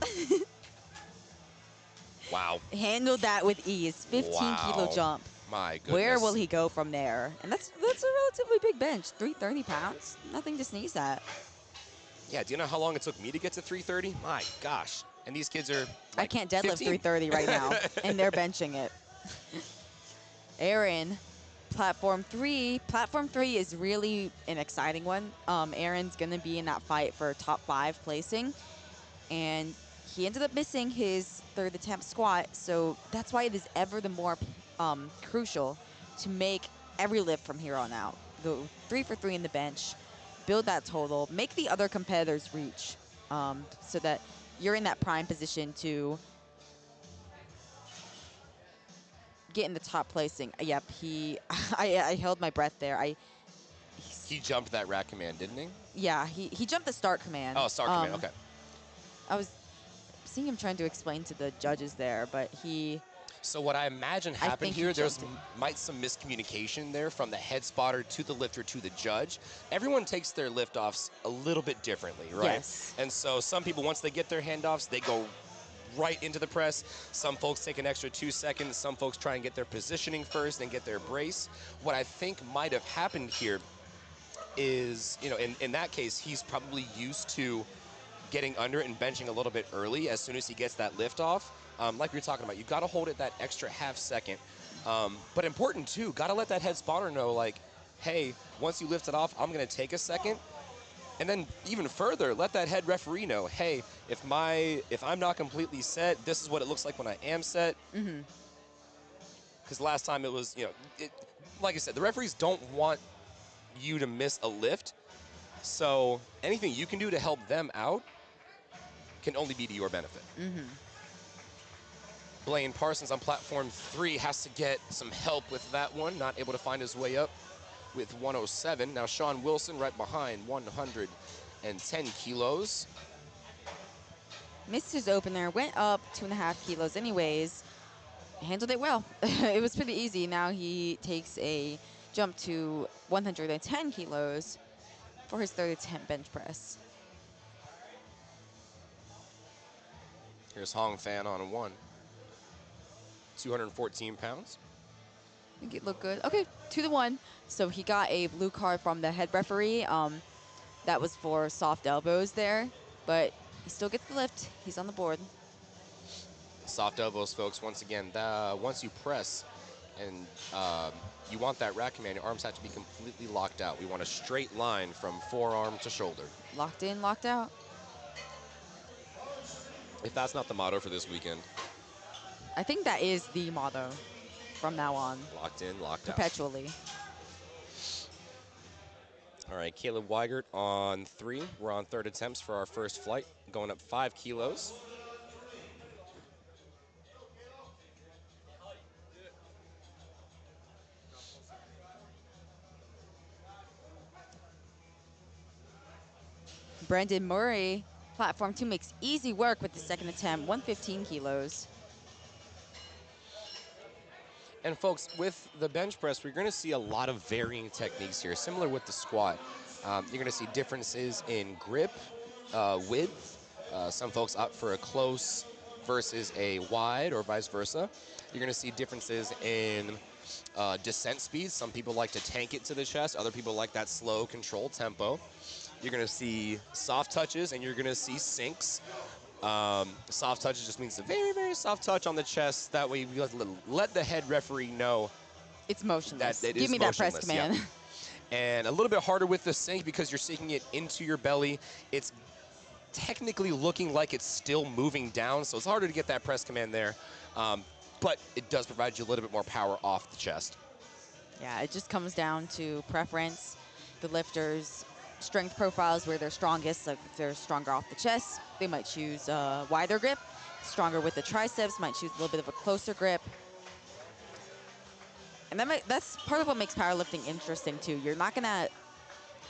Wow. Handled that with ease. 15-kilo jump. My goodness. Where will he go from there? And that's a relatively big bench. 330 pounds. Nothing to sneeze at. Yeah, do you know how long it took me to get to 330? My gosh. And these kids are like I can't deadlift 15? 330 right now, and they're benching it. Aaron platform 3. Platform 3 is really an exciting one. Aaron's going to be in that fight for top 5 placing. And he ended up missing his third attempt squat. So that's why it is ever the more crucial to make every lift from here on out. Go 3 for 3 in the bench, build that total, make the other competitors reach so that you're in that prime position to get in the top placing. Yep, I held my breath there. He jumped that rack command, didn't he? Yeah, he jumped the start command. Oh, start command, okay. I was seeing him trying to explain to the judges there, but So what I imagine happened here, might some miscommunication there from the head spotter to the lifter to the judge. Everyone takes their liftoffs a little bit differently, right? Yes. And so some people, once they get their handoffs, they go right into the press. Some folks take an extra 2 seconds. Some folks try and get their positioning first and get their brace. What I think might have happened here is, in that case, he's probably used to getting under it and benching a little bit early as soon as he gets that lift off. Like we were talking about, you got to hold it that extra half second. But important too, got to let that head spotter know, like, hey, once you lift it off, I'm going to take a second. And then even further, let that head referee know, hey, if I'm not completely set, this is what it looks like when I am set. Because last time it was, like I said, the referees don't want you to miss a lift. So anything you can do to help them out can only be to your benefit. Blaine Parsons on platform 3 has to get some help with that one. Not able to find his way up with 107. Now Sean Wilson right behind, 110 kilos. missed his opener, went up 2.5 kilos anyways, handled it well. It was pretty easy. Now he takes a jump to 110 kilos for his third attempt bench press. Here's Hong Fan on 1. 214 pounds. I think it looked good. Okay, 2-1. So he got a blue card from the head referee. That was for soft elbows there, but he still gets the lift. He's on the board. Soft elbows, folks. Once again, once you press and you want that rack command, your arms have to be completely locked out. We want a straight line from forearm to shoulder. Locked in, locked out. If that's not the motto for this weekend. I think that is the motto from now on. Locked in, locked out. Perpetually. All right, Caleb Weigert on 3. We're on third attempts for our first flight, going up 5 kilos. Brandon Murray, platform 2, makes easy work with the second attempt, 115 kilos. And folks, with the bench press, we're going to see a lot of varying techniques here, similar with the squat. You're going to see differences in grip, width. Some folks opt for a close versus a wide or vice versa. You're going to see differences in descent speed. Some people like to tank it to the chest. Other people like that slow, controlled tempo. You're going to see soft touches, and you're going to see sinks. Soft touches just means a very, very soft touch on the chest. That way you let the head referee know it's motionless. that it Give is me that press command. Yeah. And a little bit harder with the sink because you're sinking it into your belly. It's technically looking like it's still moving down, so it's harder to get that press command there. But it does provide you a little bit more power off the chest. Yeah, it just comes down to preference. The lifters' strength profiles where they're strongest. Like if they're stronger off the chest, they might choose a wider grip. Stronger with the triceps, might choose a little bit of a closer grip. And that's part of what makes powerlifting interesting too. You're not gonna,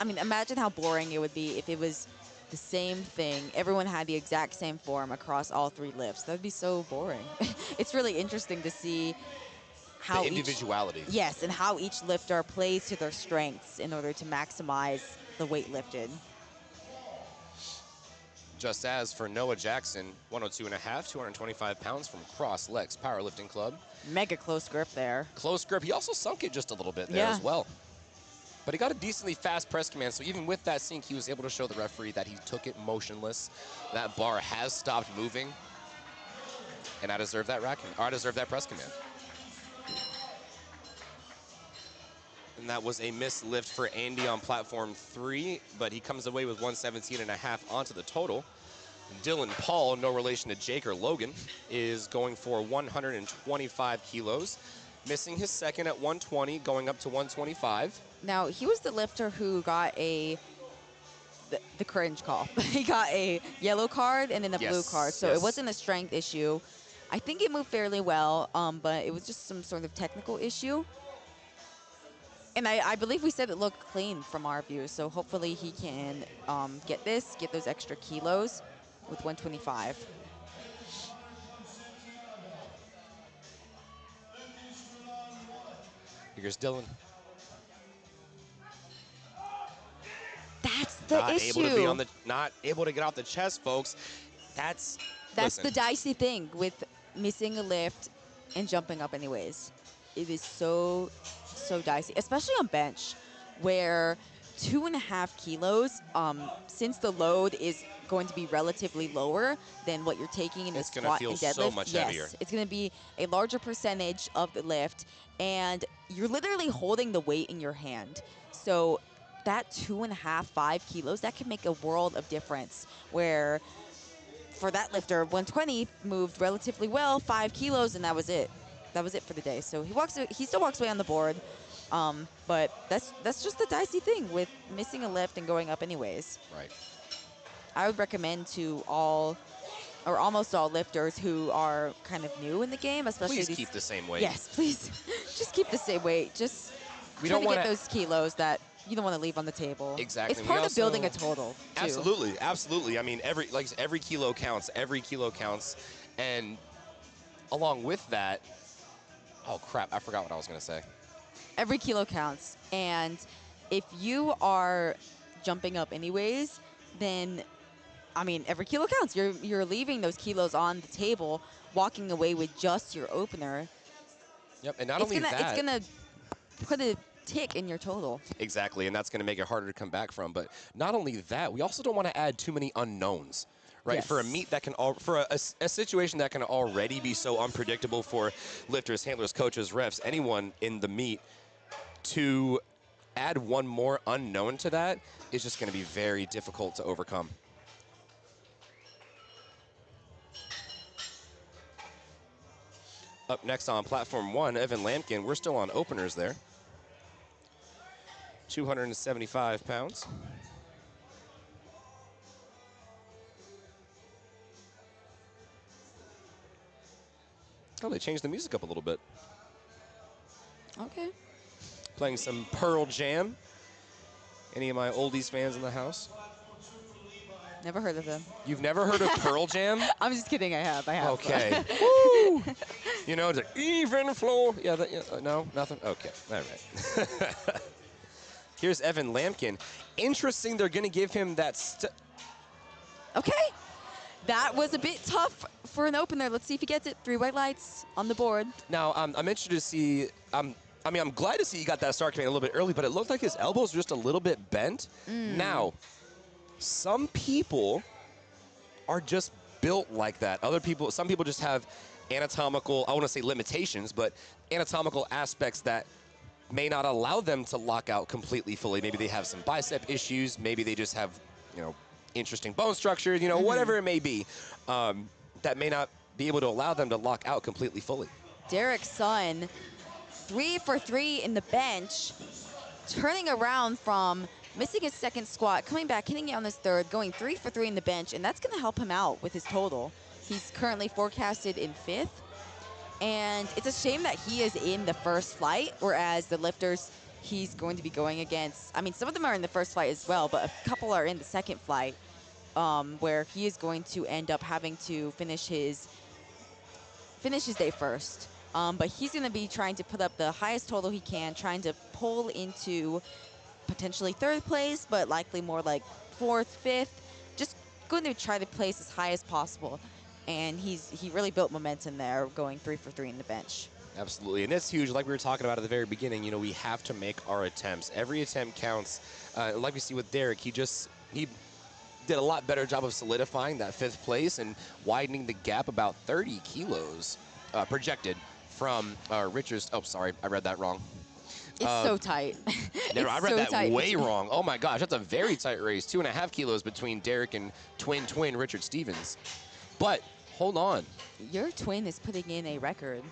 imagine how boring it would be if it was the same thing. Everyone had the exact same form across all 3 lifts. That would be so boring. It's really interesting to see how the individuality. Yes, and how each lifter plays to their strengths in order to maximize the weight lifted. Just as for Noah Jackson, 102.5, 225 pounds from Cross Legs Powerlifting Club. Mega close grip there. Close grip. He also sunk it just a little bit there as well. But he got a decently fast press command, so even with that sink, he was able to show the referee that he took it motionless. That bar has stopped moving. And I deserve that press command. And that was a missed lift for Andy on platform 3, but he comes away with 117.5 onto the total. Dylan Paul, no relation to Jake or Logan, is going for 125 kilos, missing his second at 120, going up to 125. Now, he was the lifter who got the cringe call. He got a yellow card and then a blue card, so it wasn't a strength issue. I think it moved fairly well, but it was just some sort of technical issue. And I believe we said it looked clean from our view, so hopefully he can get those extra kilos with 125. Here's Dylan. That's the issue. Not able to get out the chest, folks. That's the dicey thing with missing a lift and jumping up anyways. It is so dicey, especially on bench, where 2.5 kilos, since the load is going to be relatively lower than what you're taking in the squat and deadlift. It's going to feel so much heavier. It's going to be a larger percentage of the lift, and you're literally holding the weight in your hand. So that 2.5, 5 kilos, that can make a world of difference, where for that lifter, 120 moved relatively well, 5 kilos, and that was it. That was it for the day. So he still walks away on the board, but that's just the dicey thing with missing a lift and going up anyways. Right. I would recommend to all, or almost all lifters who are kind of new in the game, especially please keep the same weight. Yes, please, just keep the same weight. Just try to get those kilos that you don't want to leave on the table. Exactly. It's part of building a total, too. Absolutely, absolutely. I mean, every kilo counts. Every kilo counts, and along with that, oh crap, I forgot what I was gonna say. Every kilo counts, and if you are jumping up anyways, then I mean, every kilo counts. You're leaving those kilos on the table, walking away with just your opener. Yep, and not only that, it's gonna put a tick in your total. Exactly, and that's going to make it harder to come back from. But not only that, we also don't want to add too many unknowns, right? Yes. For a meet that can, for a situation that can already be so unpredictable for lifters, handlers, coaches, refs, anyone in the meet, to add one more unknown to that is just going to be very difficult to overcome. Up next on platform 1, Evan Lampkin. We're still on openers there. 275 pounds. Oh, they changed the music up a little bit. Okay. Playing some Pearl Jam. Any of my oldies fans in the house? Never heard of them. You've never heard of Pearl Jam? I'm just kidding. I have. Okay. Woo! You know, it's like even flow. Yeah, no, nothing? Okay. All right. Here's Evan Lampkin. Interesting, they're going to give him that. Okay. That was a bit tough for an opener. Let's see if he gets it. 3 white lights on the board. Now, I'm interested to see. I'm glad to see he got that start command a little bit early, but it looked like his elbows were just a little bit bent. Now, some people are just built like that. Some people just have anatomical, I want to say limitations, but anatomical aspects that may not allow them to lock out completely fully. Maybe they have some bicep issues. Maybe they just have, interesting bone structure, whatever it may be, that may not be able to allow them to lock out completely fully. Derek Sun, 3 for 3 in the bench, turning around from missing his second squat, coming back, hitting it on his third, going 3 for 3 in the bench, and that's going to help him out with his total. He's currently forecasted in 5th. And it's a shame that he is in the first flight, whereas the lifters he's going to be going against, I mean, some of them are in the first flight as well, but a couple are in the second flight, where he is going to end up having to finish his day first. But he's going to be trying to put up the highest total he can, trying to pull into potentially 3rd place, but likely more like 4th, 5th, just going to try to place as high as possible. And he really built momentum there, going 3 for 3 in the bench. Absolutely, and it's huge. Like we were talking about at the very beginning, we have to make our attempts. Every attempt counts. Like we see with Derek, he did a lot better job of solidifying that 5th place and widening the gap about 30 kilos projected from Richards. Oh, sorry, I read that wrong. It's so tight. Never, It's I read so that tight way between- wrong. Oh my gosh, that's a very tight race. 2.5 kilos between Derek and twin Richard Stevens. But hold on. Your twin is putting in a record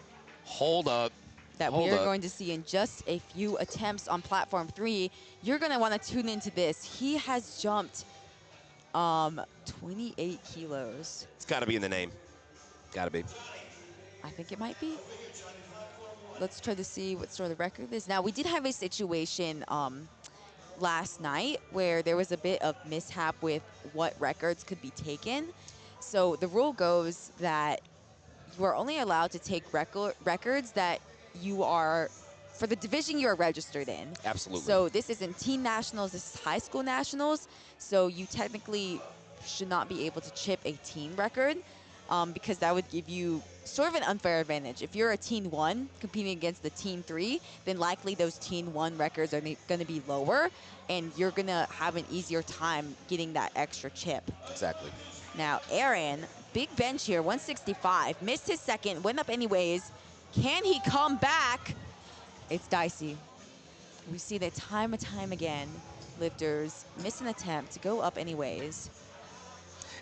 Hold up. that Hold we are up. going to see in just a few attempts on platform 3. You're going to want to tune into this. He has jumped 28 kilos. It's got to be in the name. Got to be. I think it might be. Let's try to see what sort of record it is. Now, we did have a situation last night where there was a bit of mishap with what records could be taken. So the rule goes that you are only allowed to take records that you are, for the division you are registered in. Absolutely. So this isn't teen nationals, this is high school nationals. So you technically should not be able to chip a teen record because that would give you sort of an unfair advantage. If you're a teen 1 competing against the teen 3, then likely those teen 1 records are going to be lower and you're going to have an easier time getting that extra chip. Exactly. Now, Aaron, big bench here, 165. Missed his second, went up anyways. Can he come back? It's dicey. We see that time and time again. Lifters miss an attempt to go up anyways.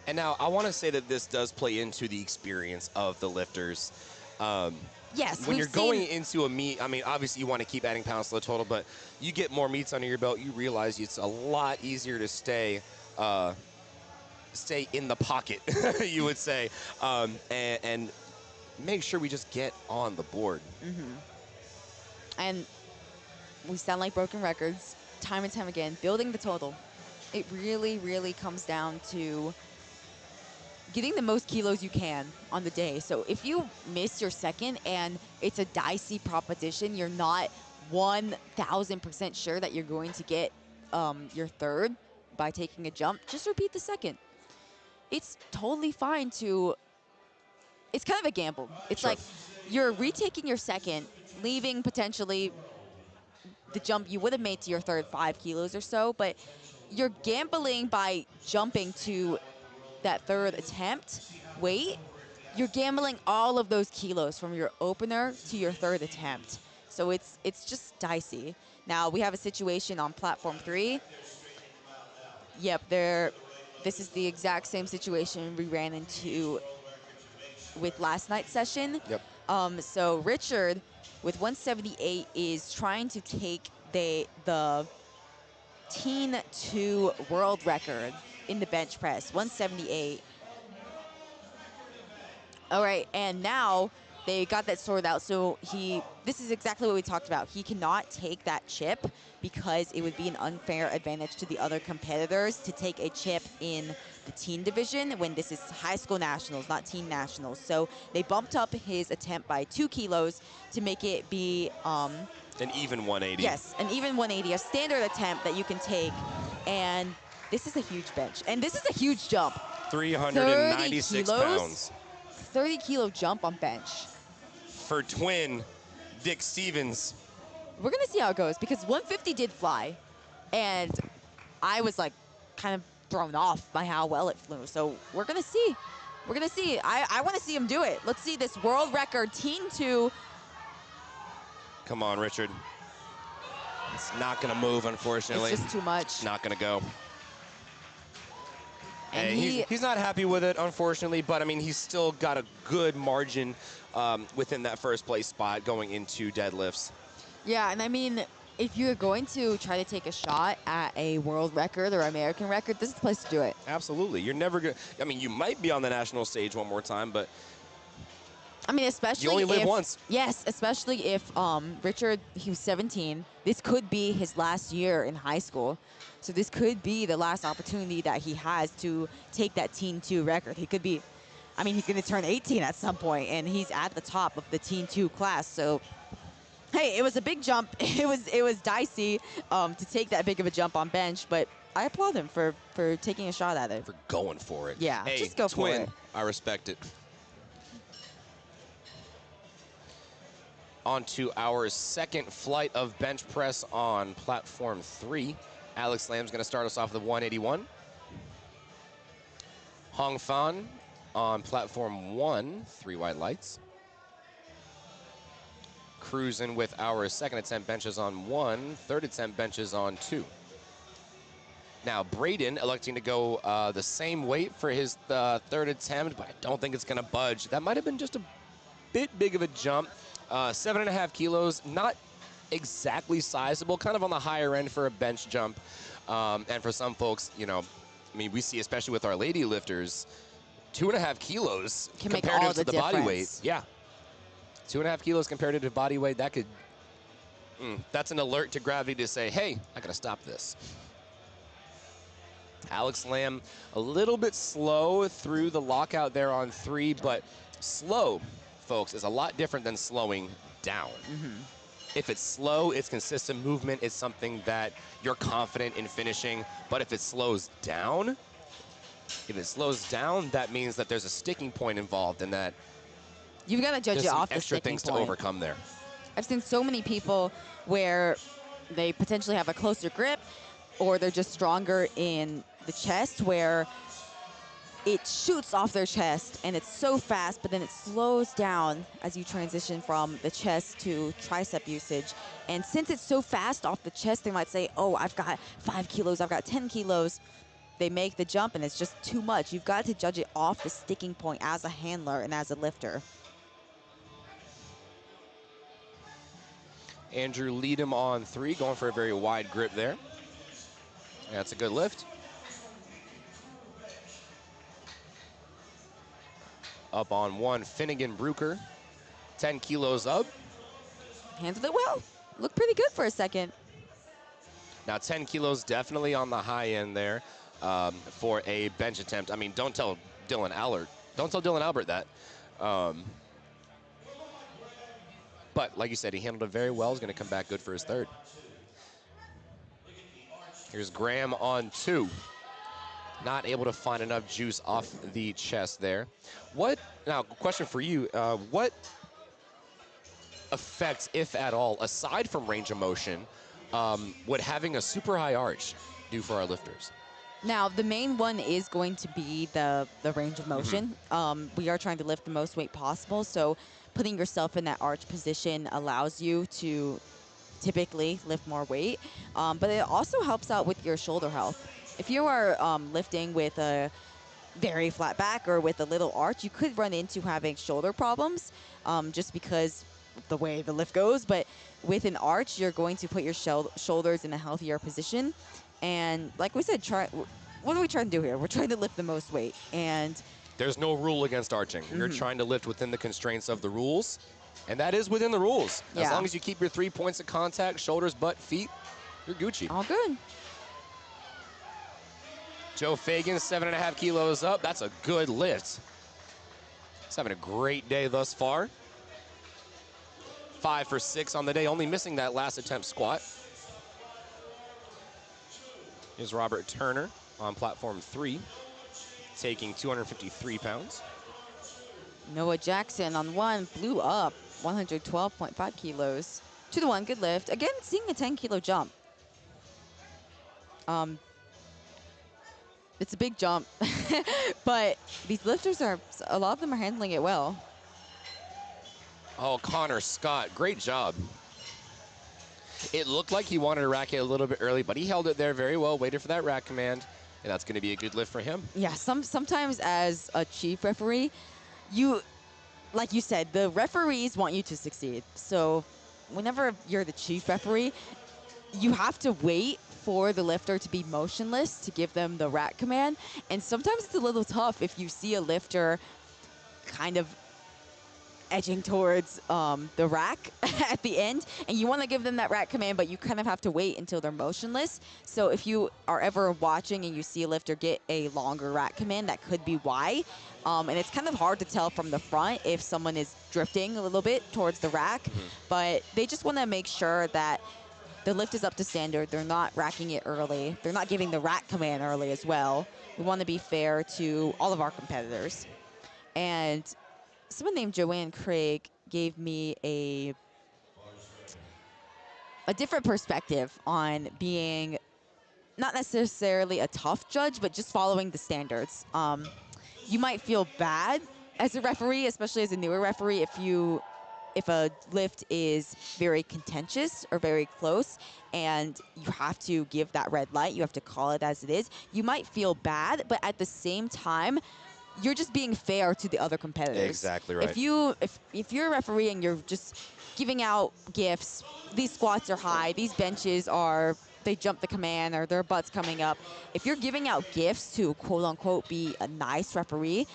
And now I want to say that this does play into the experience of the lifters. Yes, when you're going into a meet, I mean, obviously you want to keep adding pounds to the total, but you get more meets under your belt, you realize it's a lot easier to stay in the pocket, you would say, and make sure we just get on the board. And we sound like broken records time and time again, building the total. It really, really comes down to getting the most kilos you can on the day. So if you miss your second and it's a dicey proposition, you're not 1,000% sure that you're going to get your third by taking a jump, just repeat the second. It's totally fine to, it's kind of a gamble. It's Sure. like you're retaking your second, leaving potentially the jump you would have made to your third 5 kilos or so, but you're gambling by jumping to that third attempt weight. You're gambling all of those kilos from your opener to your third attempt. So it's just dicey. Now we have a situation on platform 3. Yep, this is the exact same situation we ran into with last night's session. Yep. So Richard with 178 is trying to take the teen 2 world record in the bench press, 178. All right, and now they got that sorted out. So this is exactly what we talked about. He cannot take that chip because it would be an unfair advantage to the other competitors to take a chip in the teen division when this is high school nationals, not teen nationals. So they bumped up his attempt by 2 kilos to make it be An even 180. Yes, an even 180, a standard attempt that you can take. And this is a huge bench. And this is a huge jump. 396 pounds. 30 kilo jump on bench. For twin Dick Stevens. We're going to see how it goes because 150 did fly. And I was like kind of thrown off by how well it flew. So we're going to see. We're going to see. I want to see him do it. Let's see this world record, teen 2. Come on, Richard. It's not going to move, unfortunately. It's just too much. It's not going to go. And hey, he's not happy with it, unfortunately, but I mean, he's still got a good margin within that first place spot going into deadlifts. Yeah, and I mean, if you're going to try to take a shot at a world record or American record, this is the place to do it. Absolutely. You're never going to, I mean, you might be on the national stage one more time, but I mean, especially you only live if, once. Yes, especially if Richard, he was 17. This could be his last year in high school. So this could be the last opportunity that he has to take that teen 2 record. He could be, I mean, he's going to turn 18 at some point, and he's at the top of the teen 2 class. So, hey, it was a big jump. It was dicey to take that big of a jump on bench, but I applaud him for taking a shot at it. For going for it. Yeah, hey, just go for twin, it. I respect it. On to our second flight of bench press on platform 3. Alex Lamb's going to start us off with 181. Hong Fan on platform 1, 3 white lights. cruising with our second attempt benches on 1, third attempt benches on 2. Now, Braden electing to go the same weight for his third attempt, but I don't think it's going to budge. That might have been just a bit big of a jump. 7.5 kilos, not exactly sizable, kind of on the higher end for a bench jump. And for some folks, you know, I mean, we see, especially with our lady lifters, 2.5 kilos Can make comparative all the to the body weight. difference. Yeah. 2.5 kilos comparative to body weight, that could, that's an alert to gravity to say, hey, I got to stop this. Alex Lamb a little bit slow through the lockout there on 3, but slow, folks, is a lot different than slowing down. If it's slow, it's consistent movement. It's something that you're confident in finishing. But if it slows down, that means that there's a sticking point involved and that You've got to judge there's it some off the extra sticking things point. to overcome there. I've seen so many people where they potentially have a closer grip or they're just stronger in the chest where it shoots off their chest and it's so fast, but then it slows down as you transition from the chest to tricep usage. And since it's so fast off the chest, they might say, oh, I've got 5 kilos, I've got 10 kilos. They make the jump and it's just too much. You've got to judge it off the sticking point as a handler and as a lifter. Andrew Leadham on 3, going for a very wide grip there. That's a good lift. Up on 1, Finnegan Bruker, 10 kilos up. Handled it well. Looked pretty good for a second. Now 10 kilos definitely on the high end there for a bench attempt. I mean, don't tell Dylan Albert that. But like you said, he handled it very well. He's going to come back good for his third. Here's Graham on 2. Not able to find enough juice off the chest there. Now, question for you. What effects, if at all, aside from range of motion, would having a super high arch do for our lifters? Now, the main one is going to be the range of motion. We are trying to lift the most weight possible, so putting yourself in that arch position allows you to typically lift more weight, but it also helps out with your shoulder health. If you are lifting with a very flat back or with a little arch, you could run into having shoulder problems just because the way the lift goes. But with an arch, you're going to put your shoulders in a healthier position. And like we said, what are we trying to do here? We're trying to lift the most weight. And there's no rule against arching. You're trying to lift within the constraints of the rules, and that is within the rules. As long as you keep your 3 points of contact, shoulders, butt, feet, you're Gucci. All good. Joe Fagan, 7.5 kilos up. That's a good lift. He's having a great day thus far. 5 for 6 on the day, only missing that last attempt squat. Here's Robert Turner on platform 3, taking 253 pounds. Noah Jackson on 1 blew up 112.5 kilos. 2 to 1, good lift. Again, seeing a 10-kilo jump. It's a big jump, but these lifters a lot of them are handling it well. Oh, Connor Scott, great job. It looked like he wanted to rack it a little bit early, but he held it there very well, waited for that rack command, and that's going to be a good lift for him. Yeah, sometimes as a chief referee, like you said, the referees want you to succeed. So whenever you're the chief referee, you have to wait for the lifter to be motionless to give them the rack command. And sometimes it's a little tough if you see a lifter kind of edging towards the rack at the end, and you want to give them that rack command, but you kind of have to wait until they're motionless. So if you are ever watching and you see a lifter get a longer rack command, that could be why. And it's kind of hard to tell from the front if someone is drifting a little bit towards the rack, but they just want to make sure that the lift is up to standard. They're not racking it early. They're not giving the rack command early as well. We want to be fair to all of our competitors. And someone named Joanne Craig gave me a different perspective on being not necessarily a tough judge, but just following the standards. You might feel bad as a referee, especially as a newer referee, if if a lift is very contentious or very close and you have to give that red light, you have to call it as it is, you might feel bad, but at the same time, you're just being fair to the other competitors. Exactly right. If you're a referee and you're just giving out gifts, these squats are high, these benches are, they jump the command or their butt's coming up. If you're giving out gifts to quote unquote be a nice referee,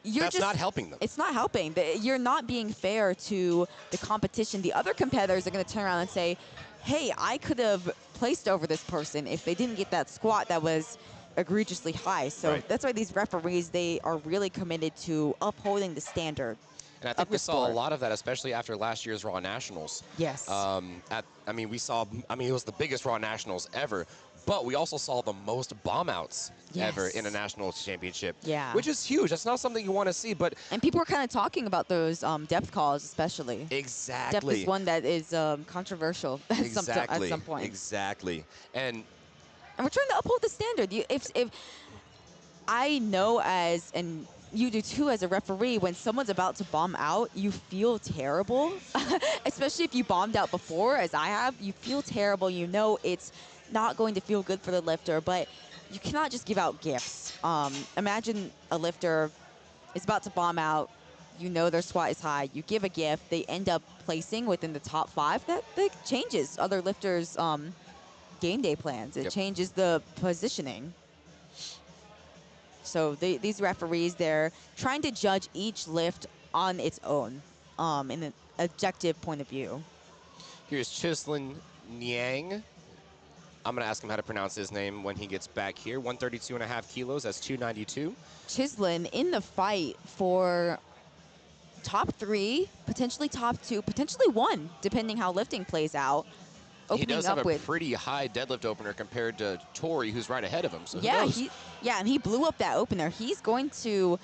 That's not helping them. It's not helping. You're not being fair to the competition. The other competitors are going to turn around and say, hey, I could have placed over this person if they didn't get that squat that was egregiously high. So Right. that's why these referees, they are really committed to upholding the standard. And I think we saw a lot of that, especially after last year's Raw Nationals. Yes. We saw, it was the biggest Raw Nationals ever, but we also saw the most bomb outs ever in a national championship. Yeah. Which is huge. That's not something you want to see, but. And people are kind of talking about those depth calls, especially. Exactly. Depth is one that is controversial at some point. Exactly. And we're trying to uphold the standard. If I know and you do too as a referee, when someone's about to bomb out, you feel terrible. Especially if you bombed out before, as I have, you feel terrible. You know it's not going to feel good for the lifter, but you cannot just give out gifts. Imagine a lifter is about to bomb out. You know their squat is high. You give a gift. They end up placing within the top 5. That changes other lifters' game day plans. It changes the positioning. So these referees, they're trying to judge each lift on its own in an objective point of view. Here's Chislin Niang. I'm going to ask him how to pronounce his name when he gets back here. 132.5 kilos, that's 292. Chislin in the fight for top 3, potentially top 2, potentially 1, depending how lifting plays out. He does have a pretty high deadlift opener compared to Tori, who's right ahead of him. So and he blew up that opener. He's going to,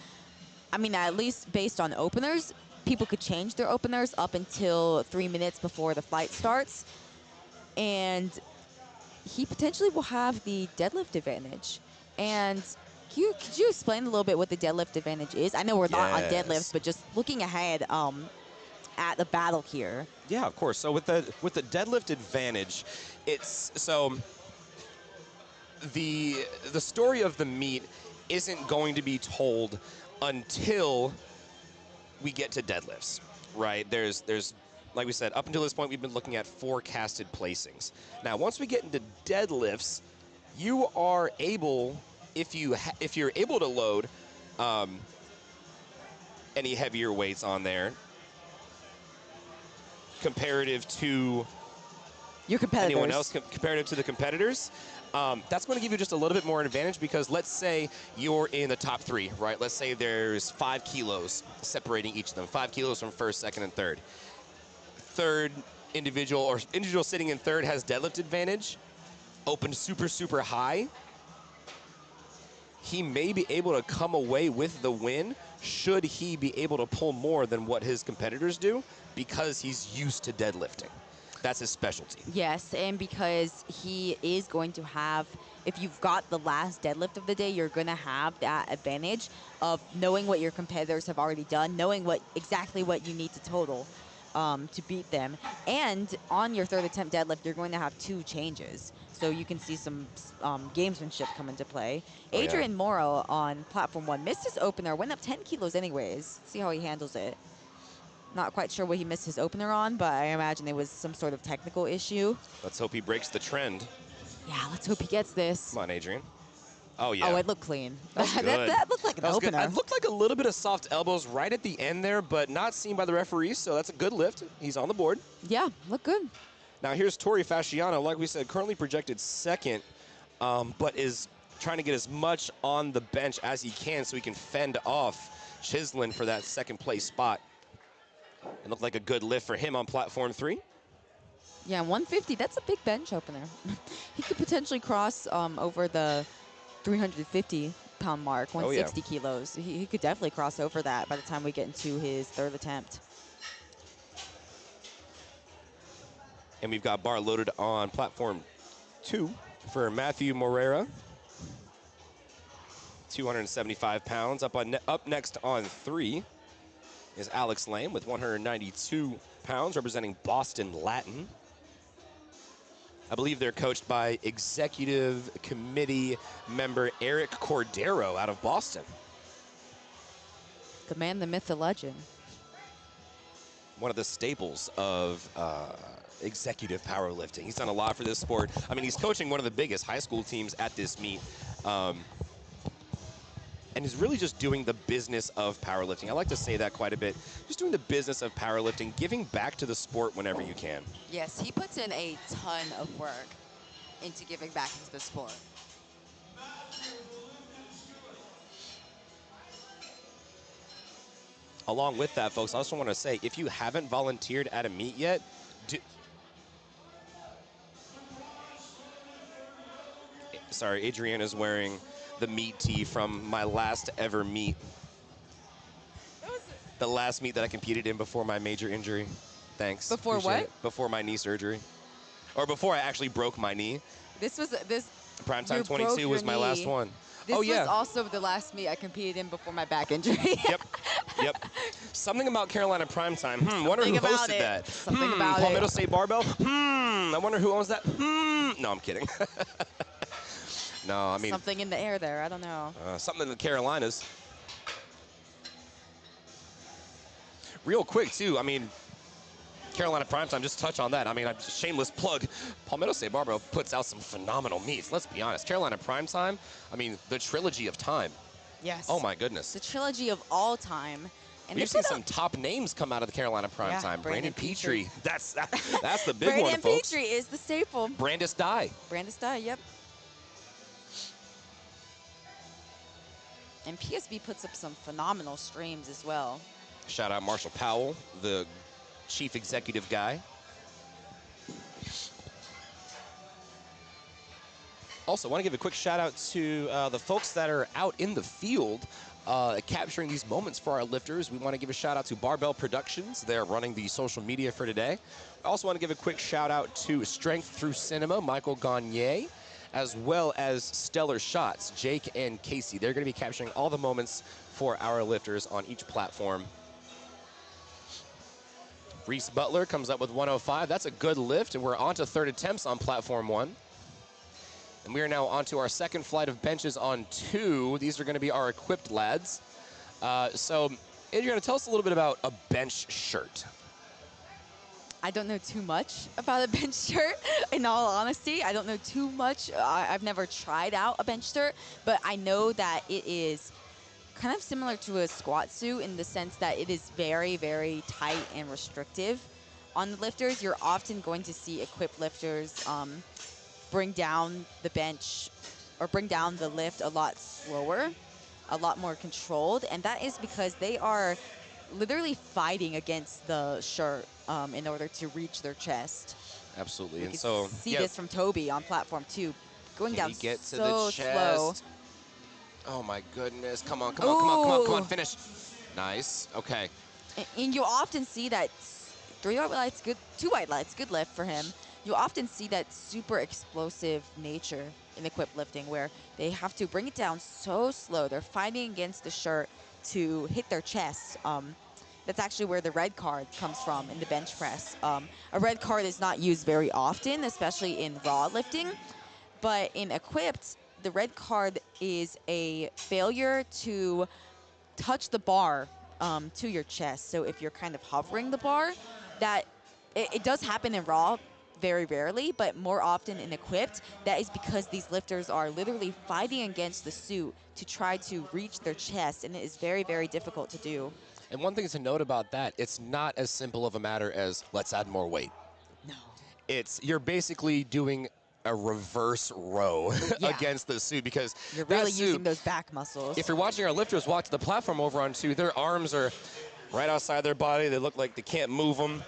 at least based on openers, people could change their openers up until 3 minutes before the fight starts. And he potentially will have the deadlift advantage. And could you explain a little bit what the deadlift advantage is? I know we're not on deadlifts, but just looking ahead at the battle here. Yeah, of course. So with the deadlift advantage, it's so the story of the meet isn't going to be told until we get to deadlifts, right? There's like we said, up until this point we've been looking at forecasted placings. Now, once we get into deadlifts, you are able, if you're able to load any heavier weights on there, comparative to your competitors. Anyone else comparative to the competitors, that's going to give you just a little bit more advantage because let's say you're in the top 3, right? Let's say there's 5 kilos separating each of them, 5 kilos from first, second, and third. Third individual sitting in third has deadlift advantage, opened super, super high. He may be able to come away with the win should he be able to pull more than what his competitors do because he's used to deadlifting. That's his specialty. Yes, and because he is going to have, if you've got the last deadlift of the day, you're going to have that advantage of knowing what your competitors have already done, knowing exactly what you need to total to beat them. And on your third attempt deadlift, you're going to have 2 changes. So you can see some gamesmanship come into play. Adrian Morrow on platform 1 missed his opener, went up 10 kilos anyways. See how he handles it. Not quite sure what he missed his opener on, but I imagine it was some sort of technical issue. Let's hope he breaks the trend. Yeah, let's hope he gets this. Come on, Adrian. Oh, yeah. Oh, it looked clean. That looked like an opener. It looked like a little bit of soft elbows right at the end there, but not seen by the referees, so that's a good lift. He's on the board. Yeah, looked good. Now, here's Tori Fasciano, like we said, currently projected second, but is trying to get as much on the bench as he can so he can fend off Chislin for that second place spot. It looked like a good lift for him on platform 3. Yeah, 150, that's a big bench opener. He could potentially cross over the 350-pound mark, 160 kilos. He could definitely cross over that by the time we get into his third attempt. And we've got bar loaded on platform 2 for Matthew Moreira. 275 pounds. Up next on 3 is Alex Lane with 192 pounds, representing Boston Latin. I believe they're coached by executive committee member Eric Cordero out of Boston. The man, the myth, the legend. One of the staples of executive powerlifting. He's done a lot for this sport. I mean, he's coaching one of the biggest high school teams at this meet. And he's really just doing the business of powerlifting. I like to say that quite a bit. Just doing the business of powerlifting, giving back to the sport whenever you can. Yes, he puts in a ton of work into giving back into the sport. Along with that, folks, I also want to say, if you haven't volunteered at a meet yet, sorry, Adriana's wearing the meet tee from my last ever meet. The last meet that I competed in before my major injury. Thanks. Before Appreciate what? it. Before my knee surgery. Or before I actually broke my knee. Primetime 22 was my last one. This oh, yeah. was also the last meet I competed in before my back injury. Yep. Something about Carolina Primetime. Wonder who hosted that. Something about Palmetto it. State Barbell? I wonder who owns that. No, I'm kidding. No, I mean. Something in the air there. I don't know. Something in the Carolinas. Real quick, too. I mean, Carolina Primetime, just touch on that. I mean, shameless plug. Palmetto State Barbell puts out some phenomenal meets. Let's be honest. Carolina Primetime, I mean, the trilogy of time. Yes. Oh, my goodness. The trilogy of all time. And we've seen some top names come out of the Carolina Primetime. Yeah, Brandon Petrie. That's the big Brandon one, folks. Petrie is the staple. Brandis Dye. Brandis Dye, yep. And PSB puts up some phenomenal streams as well. Shout out Marshall Powell, the chief executive guy. Also, want to give a quick shout out to the folks that are out in the field capturing these moments for our lifters. We want to give a shout out to Barbell Productions. They're running the social media for today. I also want to give a quick shout out to Strength Through Cinema, Michael Gagne, as well as Stellar Shots, Jake and Casey. They're going to be capturing all the moments for our lifters on each platform. Reese Butler comes up with 105. That's a good lift, and we're on to third attempts on platform 1. And we are now on to our second flight of benches on 2. These are going to be our equipped lads. So, Adriana, tell us a little bit about a bench shirt. I don't know too much about a bench shirt, in all honesty. I don't know too much. I've never tried out a bench shirt, but I know that it is kind of similar to a squat suit in the sense that it is very, very tight and restrictive on the lifters. You're often going to see equipped lifters bring down the bench or bring down the lift a lot slower, a lot more controlled, and that is because they are literally fighting against the shirt in order to reach their chest. Absolutely. We And can so see this from Toby on platform 2, going down get to so the chest. slow. Oh my goodness. Come on, finish. Nice. Okay. And you often see that 3 white lights, good, 2 white lights, good lift for him. You often see that super explosive nature in equipped lifting where they have to bring it down so slow. They're fighting against the shirt to hit their chest. That's actually where the red card comes from in the bench press. A red card is not used very often, especially in raw lifting. But in equipped, the red card is a failure to touch the bar to your chest. So if you're kind of hovering the bar, that it does happen in raw very rarely, but more often in equipped. That is because these lifters are literally fighting against the suit to try to reach their chest, and it is very, very difficult to do. And one thing to note about that, it's not as simple of a matter as let's add more weight. No. You're basically doing a reverse row against the suit because you're really using those back muscles. If you're watching our lifters walk to the platform over on 2, their arms are right outside their body. They look like they can't move them.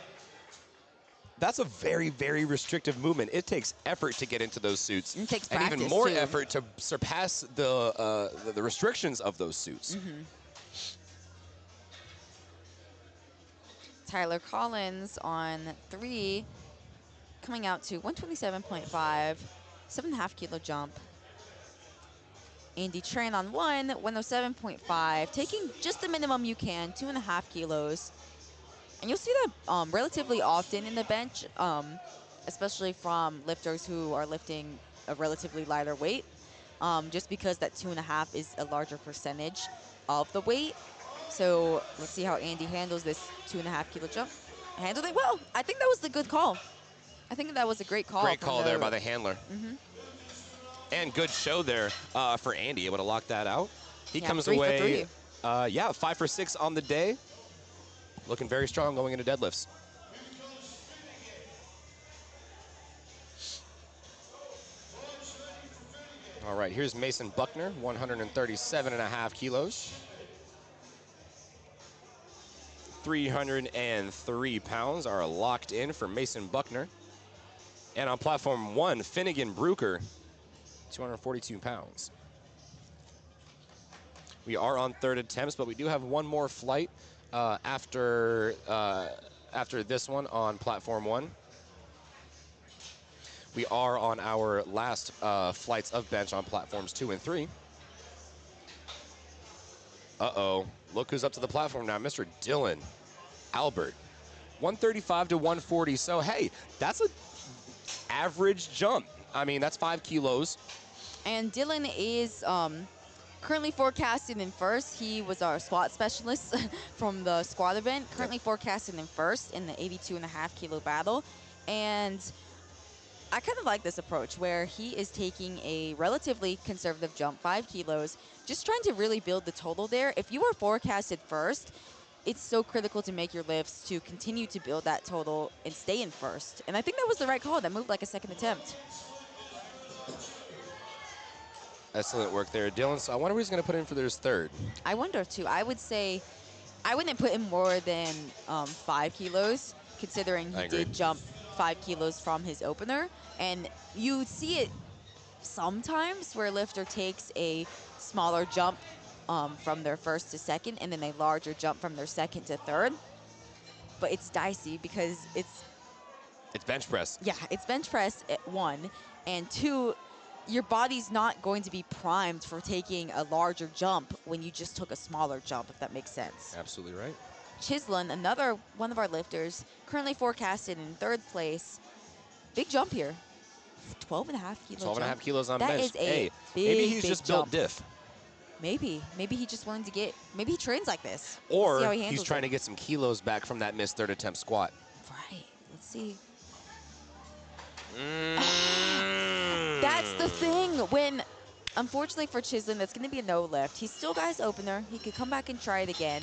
That's a very, very restrictive movement. It takes effort to get into those suits. It takes practice, and even more effort to surpass the restrictions of those suits. Mm-hmm. Tyler Collins on 3, coming out to 127.5, 7.5 kilo jump. Andy Tran on 107.5, taking just the minimum you can, 2.5 kilos. And you'll see that relatively often in the bench, especially from lifters who are lifting a relatively lighter weight, just because that 2.5 is a larger percentage of the weight. So let's see how Andy handles this 2.5 kilo jump. Handled it well. I think that was the good call. I think that was a great call. Great call there by the handler. And good show there for Andy, able to lock that out. He comes 3 away, for 3. 5 for 6 on the day. Looking very strong going into deadlifts. All right, here's Mason Buckner, 137.5 kilos. 303 pounds are locked in for Mason Buckner. And on platform 1, Finnegan Bruker, 242 pounds. We are on third attempts, but we do have one more flight after this one on platform 1. We are on our last flights of bench on platforms 2 and 3. Uh-oh, look who's up to the platform now, Mr. Dylan Albert. 135 to 140, so hey, that's an average jump. I mean, that's 5 kilos. And Dylan is currently forecasted in first. He was our squat specialist from the squat event. Currently forecasted in first in the 82.5 kilo battle. And I kind of like this approach where he is taking a relatively conservative jump, 5 kilos, just trying to really build the total there. If you are forecasted first, it's so critical to make your lifts to continue to build that total and stay in first. And I think that was the right call. That moved like a second attempt. Excellent work there, Dylan. So I wonder what he's going to put in for his third. I wonder, too. I would say I wouldn't put in more than 5 kilos, considering he did jump 5 kilos from his opener. And you see it sometimes where a lifter takes a smaller jump from their first to second and then a larger jump from their second to third. But it's dicey because it's bench press. Yeah, it's bench press at 1. And 2, your body's not going to be primed for taking a larger jump when you just took a smaller jump, if that makes sense. Absolutely right. Chislin, another one of our lifters, currently forecasted in third place. Big jump here. 12.5 kilo 12.5 kilos on that bench. Is a hey, big, maybe he's big just jump. built diff. Maybe he just wanted to get, maybe he trains like this. Or he's trying to get some kilos back from that missed third attempt squat. Right, let's see. That's the thing. When, unfortunately for Chislin, that's going to be a no lift. He's still got his opener. He could come back and try it again.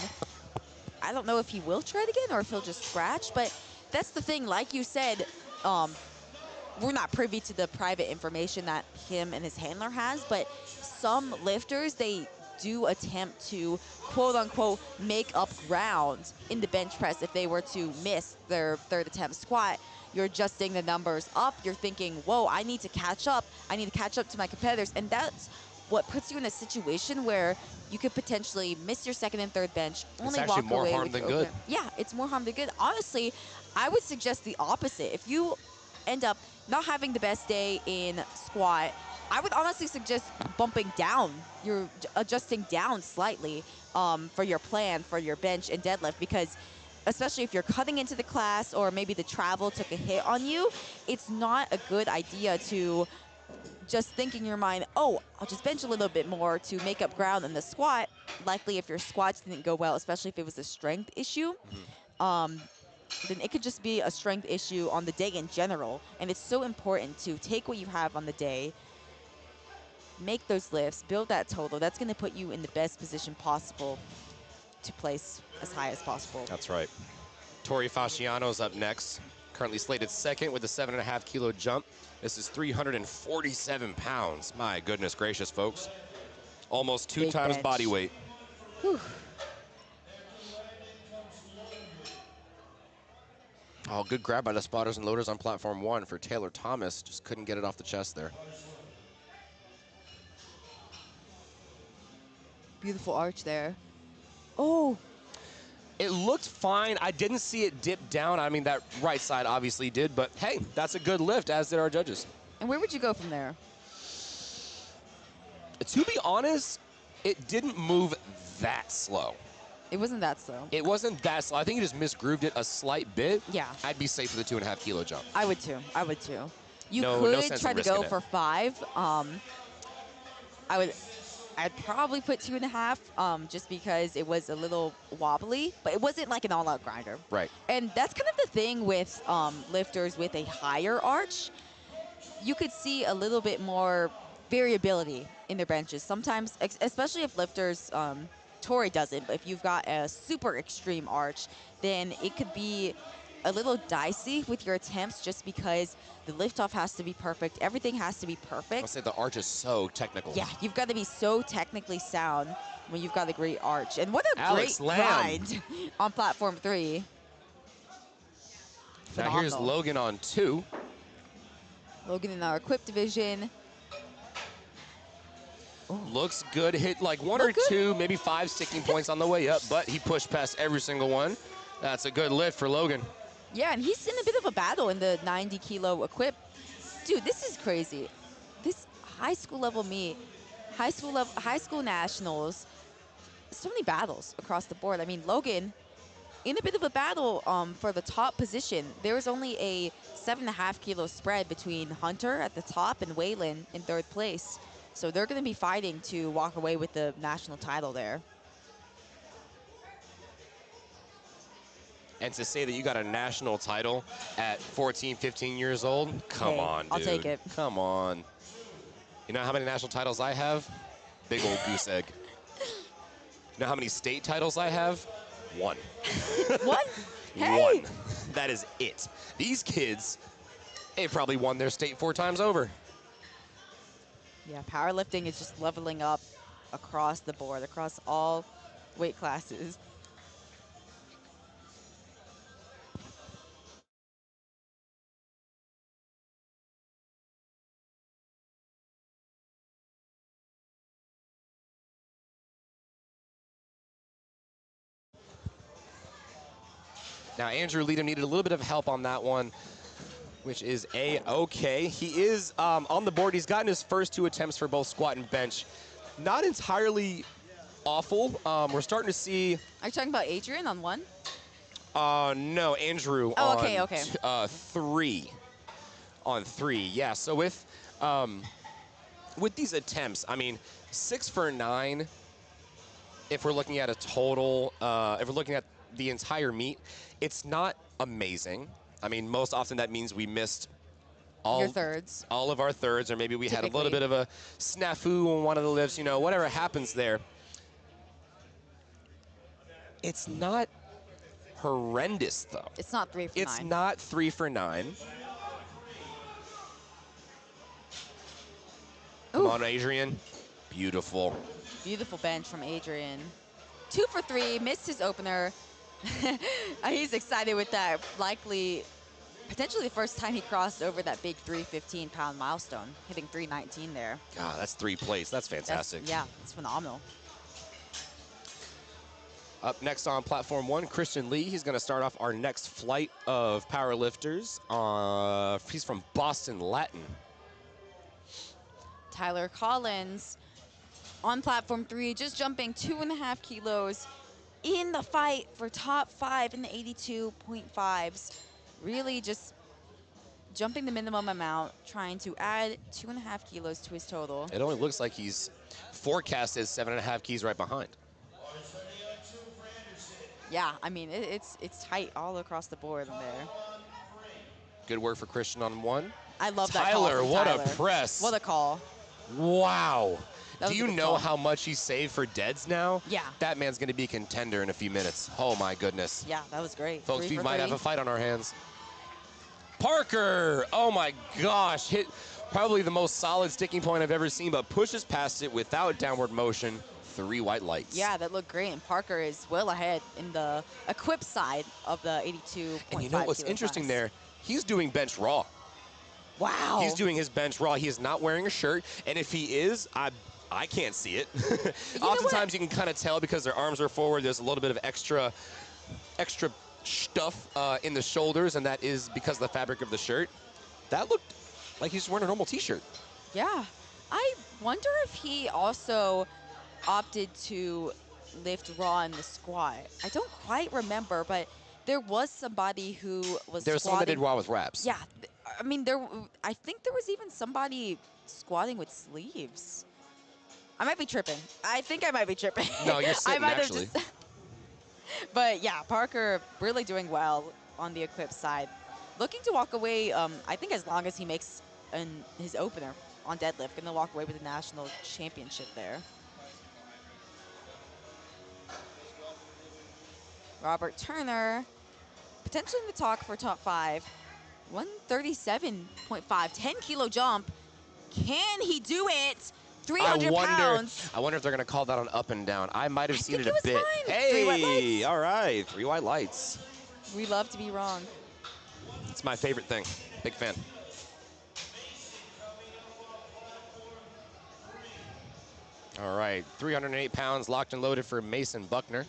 I don't know if he will try it again or if he'll just scratch, but that's the thing. Like you said, we're not privy to the private information that him and his handler has, but some lifters, they do attempt to, quote unquote, make up ground in the bench press if they were to miss their third attempt squat. You're adjusting the numbers up. You're thinking, whoa, I need to catch up. I need to catch up to my competitors. And that's what puts you in a situation where you could potentially miss your second and third bench, only walk away with your more harm than good. Yeah, it's more harm than good. Honestly, I would suggest the opposite. If you end up not having the best day in squat, I would honestly suggest bumping down. You're adjusting down slightly for your plan for your bench and deadlift, because especially if you're cutting into the class or maybe the travel took a hit on you, it's not a good idea to just think in your mind, oh, I'll just bench a little bit more to make up ground in the squat. Likely if your squats didn't go well, especially if it was a strength issue, then it could just be a strength issue on the day in general. And it's so important to take what you have on the day, make those lifts, build that total. That's going to put you in the best position possible to place as high as possible. That's right. Tori Fasciano's up next. Currently slated second with a 7.5 kilo jump. This is 347 pounds. My goodness gracious, folks. Almost 2 times bench. body weight. Whew. Oh, good grab by the spotters and loaders on platform 1 for Taylor Thomas. Just couldn't get it off the chest there. Beautiful arch there. Oh. It looked fine. I didn't see it dip down. I mean, that right side obviously did, but hey, that's a good lift, as did our judges. And where would you go from there? To be honest, it didn't move that slow. It wasn't that slow. It wasn't that slow. I think he just misgrooved it a slight bit. Yeah. I'd be safe with the 2.5 kilo jump. I would too. I would too. You No could sense try in to go risking for 5. I'd probably put 2.5, just because it was a little wobbly, but it wasn't like an all-out grinder. Right. And that's kind of the thing with lifters with a higher arch. You could see a little bit more variability in their benches. Sometimes, especially if lifters, Tori doesn't, but if you've got a super extreme arch, then it could be a little dicey with your attempts just because the liftoff has to be perfect. Everything has to be perfect. I'll say the arch is so technical. Yeah, you've got to be so technically sound when you've got a great arch. And what a Alex great Lamb. ride on platform 3. Now here's Phenomenal. Logan on 2. Logan in our equipped division. Looks good. Hit like 1 Look or good. 2, maybe 5 sticking points on the way up, but he pushed past every single one. That's a good lift for Logan. Yeah, and he's in a bit of a battle in the 90 kilo equip. Dude, this is crazy. This high school level meet, high school nationals, so many battles across the board. I mean, Logan in a bit of a battle for the top position. There was only a 7.5 kilo spread between Hunter at the top and Waylon in 3rd place. So they're going to be fighting to walk away with the national title there. And to say that you got a national title at 14, 15 years old, come Hey, on, dude. I'll take it. Come on. You know how many national titles I have? Big old goose egg. You know how many state titles I have? 1. What? Hey! 1. That is it. These kids, they probably won their state 4 times over. Yeah, powerlifting is just leveling up across the board, across all weight classes. Now, Andrew Leadham needed a little bit of help on that one, which is A-okay. He is on the board. He's gotten his first 2 attempts for both squat and bench. Not entirely awful. We're starting to see... Are you talking about Adrian on 1? No, Andrew Oh, on okay. 3. On 3, yeah. So with these attempts, I mean, 6 for 9, if we're looking at a total, if we're looking at the entire meet, it's not amazing. I mean, most often that means we missed Your thirds. all of our thirds, or maybe we had a little Typically. bit of a snafu on one of the lifts, you know, whatever happens there. It's not horrendous, though. It's not 3 for 9. It's not 3 for 9. Come Ooh. on, Adrian. Beautiful. Beautiful bench from Adrian. 2 for 3, missed his opener. He's excited with that. Likely, potentially the first time he crossed over that big 315-pound milestone, hitting 319 there. God, that's 3 plates. That's fantastic. Yeah, it's phenomenal. Up next on platform 1, Christian Lee. He's going to start off our next flight of powerlifters. He's from Boston Latin. Tyler Collins on platform 3, just jumping 2.5 kilos in the fight for top 5 in the 82.5s. Really just jumping the minimum amount, trying to add 2.5 kilos to his total. It only looks like he's forecasted 7.5 keys right behind. Yeah, I mean, it's tight all across the board in there. Good work for Christian on 1. I love that call Tyler, from what Tyler. a press. What a call. Wow. That Do was a you good know call. how much he saved for deads now? Yeah. That man's going to be a contender in a few minutes. Oh, my goodness. Yeah, that was great. Folks, 3 we for might 3. have a fight on our hands. Parker, oh my gosh, hit probably the most solid sticking point I've ever seen, but pushes past it without downward motion. 3 white lights. Yeah, that looked great. And Parker is well ahead in the equipped side of the 82.5. And you know what's kilo interesting class. there? He's doing bench raw. Wow. He's doing his bench raw. He is not wearing a shirt, and if he is, I can't see it. Oftentimes you can kind of tell because their arms are forward. There's a little bit of extra stuff in the shoulders, and that is because of the fabric of the shirt. That looked like he's wearing a normal t-shirt. Yeah. I wonder if he also opted to lift raw in the squat. I don't quite remember, but there was somebody who was There's someone that did squatting. raw with wraps. Yeah, I mean, I think there was even somebody squatting with sleeves. I might be tripping. I think I might be tripping. No, you're I sitting, might have actually. just. But yeah, Parker really doing well on the equipped side. Looking to walk away, I think as long as he makes his opener on deadlift, going to walk away with the national championship there. Robert Turner, potentially in the talk for top 5. 137.5, 10 kilo jump. Can he do it? 300 pounds. I wonder if they're going to call that on up and down. I might have seen it a was bit. fine. Hey, 3 white lights. all right, 3 white lights. We love to be wrong. It's my favorite thing. Big fan. All right, 308 pounds locked and loaded for Mason Buckner.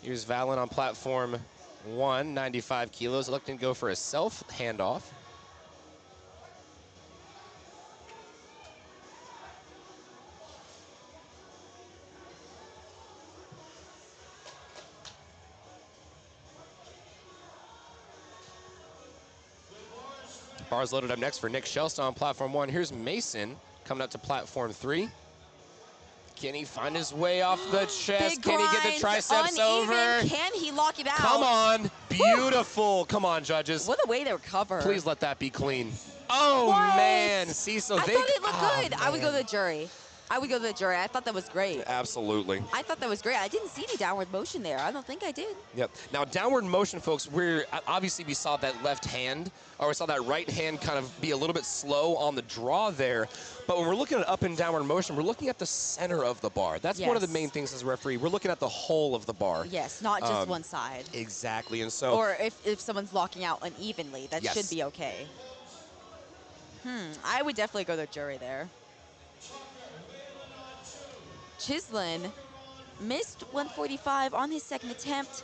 Here's Valen on platform 1, 95 kilos, looking to go for a self handoff. Bars loaded up next for Nick Shelston on platform 1. Here's Mason coming up to platform 3. Can he find his way off the chest? Can he get the triceps over? Can he lock it out? Come on. Beautiful. Come on, judges. What a way to recover. Please let that be clean. Oh, what? man. See, so I they... thought it looked good. Man. I would go to the jury. I would go to the jury. I thought that was great. Absolutely. I thought that was great. I didn't see any downward motion there. I don't think I did. Yep. Now, downward motion, folks, obviously we saw that left hand, or we saw that right hand kind of be a little bit slow on the draw there. But when we're looking at up and downward motion, we're looking at the center of the bar. That's one of the main things as a referee. We're looking at the whole of the bar. Yes, not just one side. Exactly. And so... Or if someone's locking out unevenly, that should be okay. I would definitely go to the jury there. Chislin missed 145 on his second attempt,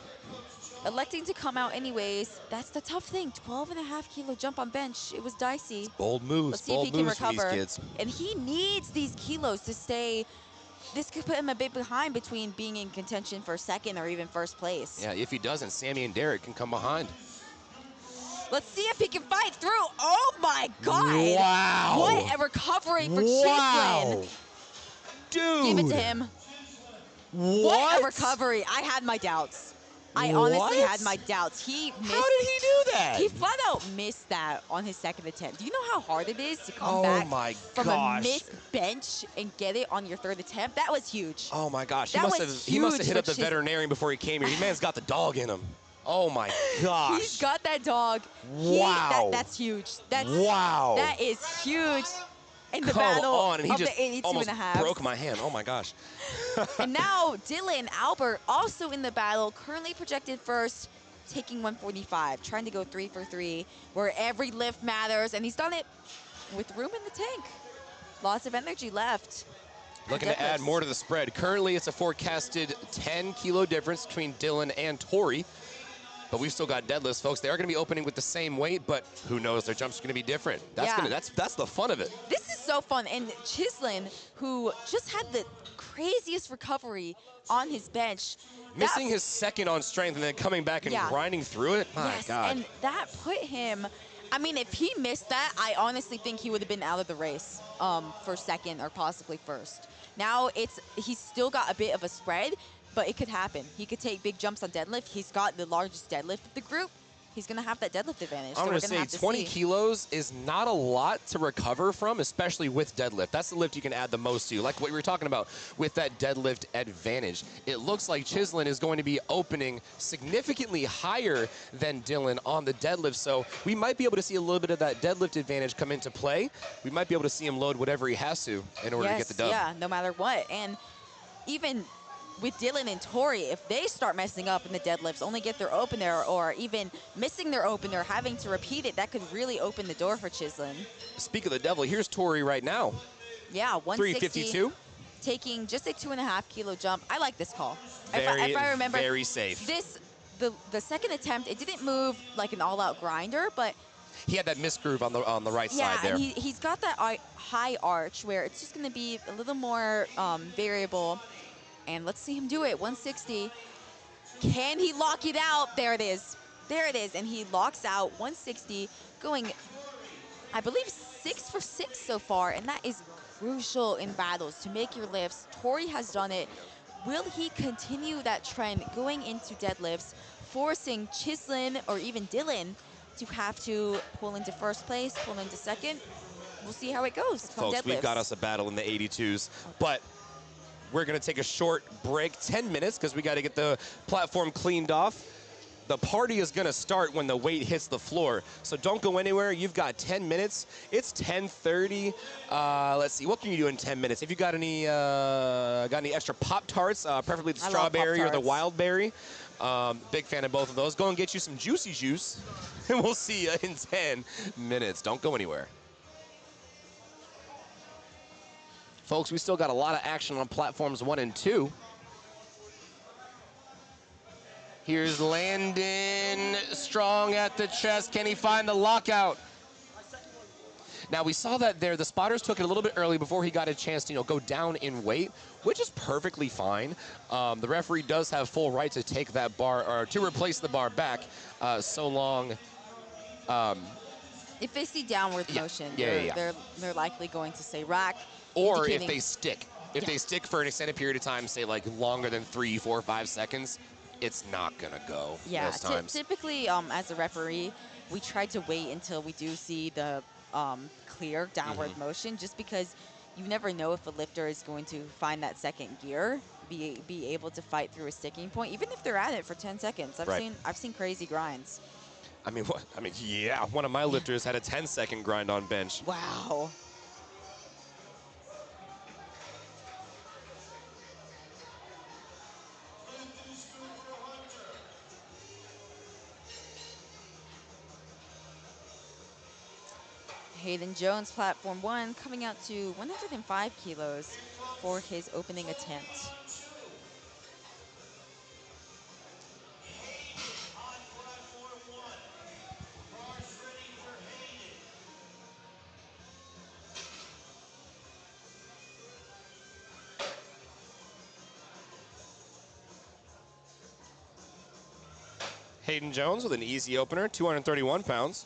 electing to come out anyways. That's the tough thing. 12.5 kilo jump on bench. It was dicey. Bold moves. Let's see if he can recover. And he needs these kilos to stay. This could put him a bit behind between being in contention for second or even first place. Yeah, if he doesn't, Sammy and Derek can come behind. Let's see if he can fight through. Oh my God! Wow! What a recovery for Chislin. Dude! Give it to him. What a recovery. I had my doubts. I honestly had my doubts. How did he do that? He flat out missed that on his second attempt. Do you know how hard it is to come back from a missed bench and get it on your third attempt? That was huge. Oh my gosh. He must have hit up the veterinarian before he came here. He man's got the dog in him. Oh my gosh. He's got that dog. Wow. That's huge. Wow. That is huge. In the Come battle on, and he of just the 82 almost and a half. broke my hand. Oh my gosh. And now Dylan Albert also in the battle, currently projected first, taking 145, trying to go 3 for 3, where every lift matters, and he's done it with room in the tank. Lots of energy left. Looking to add more to the spread. Currently, it's a forecasted 10 kilo difference between Dylan and Tori. But we've still got deadlifts, folks. They are going to be opening with the same weight, but who knows? Their jumps are going to be different. That's the fun of it. This is so fun. And Chislin, who just had the craziest recovery on his bench. Missing his second on strength and then coming back and grinding through it. My God. And that put him, I mean, if he missed that, I honestly think he would have been out of the race for second or possibly first. Now he's still got a bit of a spread, but it could happen. He could take big jumps on deadlift. He's got the largest deadlift of the group. He's going to have that deadlift advantage. I'm going to say 20 kilos is not a lot to recover from, especially with deadlift. That's the lift you can add the most to, like what we were talking about with that deadlift advantage. It looks like Chislin is going to be opening significantly higher than Dylan on the deadlift, so we might be able to see a little bit of that deadlift advantage come into play. We might be able to see him load whatever he has to in order to get the dub. Yeah, no matter what. And even with Dylan and Tori, if they start messing up in the deadlifts, only get their opener, or even missing their opener, having to repeat it, that could really open the door for Chislin. Speak of the devil, here's Tori right now. Yeah, 160. 352. Taking just a 2.5 kilo jump. I like this call. Very, if I remember, very safe. The second attempt, it didn't move like an all-out grinder, but He had that misgroove on the right Yeah, side there. and he's got that high arch where it's just going to be a little more variable. And let's see him do it. 160. Can he lock it out? There it is. There it is. And he locks out 160, going, I believe, 6 for 6 so far. And that is crucial in battles to make your lifts. Tori has done it. Will he continue that trend going into deadlifts, forcing Chislin or even Dylan to have to pull into first place, pull into second? We'll see how it goes from Folks, deadlifts. we've got us a battle in the 82s, but we're going to take a short break, 10 minutes, because we got to get the platform cleaned off. The party is going to start when the weight hits the floor, so don't go anywhere. You've got 10 minutes. It's 10:30. Let's see, what can you do in 10 minutes? If you got any extra Pop-Tarts, preferably the strawberry or the wild berry. Big fan of both of those. Go and get you some Juicy Juice, and we'll see you in 10 minutes. Don't go anywhere. Folks, we still got a lot of action on platforms 1 and 2. Here's Landon Strong at the chest. Can he find the lockout? Now, we saw that there. The spotters took it a little bit early before he got a chance to, go down in weight, which is perfectly fine. The referee does have full right to take that bar, or to replace the bar back, so long. If they see downward motion, they're likely going to say rack. Or if they stick. If they stick for an extended period of time, say like longer than 3, 4, 5 seconds, it's not gonna go most times. Typically, as a referee, we try to wait until we do see the clear downward motion, just because you never know if a lifter is going to find that second gear, be able to fight through a sticking point, even if they're at it for 10 seconds. I've seen crazy grinds. Yeah, one of my lifters had a 10-second grind on bench. Wow. Hayden Jones, platform 1, coming out to 105 kilos for his opening attempt. Hayden Jones with an easy opener, 231 pounds.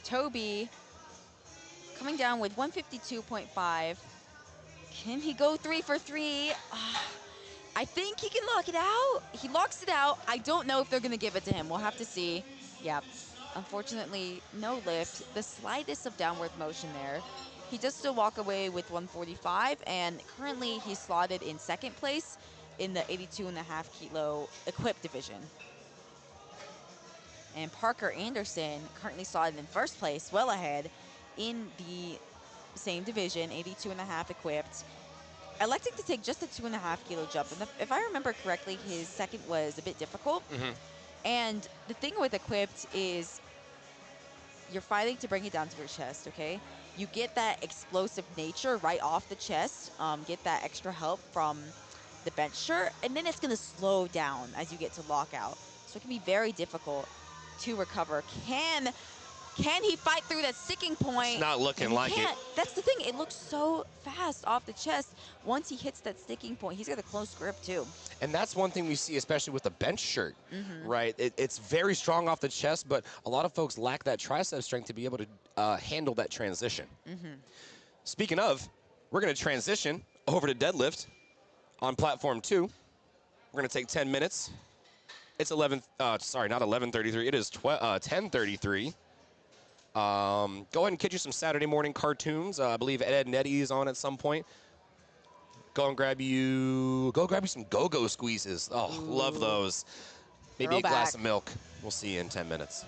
Toby coming down with 152.5. Can he go 3 for 3? I think he can lock it out. He locks it out. I don't know if they're going to give it to him. We'll have to see. Yeah, unfortunately, no lift. The slightest of downward motion there. He does still walk away with 145, and currently he's slotted in second place in the 82.5 kilo equipped division. And Parker Anderson currently slotted in first place, well ahead in the same division, 82.5 equipped. Electing to take just a 2.5 kilo jump. And if I remember correctly, his second was a bit difficult. And the thing with equipped is you're fighting to bring it down to your chest, okay? You get that explosive nature right off the chest, get that extra help from the bench shirt, and then it's going to slow down as you get to lockout. So it can be very difficult to recover. Can he fight through that sticking point? It's not looking like it. That's the thing. It looks so fast off the chest. Once he hits that sticking point, he's got a close grip too. And that's one thing we see, especially with the bench shirt, right? It's very strong off the chest, but a lot of folks lack that tricep strength to be able to handle that transition. Speaking of, we're going to transition over to deadlift on platform 2. We're going to take 10 minutes. It's not 11:33. It is 10:33. Go ahead and catch you some Saturday morning cartoons. I believe Ed and Eddie is on at some point. Go grab you some go-go squeezes. Oh, ooh, love those. Maybe a glass of milk. We'll see you in 10 minutes.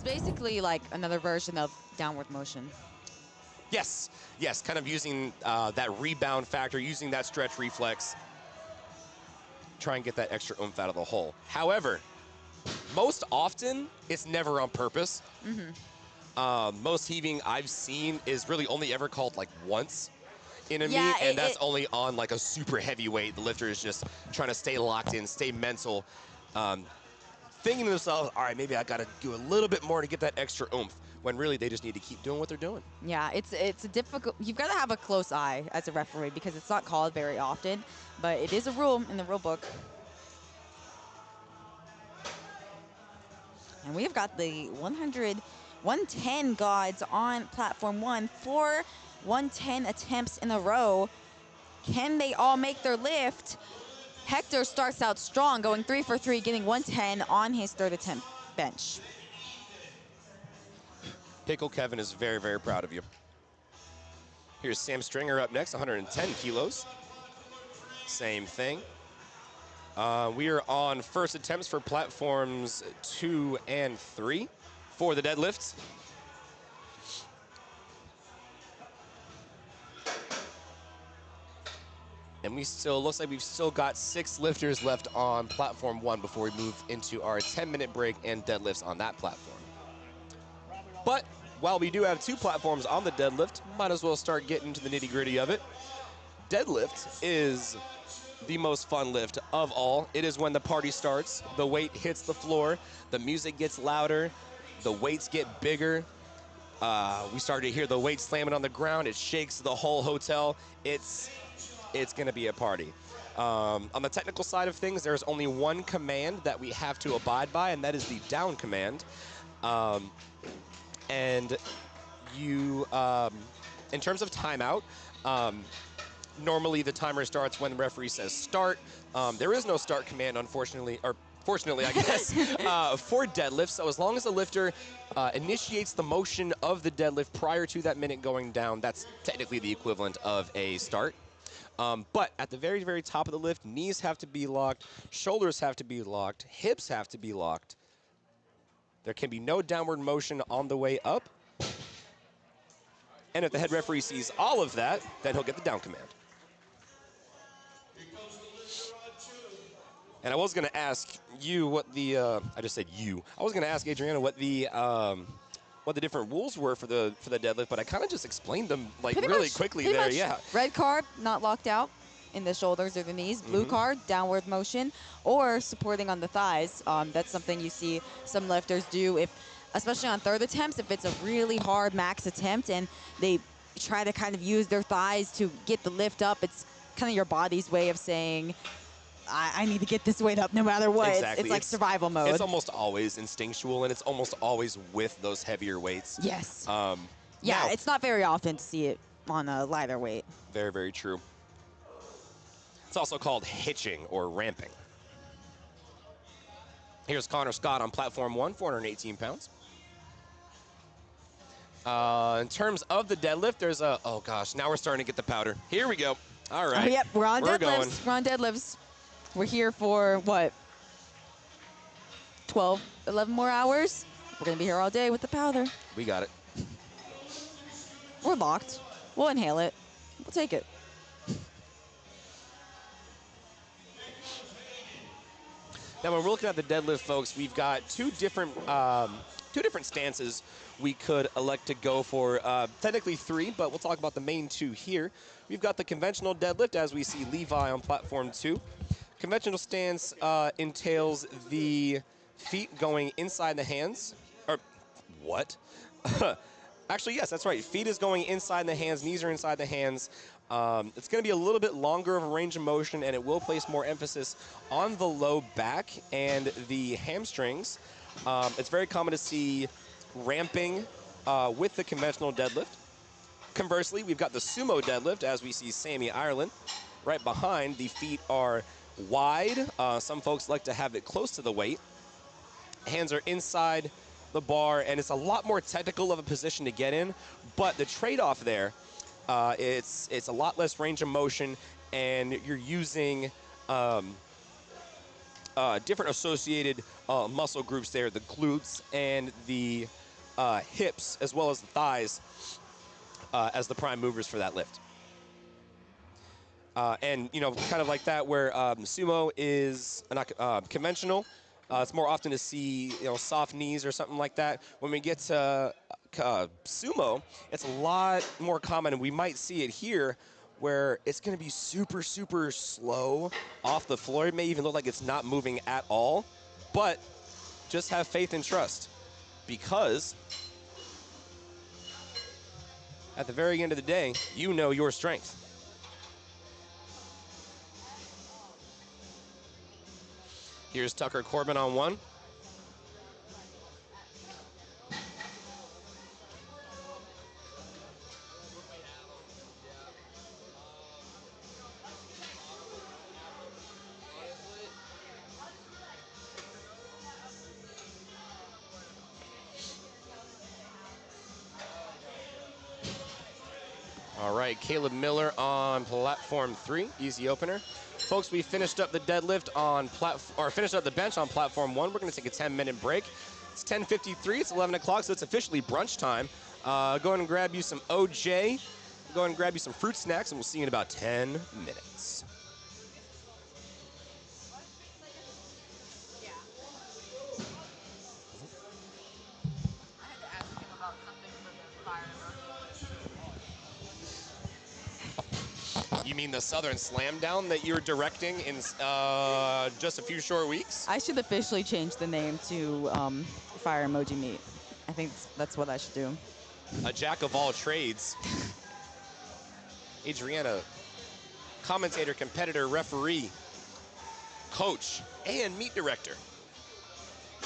basically like another version of downward motion. Yes, yes, kind of using that rebound factor, using that stretch reflex, try and get that extra oomph out of the hole. However, most often, it's never on purpose. Most heaving I've seen is really only ever called like once in a meet, and that's only on like a super heavy weight. The lifter is just trying to stay locked in, stay mental, thinking to themselves, all right, maybe I got to do a little bit more to get that extra oomph, when really they just need to keep doing what they're doing. Yeah, it's a difficult, you've got to have a close eye as a referee because it's not called very often, but it is a rule in the rule book. And we've got the 110 gods on platform 1, 4 110 attempts in a row. Can they all make their lift? Hector starts out strong, going 3 for 3, getting 110 on his third attempt bench. Pickle Kevin is very, very proud of you. Here's Sam Stringer up next, 110 kilos. Same thing. We are on first attempts for platforms 2 and 3 for the deadlifts. And we still, looks like we've still got 6 lifters left on platform 1 before we move into our 10-minute break and deadlifts on that platform. But while we do have 2 platforms on the deadlift, might as well start getting into the nitty-gritty of it. Deadlift is the most fun lift of all. It is when the party starts, the weight hits the floor, the music gets louder, the weights get bigger. We started to hear the weight slamming on the ground. It shakes the whole hotel. It's gonna be a party. On the technical side of things, there's only one command that we have to abide by, and that is the down command. And you, in terms of timeout, normally the timer starts when the referee says start. There is no start command, unfortunately, or fortunately, I guess, for deadlift. So as long as the lifter initiates the motion of the deadlift prior to that minute going down, that's technically the equivalent of a start. But at the very, very top of the lift, knees have to be locked, shoulders have to be locked, hips have to be locked. There can be no downward motion on the way up. And if the head referee sees all of that, then he'll get the down command. And I was going to ask you what the, I just said you. I was going to ask Adriana what the different rules were for the deadlift, but I kind of just explained them like really quickly there. Yeah. Red card, not locked out in the shoulders or the knees. Blue card, downward motion, or supporting on the thighs. That's something you see some lifters do, especially on third attempts, if it's a really hard max attempt and they try to kind of use their thighs to get the lift up. It's kind of your body's way of saying, I need to get this weight up no matter what. Exactly. It's like survival mode. It's almost always instinctual, and it's almost always with those heavier weights. Yes. Yeah, now, it's not very often to see it on a lighter weight. Very, very true. It's also called hitching or ramping. Here's Connor Scott on platform 1, 418 pounds. In terms of the deadlift, there's a, oh gosh, now we're starting to get the powder. Here we go. All right. Oh, yep, we're on deadlifts. Going. We're on deadlifts. We're here for, what, 12, 11 more hours? We're going to be here all day with the powder. We got it. We're locked. We'll inhale it. We'll take it. Now, when we're looking at the deadlift, folks, we've got two different stances we could elect to go for. Technically 3, but we'll talk about the main 2 here. We've got the conventional deadlift, as we see Levi on platform 2. Conventional stance entails the feet going inside the hands. Or, what? Actually, yes, that's right. Feet is going inside the hands, knees are inside the hands. It's going to be a little bit longer of a range of motion, and it will place more emphasis on the low back and the hamstrings. It's very common to see ramping with the conventional deadlift. Conversely, we've got the sumo deadlift, as we see Sammy Ireland. Right behind, the feet are wide. Some folks like to have it close to the weight. Hands are inside the bar, and it's a lot more technical of a position to get in, but the trade-off there, it's a lot less range of motion, and you're using a different associated muscle groups there, the glutes and the hips, as well as the thighs, as the prime movers for that lift. And, you know, kind of like that where sumo is not conventional. It's more often to see, you know, soft knees or something like that. When we get to sumo, it's a lot more common, and we might see it here, where it's going to be super, super slow off the floor. It may even look like it's not moving at all, but just have faith and trust, because at the very end of the day, you know your strength. Here's Tucker Corbin on one. All right, Caleb Miller on platform 3, easy opener. Folks, we finished up the deadlift on finished up the bench on platform 1. We're going to take a 10-minute break. It's 10:53. It's 11 o'clock, so it's officially brunch time. Go ahead and grab you some OJ. Go ahead and grab you some fruit snacks, and we'll see you in about 10 minutes. You mean the Southern Slam Down that you're directing in just a few short weeks? I should officially change the name to Fire Emoji Meet. I think that's what I should do. A jack of all trades. Adriana, commentator, competitor, referee, coach, and meet director.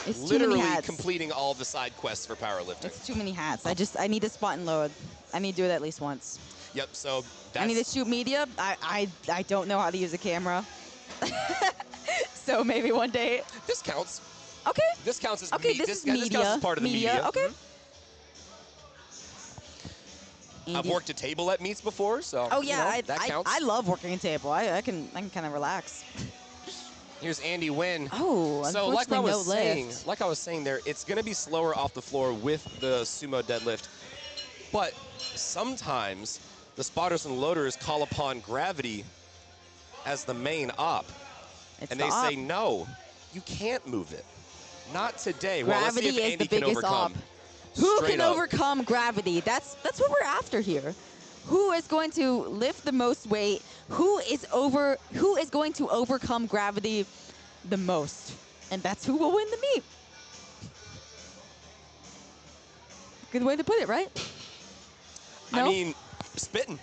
It's Literally too many hats. completing all the side quests for powerlifting. It's too many hats. I need to spot and load. I need to do it at least once. Yep, so that's... I need to shoot media. I don't know how to use a camera. So maybe one day. This counts. Okay. This counts as okay, media. This counts as part of the media. Okay. I've worked a table at meets before, so oh yeah, you know, that counts. I love working a table. I can kind of relax. Here's Andy Wynn. Oh, so like I was no saying, lift. there, it's going to be slower off the floor with the sumo deadlift, but sometimes the spotters and loaders call upon gravity as the main op, and they say no, you can't move it. Not today. Gravity well, let's see if is Andy the biggest can overcome. op. Who Straight can up. overcome gravity? That's what we're after here. Who is going to lift the most weight? Who is going to overcome gravity the most? And that's who will win the meet. Good way to put it, right? No? I mean, spitting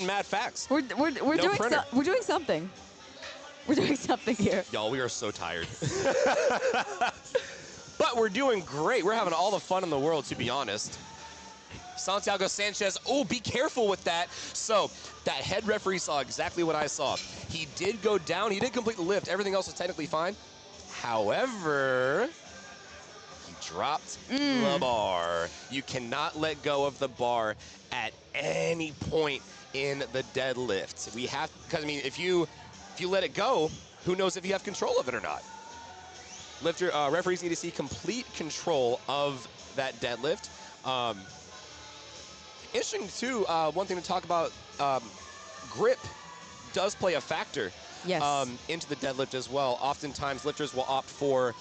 mad facts. We're No doing printer. we're doing something. We're doing something here. Y'all, we are so tired. But we're doing great. We're having all the fun in the world, to be honest. Santiago Sanchez, oh, be careful with that. So that head referee saw exactly what I saw. He did go down. He did complete the lift. Everything else was technically fine. However, he dropped the bar. You cannot let go of the bar at any point in the deadlift. We have, because I mean, if you let it go, who knows if you have control of it or not. Referees need to see complete control of that deadlift. Interesting too, one thing to talk about, grip does play a factor Yes. into the deadlift as well. Oftentimes lifters will opt for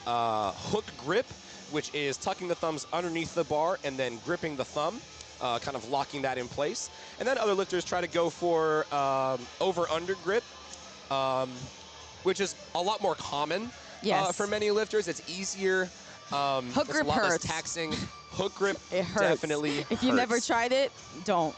hook grip, which is tucking the thumbs underneath the bar and then gripping the thumb, kind of locking that in place. And then other lifters try to go for over-under grip, which is a lot more common. Yes. For many lifters, it's easier. Hook grip a lot less hurts. taxing. Hook grip It hurts. definitely If you've never tried it, don't.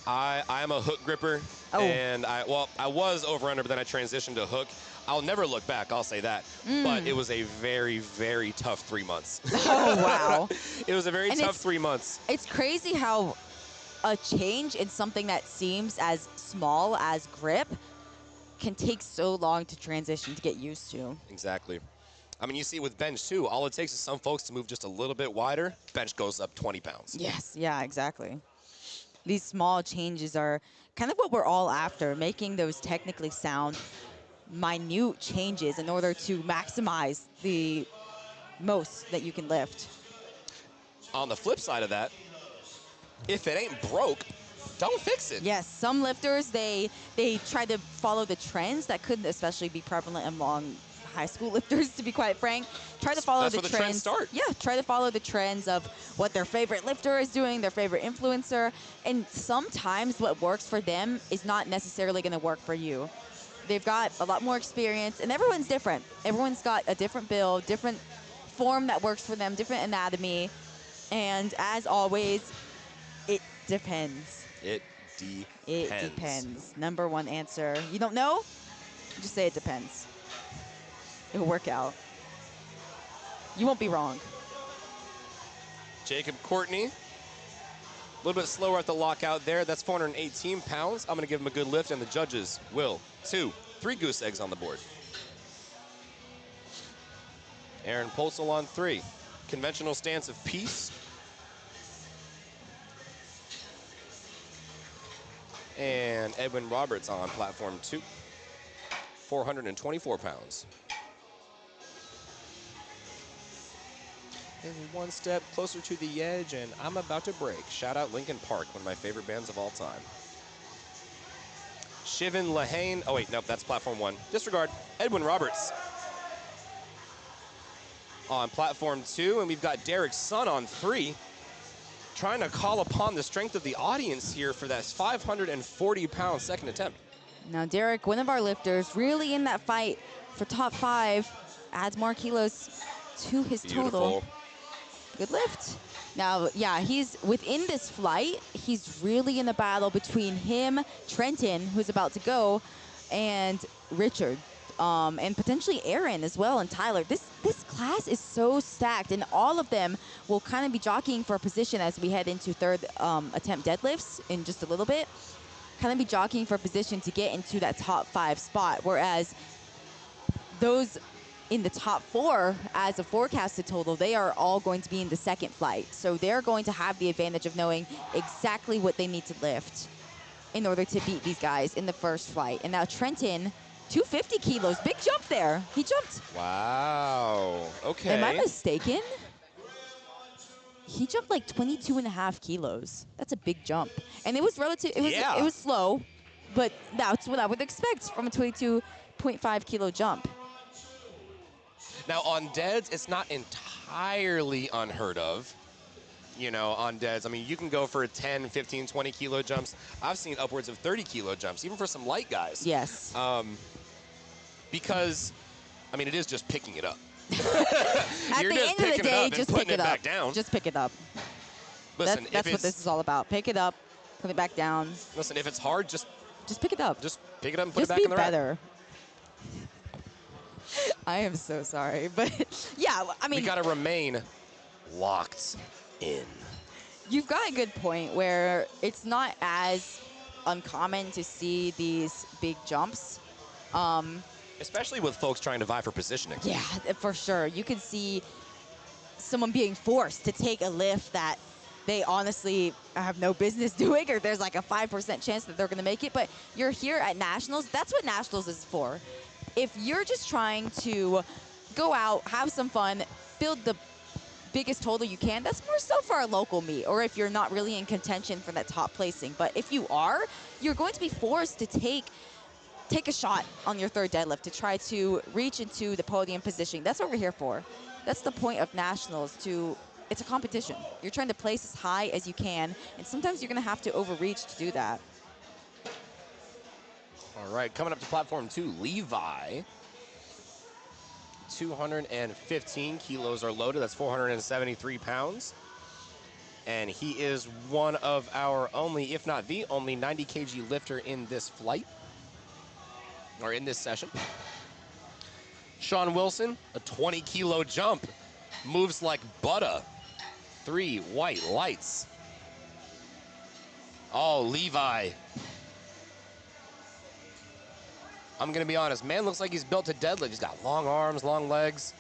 I'm a hook gripper, Oh. and I was over under, but then I transitioned to hook. I'll never look back, I'll say that. But it was a very, very tough 3 months. Oh, wow. It was a very And tough 3 months. It's crazy how a change in something that seems as small as grip can take so long to transition, to get used to. Exactly. I mean, you see with bench, too. All it takes is some folks to move just a little bit wider. Bench goes up 20 pounds. Yes, yeah, exactly. These small changes are kind of what we're all after, making those technically sound minute changes in order to maximize the most that you can lift. On the flip side of that, if it ain't broke, don't fix it. Yes, some lifters, they try to follow the trends that could especially be prevalent among high school lifters, to be quite frank. Try to follow That's the where trends. the trends start. Yeah, try to follow the trends of what their favorite lifter is doing, their favorite influencer. And sometimes what works for them is not necessarily going to work for you. They've got a lot more experience, and everyone's different. Everyone's got a different build, different form that works for them, different anatomy. And as always, it depends. It depends. It depends. Number one answer. You don't know? Just say it depends. It'll work out. You won't be wrong. Jacob Courtney, a little bit slower at the lockout there. That's 418 pounds. I'm going to give him a good lift, and the judges will. 2, 3 goose eggs on the board. Aaron Polsel on 3. Conventional stance of peace. And Edwin Roberts on platform 2, 424 pounds. And one step closer to the edge, and I'm about to break. Shout out Linkin Park, one of my favorite bands of all time. Shivan Lahane. Oh, wait, nope, that's platform 1. Disregard. Edwin Roberts on platform 2, and we've got Derek Sun on 3. Trying to call upon the strength of the audience here for that 540-pound second attempt. Now, Derek, one of our lifters, really in that fight for top 5, adds more kilos to his total. Good lift. Now, yeah, he's within this flight. He's really in a battle between him, Trenton, who's about to go, and Richard, and potentially Aaron as well, and Tyler. This class is so stacked, and all of them will kind of be jockeying for a position as we head into third attempt deadlifts in just a little bit. Kind of be jockeying for a position to get into that top 5 spot, whereas those in the top 4 as a forecasted total, they are all going to be in the second flight. So they're going to have the advantage of knowing exactly what they need to lift in order to beat these guys in the first flight. And now Trenton, 250 kilos, big jump there. He jumped. Wow, okay. Am I mistaken? He jumped like 22.5 kilos. That's a big jump. And it was relative, it was slow, but that's what I would expect from a 22.5 kilo jump. Now, on deads, it's not entirely unheard of. You know, on deads, I mean, you can go for 10, 15, 20 kilo jumps. I've seen upwards of 30 kilo jumps, even for some light guys. Yes. Because, I mean, it is just picking it up. At You're the just end of the picking it day, up just and pick putting it it up. back down. Just pick it up. Listen, That's what this is all about. Pick it up, put it back down. Listen, if it's hard, just pick it up. Just pick it up and put Just it back in the rack. be better. I am so sorry, but yeah, I mean, we got to remain locked in. You've got a good point where it's not as uncommon to see these big jumps. Especially with folks trying to vie for positioning. Yeah, for sure. You can see someone being forced to take a lift that they honestly have no business doing, or there's like a 5% chance that they're going to make it. But you're here at Nationals. That's what Nationals is for. If you're just trying to go out, have some fun, build the biggest total you can, that's more so for a local meet, or if you're not really in contention for that top placing. But if you are, you're going to be forced to take a shot on your third deadlift to try to reach into the podium position. That's what we're here for. That's the point of Nationals. It's a competition. You're trying to place as high as you can, and sometimes you're going to have to overreach to do that. All right, coming up to platform 2, Levi. 215 kilos are loaded. That's 473 pounds. And he is one of our only, if not the only, 90 kg lifter in this flight, or in this session. Sean Wilson, a 20 kilo jump. Moves like butter. 3 white lights. Oh, Levi. I'm going to be honest, man looks like he's built to deadlift. He's got long arms, long legs.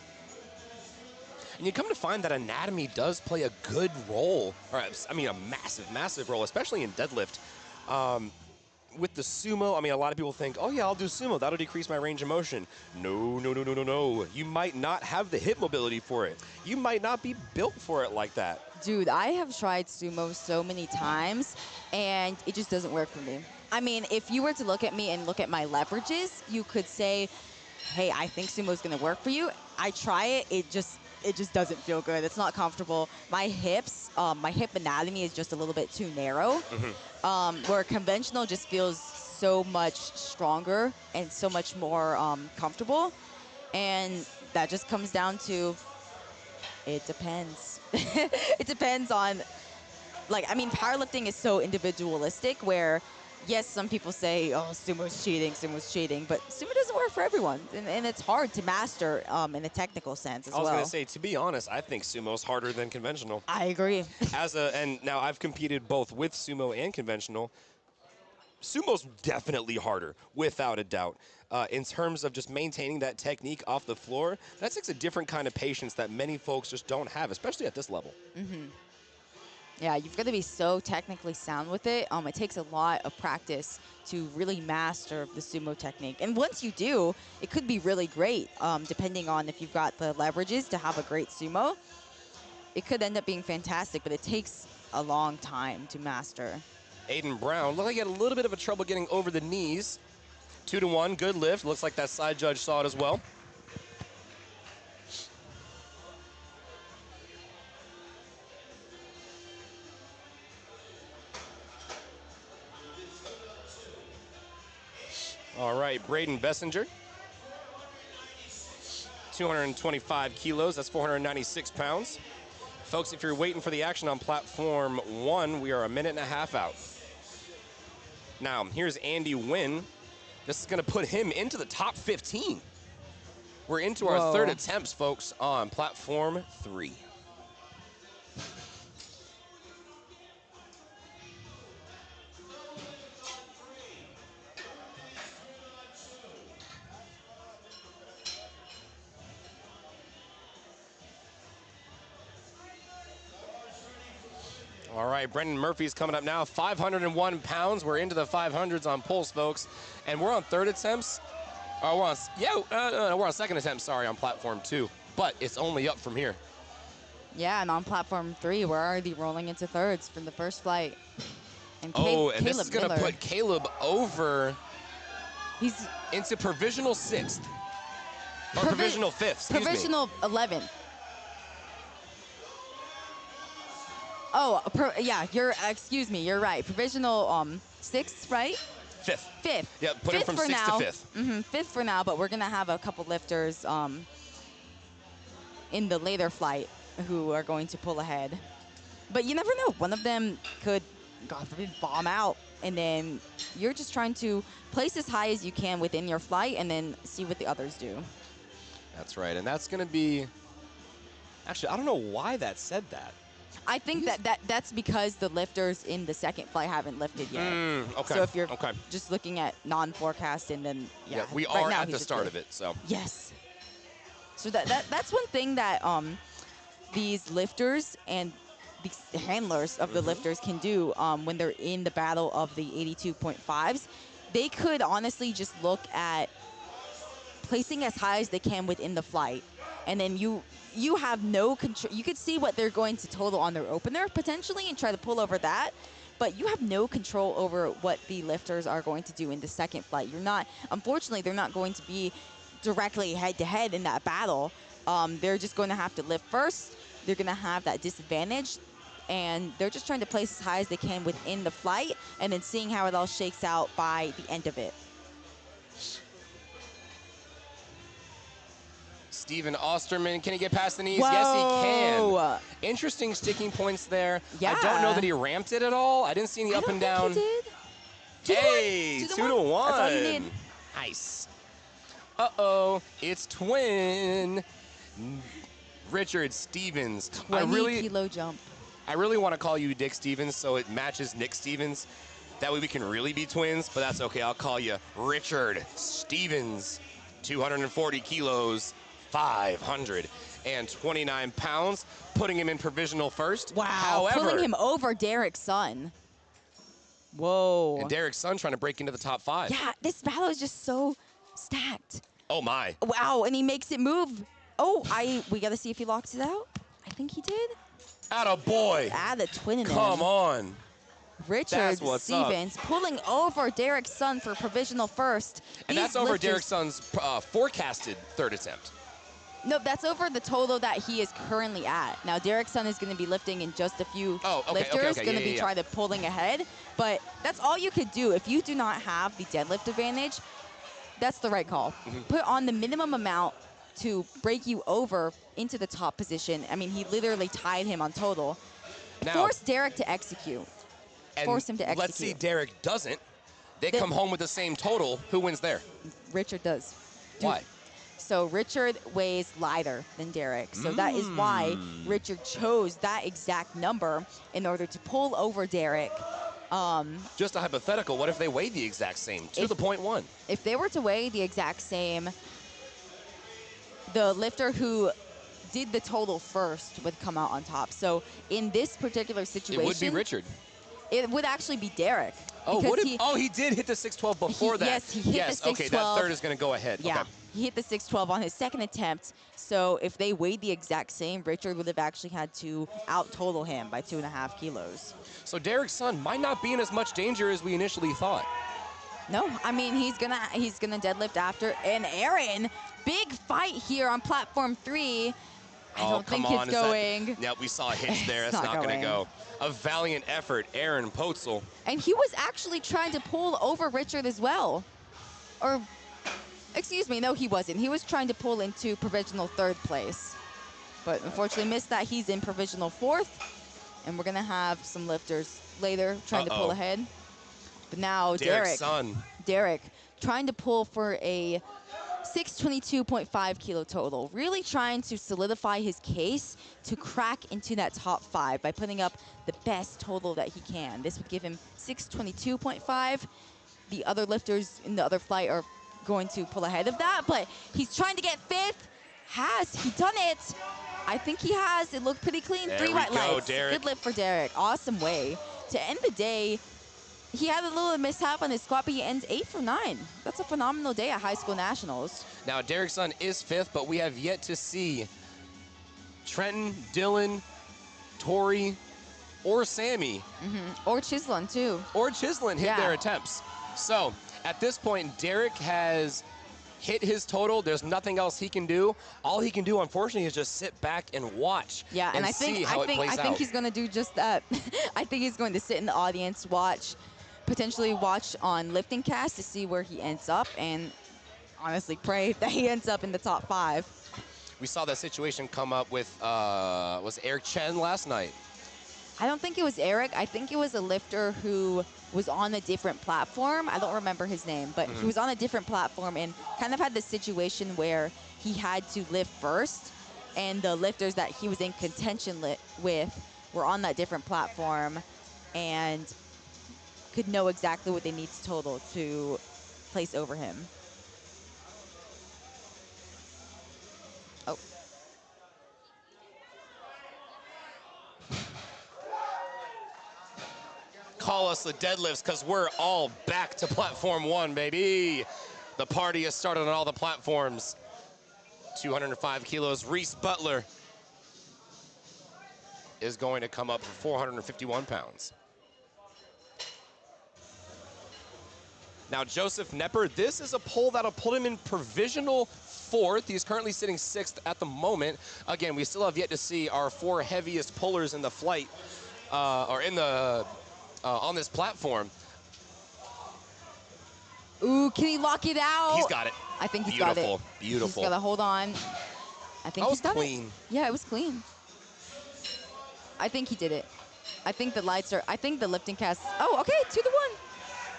And you come to find that anatomy does play a good role, or I mean a massive, massive role, especially in deadlift. with the sumo, I mean, a lot of people think, oh yeah, I'll do sumo. That'll decrease my range of motion. No, no, no, no, no, no. You might not have the hip mobility for it. You might not be built for it like that. Dude, I have tried sumo so many times, and it just doesn't work for me. I mean, if you were to look at me and look at my leverages, you could say, hey, I think sumo's gonna work for you. I try it, it just doesn't feel good. It's not comfortable. My hips, my hip anatomy is just a little bit too narrow. Where conventional just feels so much stronger and so much more comfortable. And that just comes down to, it depends. It depends on, like, I mean, powerlifting is so individualistic where, yes, some people say, oh, sumo's cheating, but sumo doesn't work for everyone. And it's hard to master in a technical sense as well. I was going to say, to be honest, I think sumo's harder than conventional. I agree. And now I've competed both with sumo and conventional. Sumo's definitely harder, without a doubt. In terms of just maintaining that technique off the floor, that takes a different kind of patience that many folks just don't have, especially at this level. Yeah, you've got to be so technically sound with it. It takes a lot of practice to really master the sumo technique. And once you do, it could be really great, depending on if you've got the leverages to have a great sumo. It could end up being fantastic, but it takes a long time to master. Aiden Brown, looked like he had a little bit of a trouble getting over the knees. 2-1, good lift. Looks like that side judge saw it as well. All right, Braden Bessinger. 225 kilos, that's 496 pounds. Folks, if you're waiting for the action on platform 1, we are a minute and a half out. Now, here's Andy Wynn. This is going to put him into the top 15. We're into our third attempts, folks, on platform 3. All right, Brendan Murphy's coming up now. 501 pounds. We're into the 500s on pulse, folks. And we're on third attempts. We're on second attempt, sorry, on platform 2. But it's only up from here. Yeah, and on platform 3, we're already rolling into thirds from the first flight. And and this is going to put Caleb over. He's into provisional 6th. Or provisional 5th, excuse provisional me. 11th. Oh, yeah, excuse me, you're right. Provisional 6th, right? 5th. 5th. Yeah, put him from 6th to 5th. 5th for now, but we're going to have a couple lifters in the later flight who are going to pull ahead. But you never know. One of them could, God forbid, bomb out. And then you're just trying to place as high as you can within your flight and then see what the others do. That's right. And that's going to be... Actually, I don't know why that said that. I think that's because the lifters in the second flight haven't lifted yet. Okay. So if you're just looking at non-forecast and then, yeah we are at the start of it, so. Yes. So that's one thing that these lifters and these handlers of the lifters can do when they're in the battle of the 82.5s. They could honestly just look at placing as high as they can within the flight, and then you have no control. You could see what they're going to total on their opener potentially and try to pull over that, but you have no control over what the lifters are going to do in the second flight. Unfortunately, they're not going to be directly head-to-head in that battle. They're just going to have to lift first. They're going to have that disadvantage, and they're just trying to place as high as they can within the flight and then seeing how it all shakes out by the end of it. Steven Osterman, can he get past the knees? Whoa. Yes, he can. Interesting sticking points there. Yeah. I don't know that he ramped it at all. I didn't see any up and down. He did. Hey, 2-1. That's all you need. Nice. Uh-oh, it's twin. Richard Stevens. 20-kilo jump. I really want to call you Dick Stevens so it matches Nick Stevens. That way we can really be twins, but that's okay. I'll call you Richard Stevens. 240 kilos, 529 pounds, putting him in provisional first. Wow, However, pulling him over Derek's son. Whoa. And Derek's son trying to break into the top 5. Yeah, this battle is just so stacked. Oh, my. Wow, and he makes it move. Oh, we got to see if he locks it out. I think he did. Atta boy. The twin in Come him. on. Richard That's what's Stevens pulling over Derek's son for provisional first. And that's over Derek's son's forecasted third attempt. No, that's over the total that he is currently at. Now, Derek's son is going to be lifting in just a few lifters, going to be trying to pulling ahead. But that's all you could do. If you do not have the deadlift advantage, that's the right call. Put on the minimum amount to break you over into the top position. I mean, he literally tied him on total. Now, force Derek to execute. Force him to execute. Let's see Derek doesn't. They come home with the same total. Who wins there? Richard does. Why? So Richard weighs lighter than Derek. So that is why Richard chose that exact number in order to pull over Derek. Just a hypothetical, what if they weighed the exact same, to the 0.1? If they were to weigh the exact same, the lifter who did the total first would come out on top. So in this particular situation, it would be Richard. It would actually be Derek. Oh, he did hit the 612 before that. Yes, he hit the 612. Okay, that third is going to go ahead. Yeah, okay. He hit the 612 on his second attempt. So if they weighed the exact same, Richard would have actually had to out-total him by 2.5 kilos. So Derek's son might not be in as much danger as we initially thought. No, I mean, he's gonna deadlift after. And Aaron, big fight here on platform 3. I don't think it's going. Yeah, we saw a hitch there. It's not going to go. A valiant effort, Aaron Potzel. And he was actually trying to pull over Richard as well. Or, excuse me, no, he wasn't. He was trying to pull into provisional 3rd place. But unfortunately missed that. He's in provisional 4th. And we're going to have some lifters later trying to pull ahead. But now Derek's son. Derek trying to pull for a 622.5 kilo total, really trying to solidify his case to crack into that top 5 by putting up the best total that he can. This would give him 622.5. The other lifters in the other flight are going to pull ahead of that, but he's trying to get 5th. Has he done it? I think he has. It looked pretty clean. 3 white lights. Derek. Good lift for Derek. Awesome way to end the day. He had a little mishap on his squat, but he ends 8 for 9. That's a phenomenal day at high school nationals. Now, Derek's son is 5th, but we have yet to see Trenton, Dylan, Tori, or Sammy. Or Chislin, too. Or Chislin hit their attempts. So, at this point, Derek has hit his total. There's nothing else he can do. All he can do, unfortunately, is just sit back and watch. Yeah, and I think he's going to do just that. I think he's going to sit in the audience, potentially watch on LiftingCast to see where he ends up, and honestly pray that he ends up in the top 5. We saw that situation come up with, was Eric Chen last night? I don't think it was Eric. I think it was a lifter who was on a different platform. I don't remember his name, but he was on a different platform and kind of had the situation where he had to lift first, and the lifters that he was in contention with were on that different platform and could know exactly what they need to total to place over him. Oh. Call us the deadlifts, because we're all back to platform 1, baby. The party has started on all the platforms. 205 kilos. Reese Butler is going to come up for 451 pounds. Now, Joseph Nepper, this is a poll that'll put him in provisional 4th. He's currently sitting 6th at the moment. Again, we still have yet to see our 4 heaviest pullers in the flight, or in the, on this platform. Ooh, can he lock it out? He's got it. I think he's got it. Beautiful, beautiful. He's got to hold on. I think he's done it. Clean. Yeah, it was clean. I think he did it. I think the lights are, I think the LiftingCast, oh, okay, 2-1.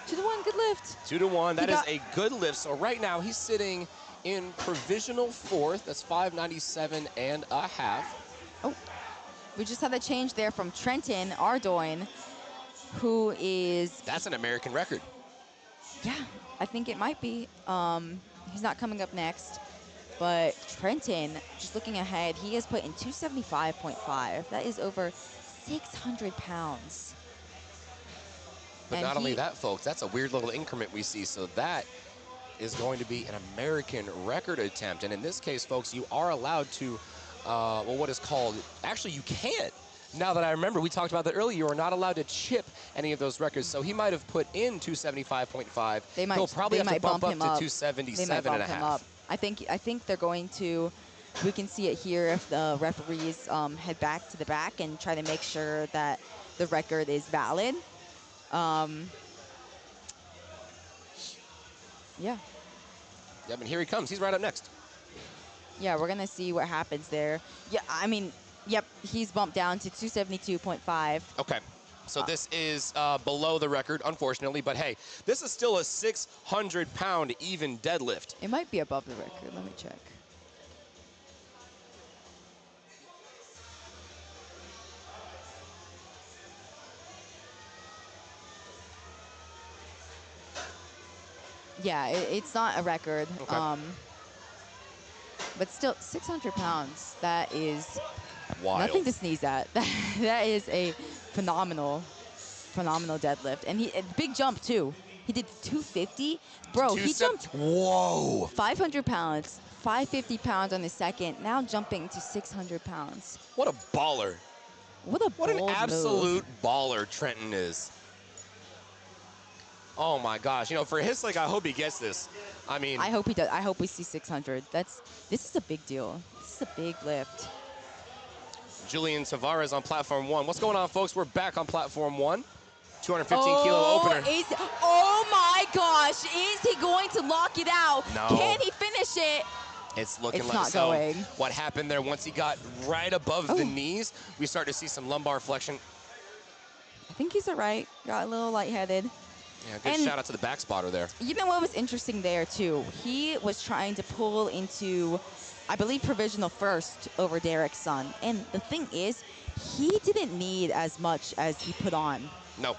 2-1, good lift. 2-1, that is a good lift. So right now he's sitting in provisional 4th. That's 597.5. Oh, we just had a change there from Trenton Ardoin, who is... That's an American record. Yeah, I think it might be. He's not coming up next. But Trenton, just looking ahead, he has put in 275.5. That is over 600 pounds. But And not only that, folks, that's a weird little increment we see. So that is going to be an American record attempt. And in this case, folks, you are allowed to, well, what is called, actually, you can't. Now that I remember, we talked about that earlier, you are not allowed to chip any of those records. So he might have put in 275.5. He'll probably have to bump up to 277 and a half. I think they're going to, we can see it here if the referees head back to the back and try to make sure that the record is valid. Yeah. Yep, and here he comes. He's right up next. Yeah, we're going to see what happens there. Yeah, I mean, yep, he's bumped down to 272.5. Okay. So this is below the record, unfortunately. But, hey, this is still a 600-pound even deadlift. It might be above the record. Let me check. Yeah, it's not a record. Okay. But still, 600 pounds. That is wild. Nothing to sneeze at. That is a phenomenal deadlift. And a big jump, too. He did 250. Bro, he jumped whoa, 500 pounds, 550 pounds on the second, now jumping to 600 pounds. What a baller. What an absolute baller Trenton is. Oh my gosh, you know, for his sake, I hope he gets this. I mean, I hope he does. I hope we see 600. This is a big deal. This is a big lift. Julian Tavares on platform 1. What's going on, folks? We're back on platform 1. 215 kilo opener. Oh my gosh, is he going to lock it out? No. Can he finish it? It's looking like not going. What happened there, once he got right above the knees, we start to see some lumbar flexion. I think he's all right. Got a little lightheaded. Yeah, good shout out to the back spotter there. You know what was interesting there, too? He was trying to pull into, I believe, provisional first over Derek's son. And the thing is, he didn't need as much as he put on. No.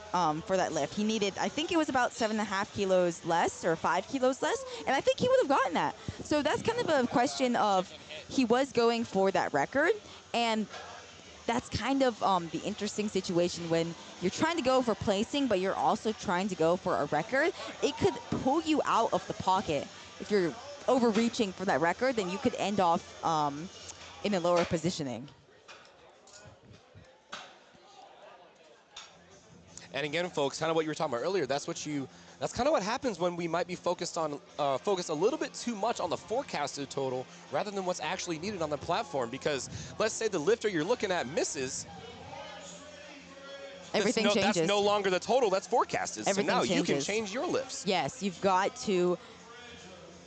For that lift. He needed, I think it was about 7.5 kilos less or 5 kilos less. And I think he would have gotten that. So that's kind of a question of, he was going for that record. And that's kind of the interesting situation when you're trying to go for placing, but you're also trying to go for a record. It could pull you out of the pocket. If you're overreaching for that record, then you could end off in a lower positioning. And again, folks, kind of what you were talking about earlier, that's kind of what happens when we might be focused a little bit too much on the forecasted total rather than what's actually needed on the platform. Because let's say the lifter you're looking at misses. Everything changes. That's no longer the total, that's forecasted. Everything so now changes. you can change your lifts. Yes, you've got to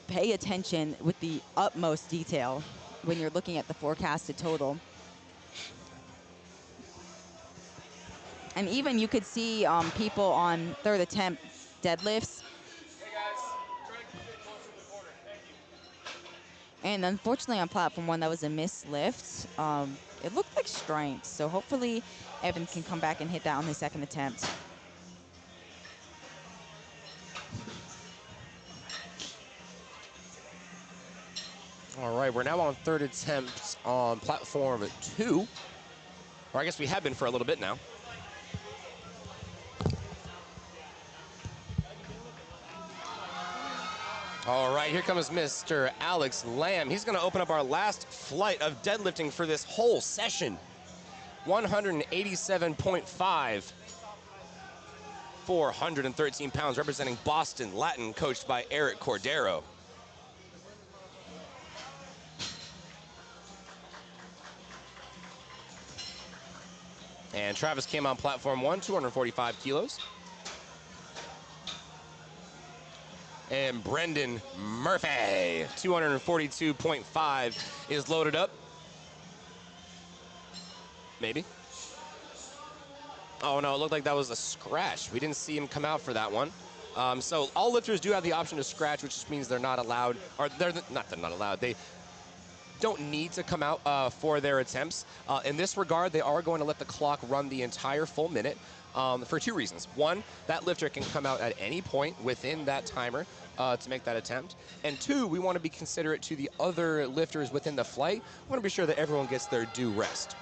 pay attention with the utmost detail when you're looking at the forecasted total. And even you could see people on third attempt deadlifts. Hey guys, try to keep it closer to the corner. Thank you. And unfortunately on platform 1, that was a missed lift. It looked like strength, so hopefully Evan can come back and hit that on his second attempt. All right, we're now on third attempt on platform 2. Or I guess we have been for a little bit now. All right, here comes Mr. Alex Lamb. He's going to open up our last flight of deadlifting for this whole session. 187.5. 413 pounds, representing Boston Latin, coached by Eric Cordero. And Travis came on platform 1, 245 kilos. And Brendan Murphy, 242.5, is loaded up. Maybe. Oh, no, it looked like that was a scratch. We didn't see him come out for that one. So all lifters do have the option to scratch, which just means they're not allowed, or they're not allowed. They don't need to come out for their attempts. In this regard, they are going to let the clock run the entire full minute. For 2 reasons. 1, that lifter can come out at any point within that timer to make that attempt. And 2, we want to be considerate to the other lifters within the flight. We want to be sure that everyone gets their due rest.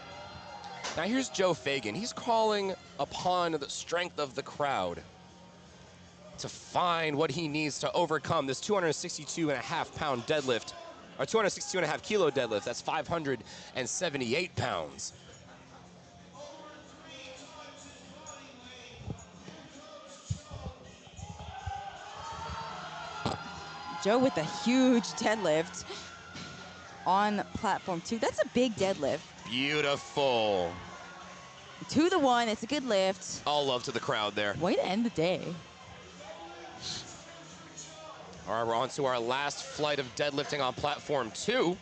Now here's Joe Fagan. He's calling upon the strength of the crowd. to find what he needs to overcome this 262.5-pound deadlift, or 262.5 kilo deadlift. That's 578 pounds. Joe with a huge deadlift on platform 2. That's a big deadlift. Beautiful. 2 to 1. It's a good lift. All love to the crowd there. Way to end the day. All right, we're on to our last flight of deadlifting on platform 2.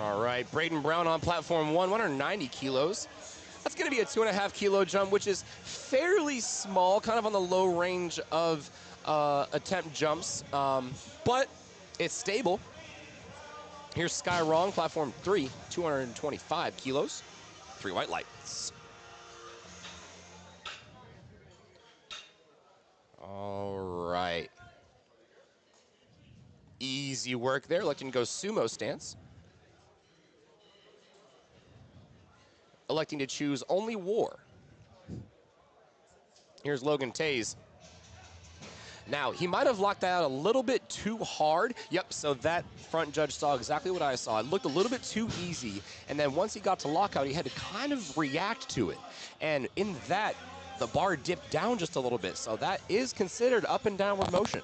All right, Braden Brown on platform 1, 190 kilos. That's going to be a 2.5 kilo jump, which is fairly small, kind of on the low range of attempt jumps, but it's stable. Here's Sky Wrong, platform 3, 225 kilos, 3 white lights. All right. Easy work there, electing to go sumo stance. Electing to choose only war. Here's Logan Taze. Now, he might have locked that out a little bit too hard. Yep, so that front judge saw exactly what I saw. It looked a little bit too easy, and then once he got to lockout, he had to kind of react to it. And in that, the bar dipped down just a little bit, so that is considered up and downward motion.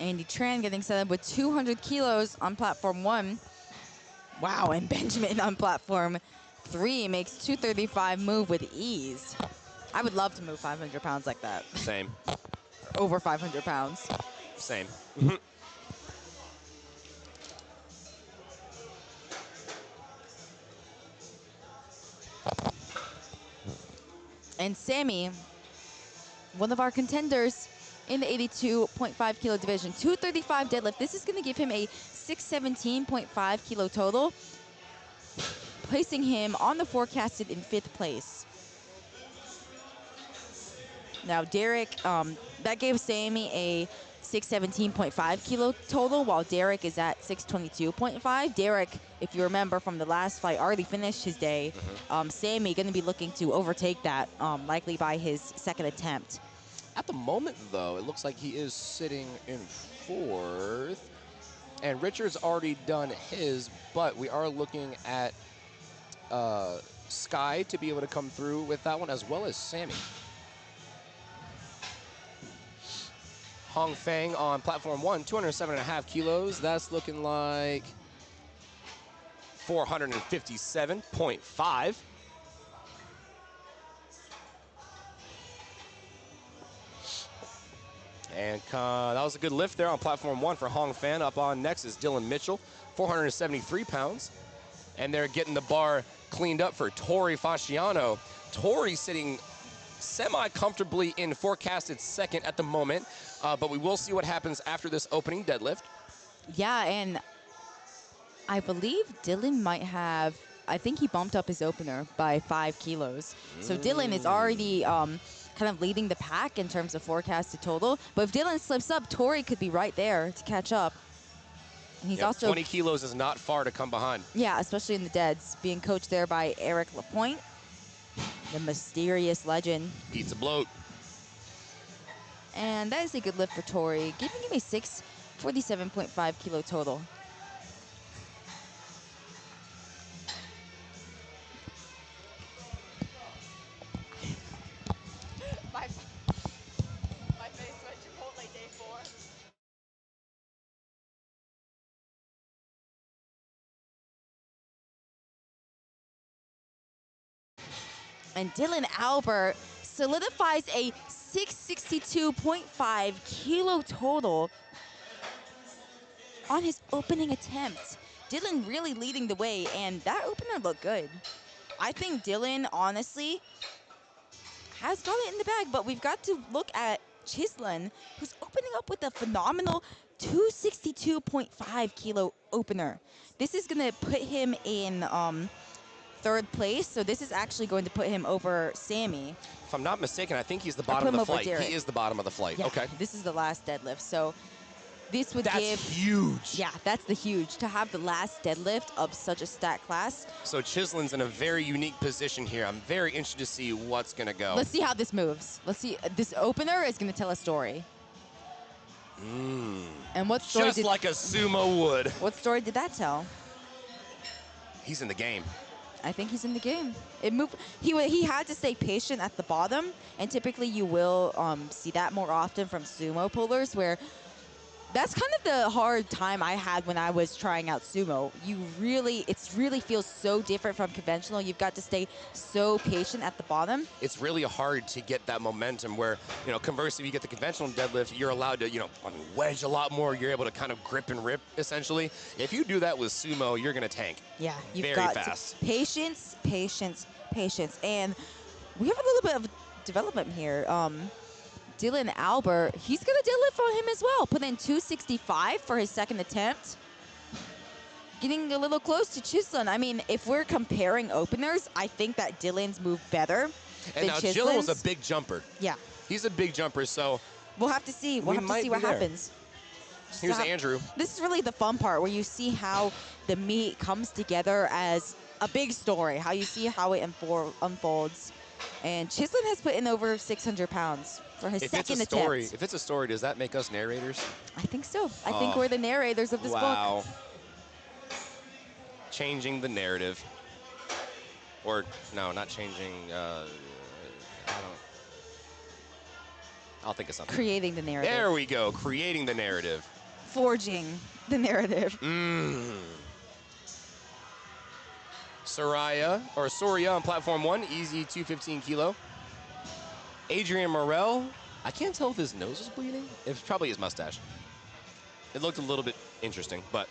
Andy Tran getting set up with 200 kilos on platform 1. Wow, and Benjamin on platform 3 makes 235 move with ease. I would love to move 500 pounds like that. Same. Over 500 pounds. Same. And Sammy, one of our contenders in the 82.5 kilo division, 235 deadlift. This is going to give him a 617.5 kilo total, placing him on the forecasted in 5th place. Now Derek, that gave Sammy a 617.5 kilo total, while Derek is at 622.5. Derek, if you remember from the last fight, already finished his day. Sammy going to be looking to overtake that, likely by his 2nd attempt. At the moment, though, it looks like he is sitting in 4th. And Richard's already done his, but we are looking at Sky to be able to come through with that one, as well as Sammy. Hong Feng on platform 1, 207.5 kilos. That's looking like 457.5. And that was a good lift there on platform 1 for Hong Fan. Up on next is Dylan Mitchell, 473 pounds. And they're getting the bar cleaned up for Tori Fasciano. Tori sitting semi-comfortably in forecasted 2nd at the moment, but we will see what happens after this opening deadlift. Yeah, and I believe Dylan might have, I think he bumped up his opener by 5 kilos. So Dylan is already kind of leading the pack in terms of forecasted total. But if Dylan slips up, Tori could be right there to catch up. And he's also 20 kilos is not far to come behind. Yeah, especially in the deads, being coached there by Eric Lapointe, the mysterious legend. Pizza bloat. And that is a good lift for Tori, giving him a 647.5 kilo total. My face went Chipotle day 4. And Dylan Albert solidifies a 662.5 kilo total on his opening attempt. Dylan really leading the way, and that opener looked good. I think Dylan, honestly, has got it in the bag, but we've got to look at Chislin, who's opening up with a phenomenal 262.5 kilo opener. This is going to put him in third place, so this is actually going to put him over Sammy. If I'm not mistaken, I think he's the bottom of the flight. He is the bottom of the flight. Yeah, okay. This is the last deadlift, so this would That's give... huge. Yeah, that's the huge. To have the last deadlift of such a stat class. So Chislin's in a very unique position here. I'm very interested to see what's going to go. Let's see how this moves. Let's see. This opener is going to tell a story. And what story Just like a sumo would. What story did that tell? He's in the game. I think he's in the game. It moved. He had to stay patient at the bottom, and typically you will see that more often from sumo pullers, where that's kind of the hard time I had when I was trying out sumo. It really feels so different from conventional. You've got to stay so patient at the bottom. It's really hard to get that momentum where, conversely, you get the conventional deadlift, you're allowed to, wedge a lot more. You're able to kind of grip and rip, essentially. If you do that with sumo, you're going to tank. Yeah, you've very got fast. Patience, patience, patience. And we have a little bit of development here. Dylan Albert, he's going to deadlift on him as well. Put in 265 for his second attempt. Getting a little close to Chislin. I mean, if we're comparing openers, I think that Dylan's moved better And now Chyslin's. Dylan was a big jumper. Yeah. He's a big jumper, so we'll have to see. We'll have to see what happens. Here's Andrew. This is really the fun part, where you see how the meet comes together as a big story, how you see how it unfolds. And Chislin has put in over 600 pounds for his second attempt. If it's a story, does that make us narrators? I think so. I think we're the narrators of this book. Wow. Changing the narrative. Or, no, not changing. I'll think of something. Creating the narrative. There we go. Creating the narrative. Forging the narrative. Soria on platform 1, easy 215 kilo. Adrian Morel, I can't tell if his nose is bleeding. It's probably his mustache. It looked a little bit interesting, but.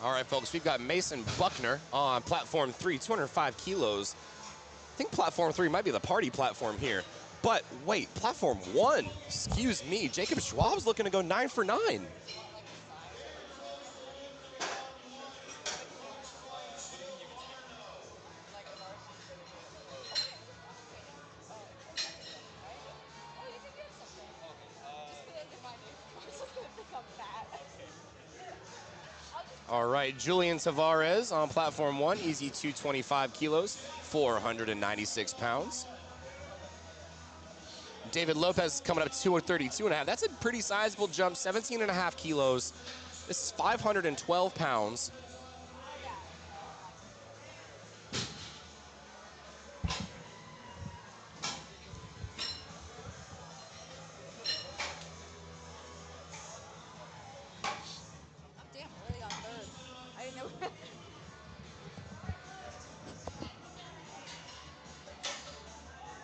All right, folks, we've got Mason Buckner on platform 3, 205 kilos. I think platform 3 might be the party platform here. But wait, platform 1, excuse me, Jacob Schwab's looking to go 9 for 9. All right, Julian Tavares on platform 1, easy 225 kilos, 496 pounds. David Lopez coming up 232 and a half. That's a pretty sizable jump, 17 and a half kilos. This is 512 pounds.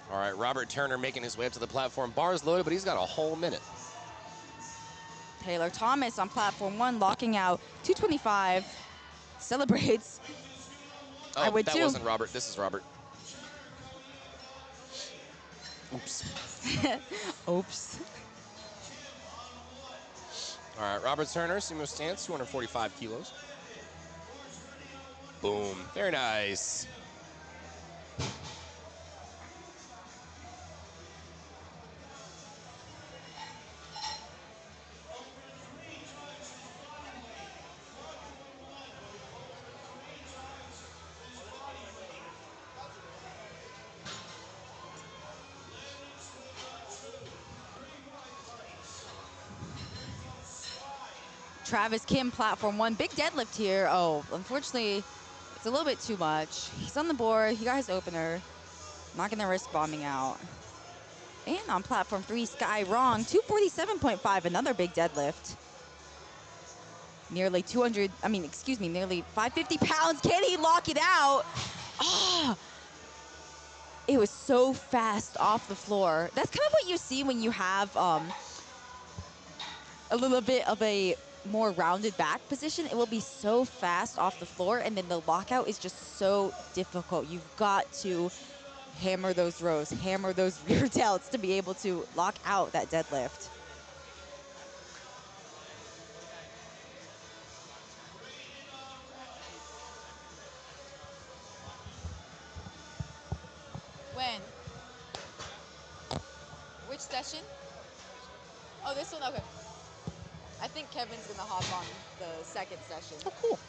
All right, Robert Turner making his way up to the platform. Bars loaded, but he's got a whole minute. Taylor Thomas on platform 1, locking out 225. Celebrates Oh, I would that too. wasn't Robert. This is Robert. Oops. Oops. All right, Robert Turner, sumo stance, 245 kilos. Boom. Very nice. Travis Kim, platform 1. Big deadlift here. Oh, unfortunately, it's a little bit too much. He's on the board. He got his opener. Not going to risk bombing out. And on platform 3, Sky Wrong, 247.5, another big deadlift. Nearly nearly 550 pounds. Can he lock it out? Ah! It was so fast off the floor. That's kind of what you see when you have a little bit of a more rounded back position. It will be so fast off the floor, and then the lockout is just so difficult. You've got to hammer those rows, hammer those rear delts to be able to lock out that deadlift. When? Which session? Oh, this one? Okay. I think Kevin's going to hop on the second session. Oh, cool.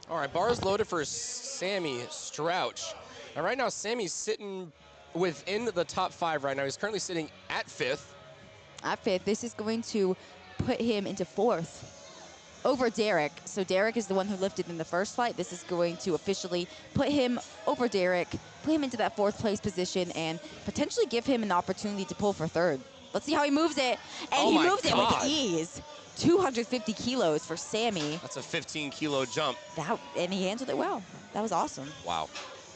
All right, bars loaded for Sammy Strouch. Now, right now, Sammy's sitting within the top 5 right now. He's currently sitting at 5th. At 5th, this is going to put him into 4th over Derek. So Derek is the one who lifted in the first flight. This is going to officially put him over Derek, put him into that 4th place position, and potentially give him an opportunity to pull for 3rd. Let's see how he moves it. And Oh he my moves it God. with ease. 250 kilos for Sammy. That's a 15-kilo jump. And he handled it well. That was awesome. Wow.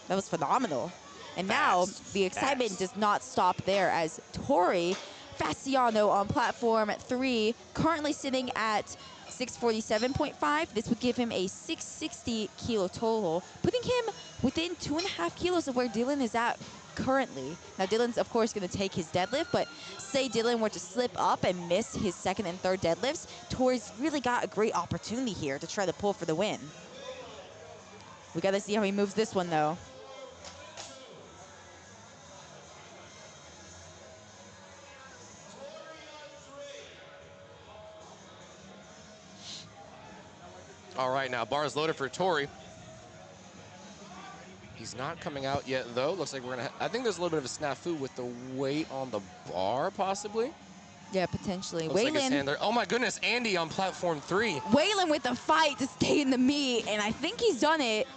That was phenomenal. And now Fast. the excitement Fast. does not stop there, as Tori Fasciano on platform 3, currently sitting at 647.5. This would give him a 660 kilo total, putting him within 2.5 kilos of where Dylan is at currently. Now Dylan's of course going to take his deadlift, but say Dylan were to slip up and miss his 2nd and 3rd deadlifts, Tori's really got a great opportunity here to try to pull for the win. We got to see how he moves this one though. All right, now bars loaded for Tori. He's not coming out yet, though. Looks like we're going to... I think there's a little bit of a snafu with the weight on the bar, possibly. Yeah, potentially. Looks like his Waylon, hand there. Oh, my goodness. Andy on platform 3. Waylon with the fight to stay in the meet, and I think he's done it.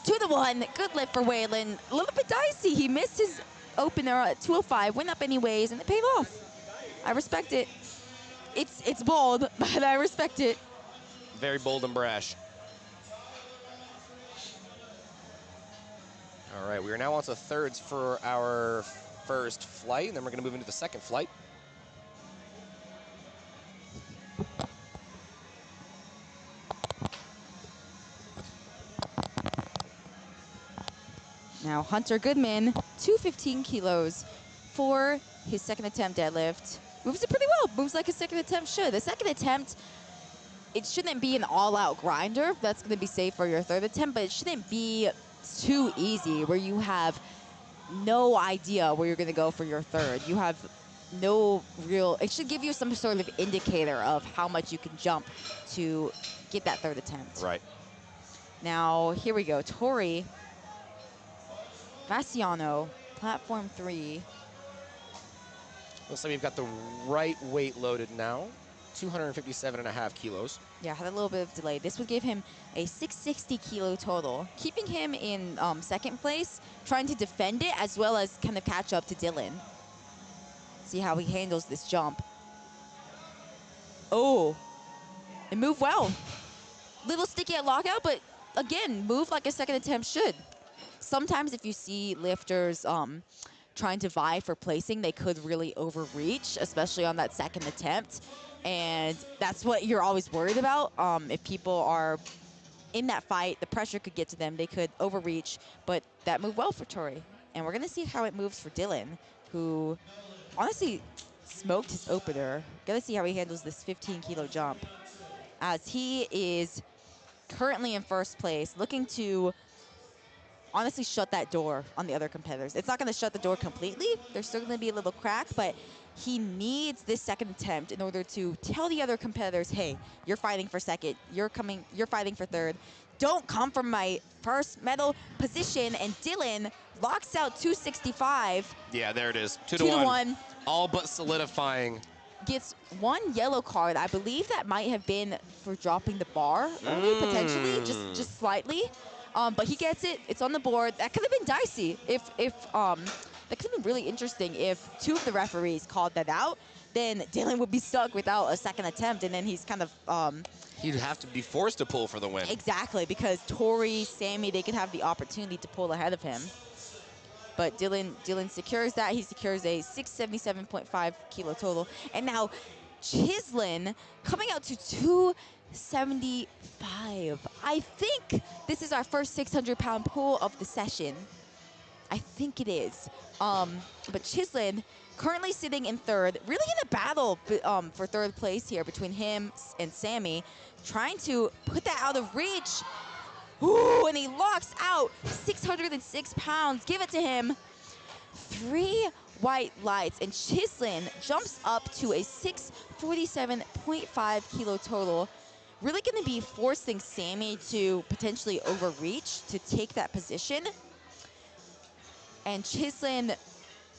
2 to 1. Good lift for Waylon. A little bit dicey. He missed his opener at 205, went up anyways, and it paid off. I respect it. It's bold, but I respect it. Very bold and brash. All right, we are now on to 3rds for our first flight, and then we're going to move into the 2nd flight. Now Hunter Goodman, 215 kilos for his 2nd attempt deadlift. Moves it pretty well. Moves like his 2nd attempt should. The 2nd attempt, it shouldn't be an all-out grinder. That's going to be safe for your 3rd attempt, but it shouldn't be too easy where you have no idea where you're going to go for your 3rd. You have no real... It should give you some sort of indicator of how much you can jump to get that 3rd attempt. Right. Now, here we go. Tori Fasciano, platform 3. Looks like we've got the right weight loaded now. 257.5 kilos. Yeah, had a little bit of delay. This would give him a 660 kilo total, keeping him in 2nd place, trying to defend it as well as kind of catch up to Dylan. See how he handles this jump. Oh, it moved well. Little sticky at lockout, but again, move like a 2nd attempt should. Sometimes if you see lifters trying to vie for placing, they could really overreach, especially on that 2nd attempt. And that's what you're always worried about. If people are in that fight, the pressure could get to them. They could overreach, but that moved well for Tori. And we're going to see how it moves for Dylan, who honestly smoked his opener. Going to see how he handles this 15-kilo jump, as he is currently in first place, looking to honestly shut that door on the other competitors. It's not going to shut the door completely. There's still going to be a little crack, but he needs this second attempt in order to tell the other competitors, hey, you're fighting for second, you're fighting for third. Don't come from my first medal position. And Dylan locks out 265. Yeah, there it is. 2 2 to to 1. All but solidifying. Gets one yellow card. I believe that might have been for dropping the bar early, potentially, just slightly. But he gets it. It's on the board. That could have been dicey if that could have been really interesting if 2 of the referees called that out. Then Dylan would be stuck without a second attempt, and then he's kind of he'd have to be forced to pull for the win. exactly, because Tori, Sammy, they could have the opportunity to pull ahead of him. But Dylan secures that. He secures a 677.5 kilo total. And now Chislin coming out to 275. I think this is our first 600-pound pull of the session. I think it is. But Chislin currently sitting in third, really in a battle for third place here between him and Sammy, trying to put that out of reach. Ooh, and he locks out 606 pounds. Give it to him. 3 white lights, and Chislin jumps up to a 647.5 kilo total. Really going to be forcing Sammy to potentially overreach to take that position. And Chislin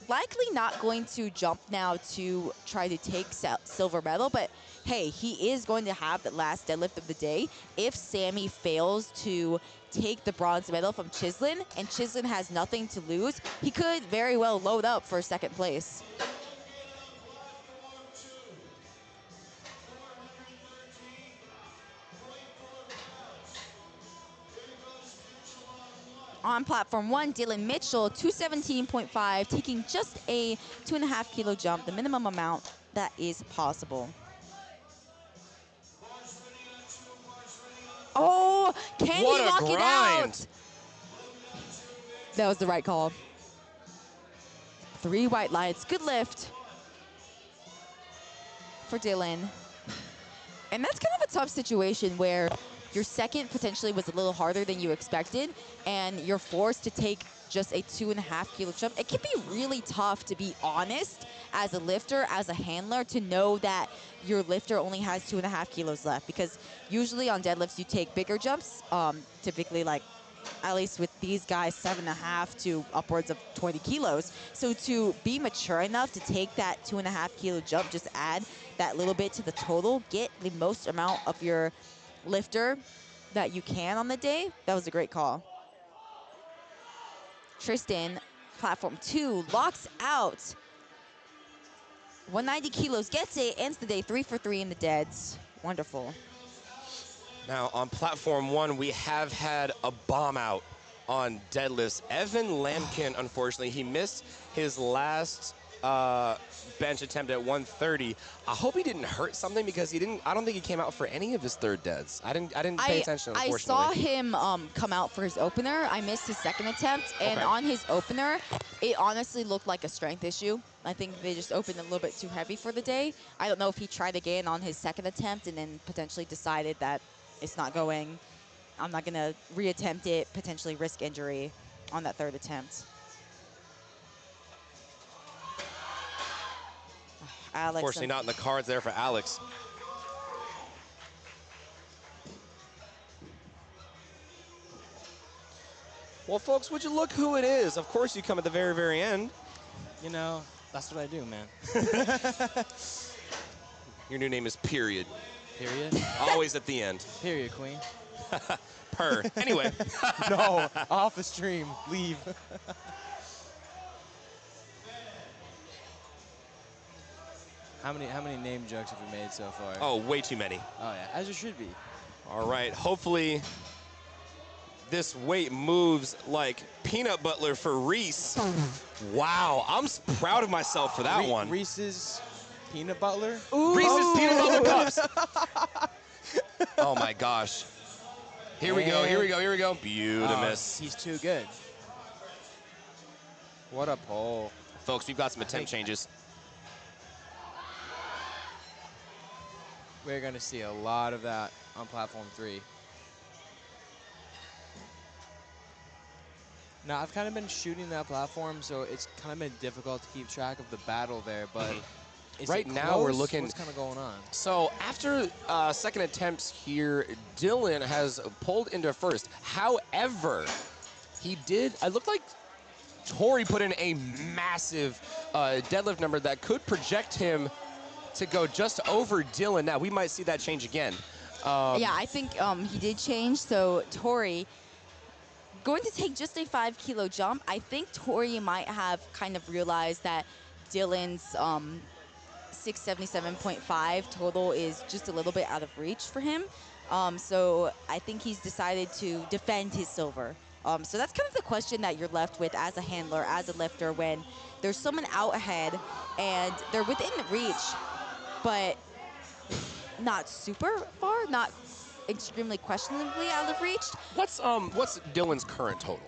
likely not going to jump now to try to take silver medal, but hey, he is going to have the last deadlift of the day. If Sammy fails to take the bronze medal from Chislin, and Chislin has nothing to lose, he could very well load up for second place. On platform 1, Dylan Mitchell, 217.5, taking just a 2.5 kilo jump, the minimum amount that is possible. Oh, can he lock it out? That was the right call. 3 white lights, good lift for Dylan. And that's kind of a tough situation where your second potentially was a little harder than you expected, and you're forced to take just a 2.5 kilo jump. It can be really tough, to be honest, as a lifter, as a handler, to know that your lifter only has 2.5 kilos left, because usually on deadlifts you take bigger jumps, typically like, at least with these guys, 7.5 to upwards of 20 kilos. So to be mature enough to take that 2.5 kilo jump, just add that little bit to the total, get the most amount of your lifter that you can on the day. That was a great call. Tristan, platform 2, locks out 190 kilos, gets it, ends the day 3 for 3 in the deads. Wonderful. Now on platform 1, we have had a bomb out on deadlifts. Evan Lampkin, unfortunately, he missed his last bench attempt at 130. I hope he didn't hurt something, because I don't think he came out for any of his third deads. I didn't pay attention, unfortunately. I saw him come out for his opener. I missed his second attempt, and on his opener, it honestly looked like a strength issue. I think they just opened a little bit too heavy for the day. I don't know if he tried again on his second attempt and then potentially decided that it's not going. I'm not going to reattempt it, potentially risk injury on that third attempt. Alex, unfortunately, not in the cards there for Alex. Well, folks, would you look who it is? Of course, you come at the very, very end. You know, that's what I do, man. Your new name is Period. Period? Always at the end. Period, queen. Per. Anyway. No, off the stream. Leave. How many name jokes have we made so far? Oh, way too many. Oh, yeah, as it should be. All right, hopefully this weight moves like peanut butter for Reese. Wow, I'm proud of myself for that one. Reese's peanut butter? Reese's peanut butter cups. Oh my gosh. Here we go. Here we go. Here we go. Beautimous. He's too good. What a pull. Folks, we've got some attempt changes. We're going to see a lot of that on platform 3. Now, I've kind of been shooting that platform, so it's kind of been difficult to keep track of the battle there, but is Right it now, we're close? looking. What's kind of going on? So after second attempts here, Dylan has pulled into first. However, he did. It looked like Tori put in a massive deadlift number that could project him to go just over Dylan. Now, we might see that change again. Yeah, I think he did change. So Tori going to take just a 5 kilo jump. I think Tori might have kind of realized that Dylan's 677.5 total is just a little bit out of reach for him. So I think he's decided to defend his silver. So that's kind of the question that you're left with as a handler, as a lifter, when there's someone out ahead and they're within reach, but not super far, not extremely questionably out of reach. What's Dylan's current total?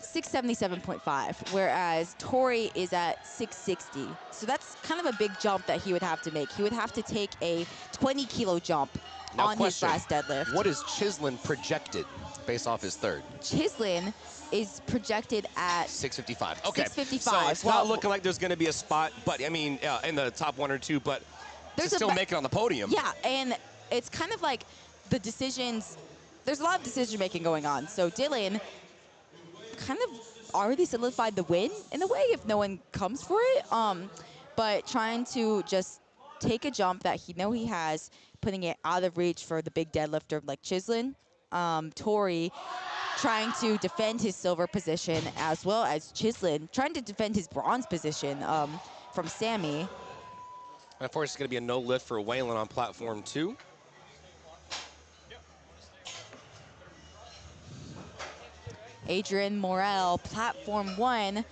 677.5, whereas Tori is at 660. So that's kind of a big jump that he would have to make. He would have to take a 20 kilo jump Now, on question, his last deadlift. What is Chislin projected based off his third? Chislin is projected at 655. Okay. 655. So it's not looking like there's going to be a spot, but I mean, in the top 1 or 2, but to still make it on the podium. Yeah, and it's kind of like the decisions. There's a lot of decision making going on. So Dylan kind of already solidified the win in a way if no one comes for it. But trying to just take a jump that he has, putting it out of reach for the big deadlifter like Chislin. Tori trying to defend his silver position, as well as Chislin trying to defend his bronze position from Sammy. And of course, it's going to be a no lift for Waylon on platform 2. Adrian Morel, platform 1,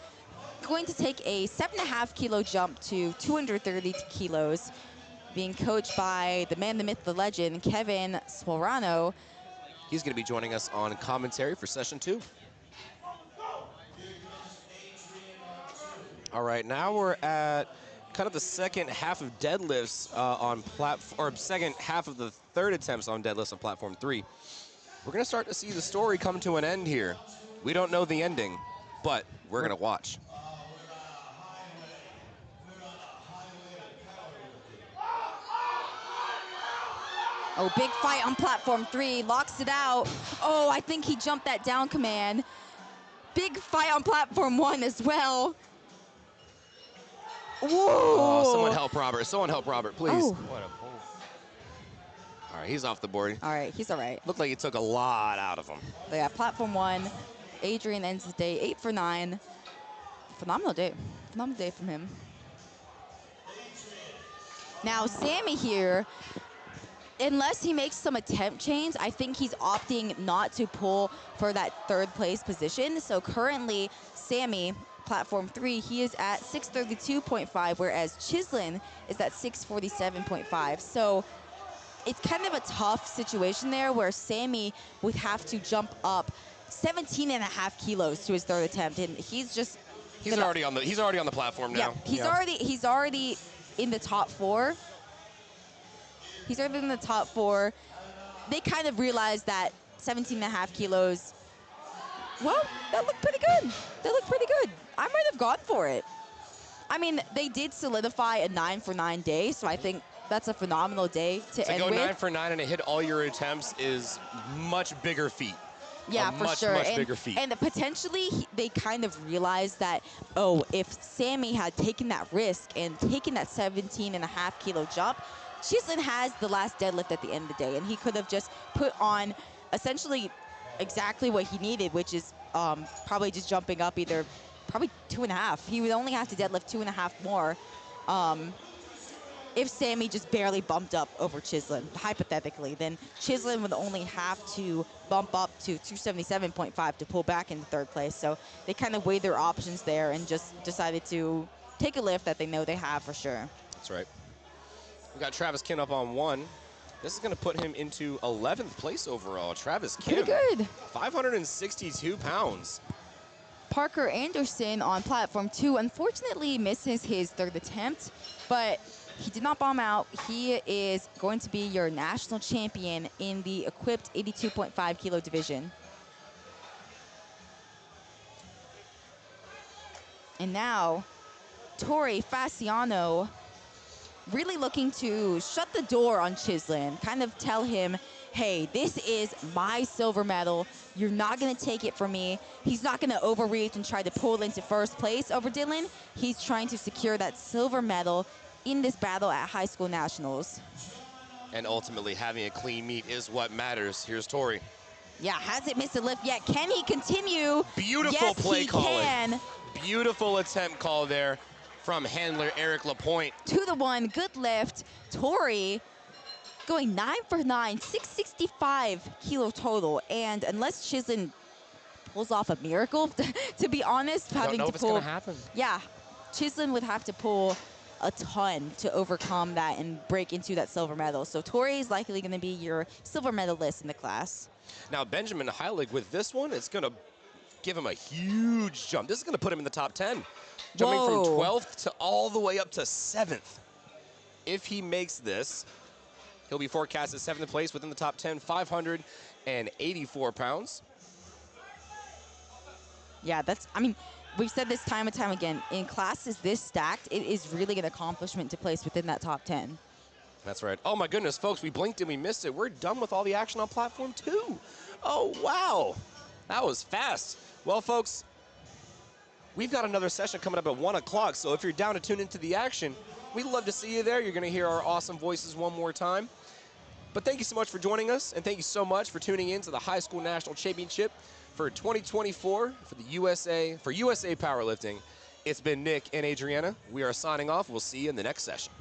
going to take a 7.5 kilo jump to 230 kilos, being coached by the man, the myth, the legend, Kevin Sporano. He's going to be joining us on commentary for session 2. All right, now we're at kind of the second half of deadlifts on platform, or second half of the third attempts on deadlifts on platform 3. We're going to start to see the story come to an end here. We don't know the ending, but we're going to watch. Oh, big fight on platform 3, locks it out. Oh, I think he jumped that down command. Big fight on platform 1 as well. Whoa. Oh, someone help Robert. Someone help Robert, please. Oh. What a pull. All right, he's off the board. All right, he's all right. Looked like he took a lot out of him. But yeah, platform 1, Adrian ends the day 8 for 9. Phenomenal day from him. Now, Sammy here, unless he makes some attempt change, I think he's opting not to pull for that third place position. So currently, Sammy, platform 3, he is at 632.5, whereas Chislin is at 647.5. So it's kind of a tough situation there where Sammy would have to jump up 17.5 kilos to his third attempt, and he's already on the platform now. Yeah, he's already in the top 4. He's already in the top 4. They kind of realized that 17.5 kilos, well, that looked pretty good. That looked pretty good. I might have gone for it. I mean, they did solidify a 9 for 9 day, so I think that's a phenomenal day to end go with. 9 for 9 and to hit all your attempts is much bigger feat. Yeah, for sure. Much bigger feat. And potentially, they kind of realized that, oh, if Sammy had taken that risk and taken that 17.5 kilo jump, Chislin has the last deadlift at the end of the day, and he could have just put on essentially exactly what he needed, which is probably just jumping up probably 2.5. He would only have to deadlift 2.5 more if Sammy just barely bumped up over Chislin, hypothetically. Then Chislin would only have to bump up to 277.5 to pull back into third place. So they kind of weighed their options there and just decided to take a lift that they know they have for sure. That's right. We got Travis Kim up on 1. This is going to put him into 11th place overall. Travis Kim. Pretty good. 562 pounds. Parker Anderson on platform 2 unfortunately misses his 3rd attempt, but he did not bomb out. He is going to be your national champion in the equipped 82.5 kilo division. And now, Tori Fasciano really looking to shut the door on Chislin, kind of tell him, hey, this is my silver medal. You're not going to take it from me. He's not going to overreach and try to pull into first place over Dylan. He's trying to secure that silver medal in this battle at high school nationals. And ultimately, having a clean meet is what matters. Here's Tori. Yeah, hasn't missed a lift yet. Can he continue? Beautiful yes, play he calling. Can. Beautiful attempt call there from handler Eric Lapointe. 2 to 1, good lift. Tori going 9 for 9, 665 kilo total. And unless Chislin pulls off a miracle, to be honest, I having don't know to if pull. it's gonna happen. Yeah, Chislin would have to pull a ton to overcome that and break into that silver medal. So Tori is likely going to be your silver medalist in the class. Now Benjamin Heilig with this one, it's gonna give him a huge jump. This is gonna put him in the top 10. Jumping from 12th to all the way up to 7th. If he makes this, he'll be forecasted 7th place within the top 10, 584 pounds. Yeah, that's, I mean, we've said this time and time again. In classes this stacked, it is really an accomplishment to place within that top 10. That's right. Oh my goodness, folks, we blinked and we missed it. We're done with all the action on platform 2. Oh, wow. That was fast. Well, folks, we've got another session coming up at 1 o'clock, so if you're down to tune into the action, we'd love to see you there. You're going to hear our awesome voices one more time. But thank you so much for joining us, and thank you so much for tuning in to the High School National Championship for 2024 for the USA Powerlifting. It's been Nick and Adriana. We are signing off. We'll see you in the next session.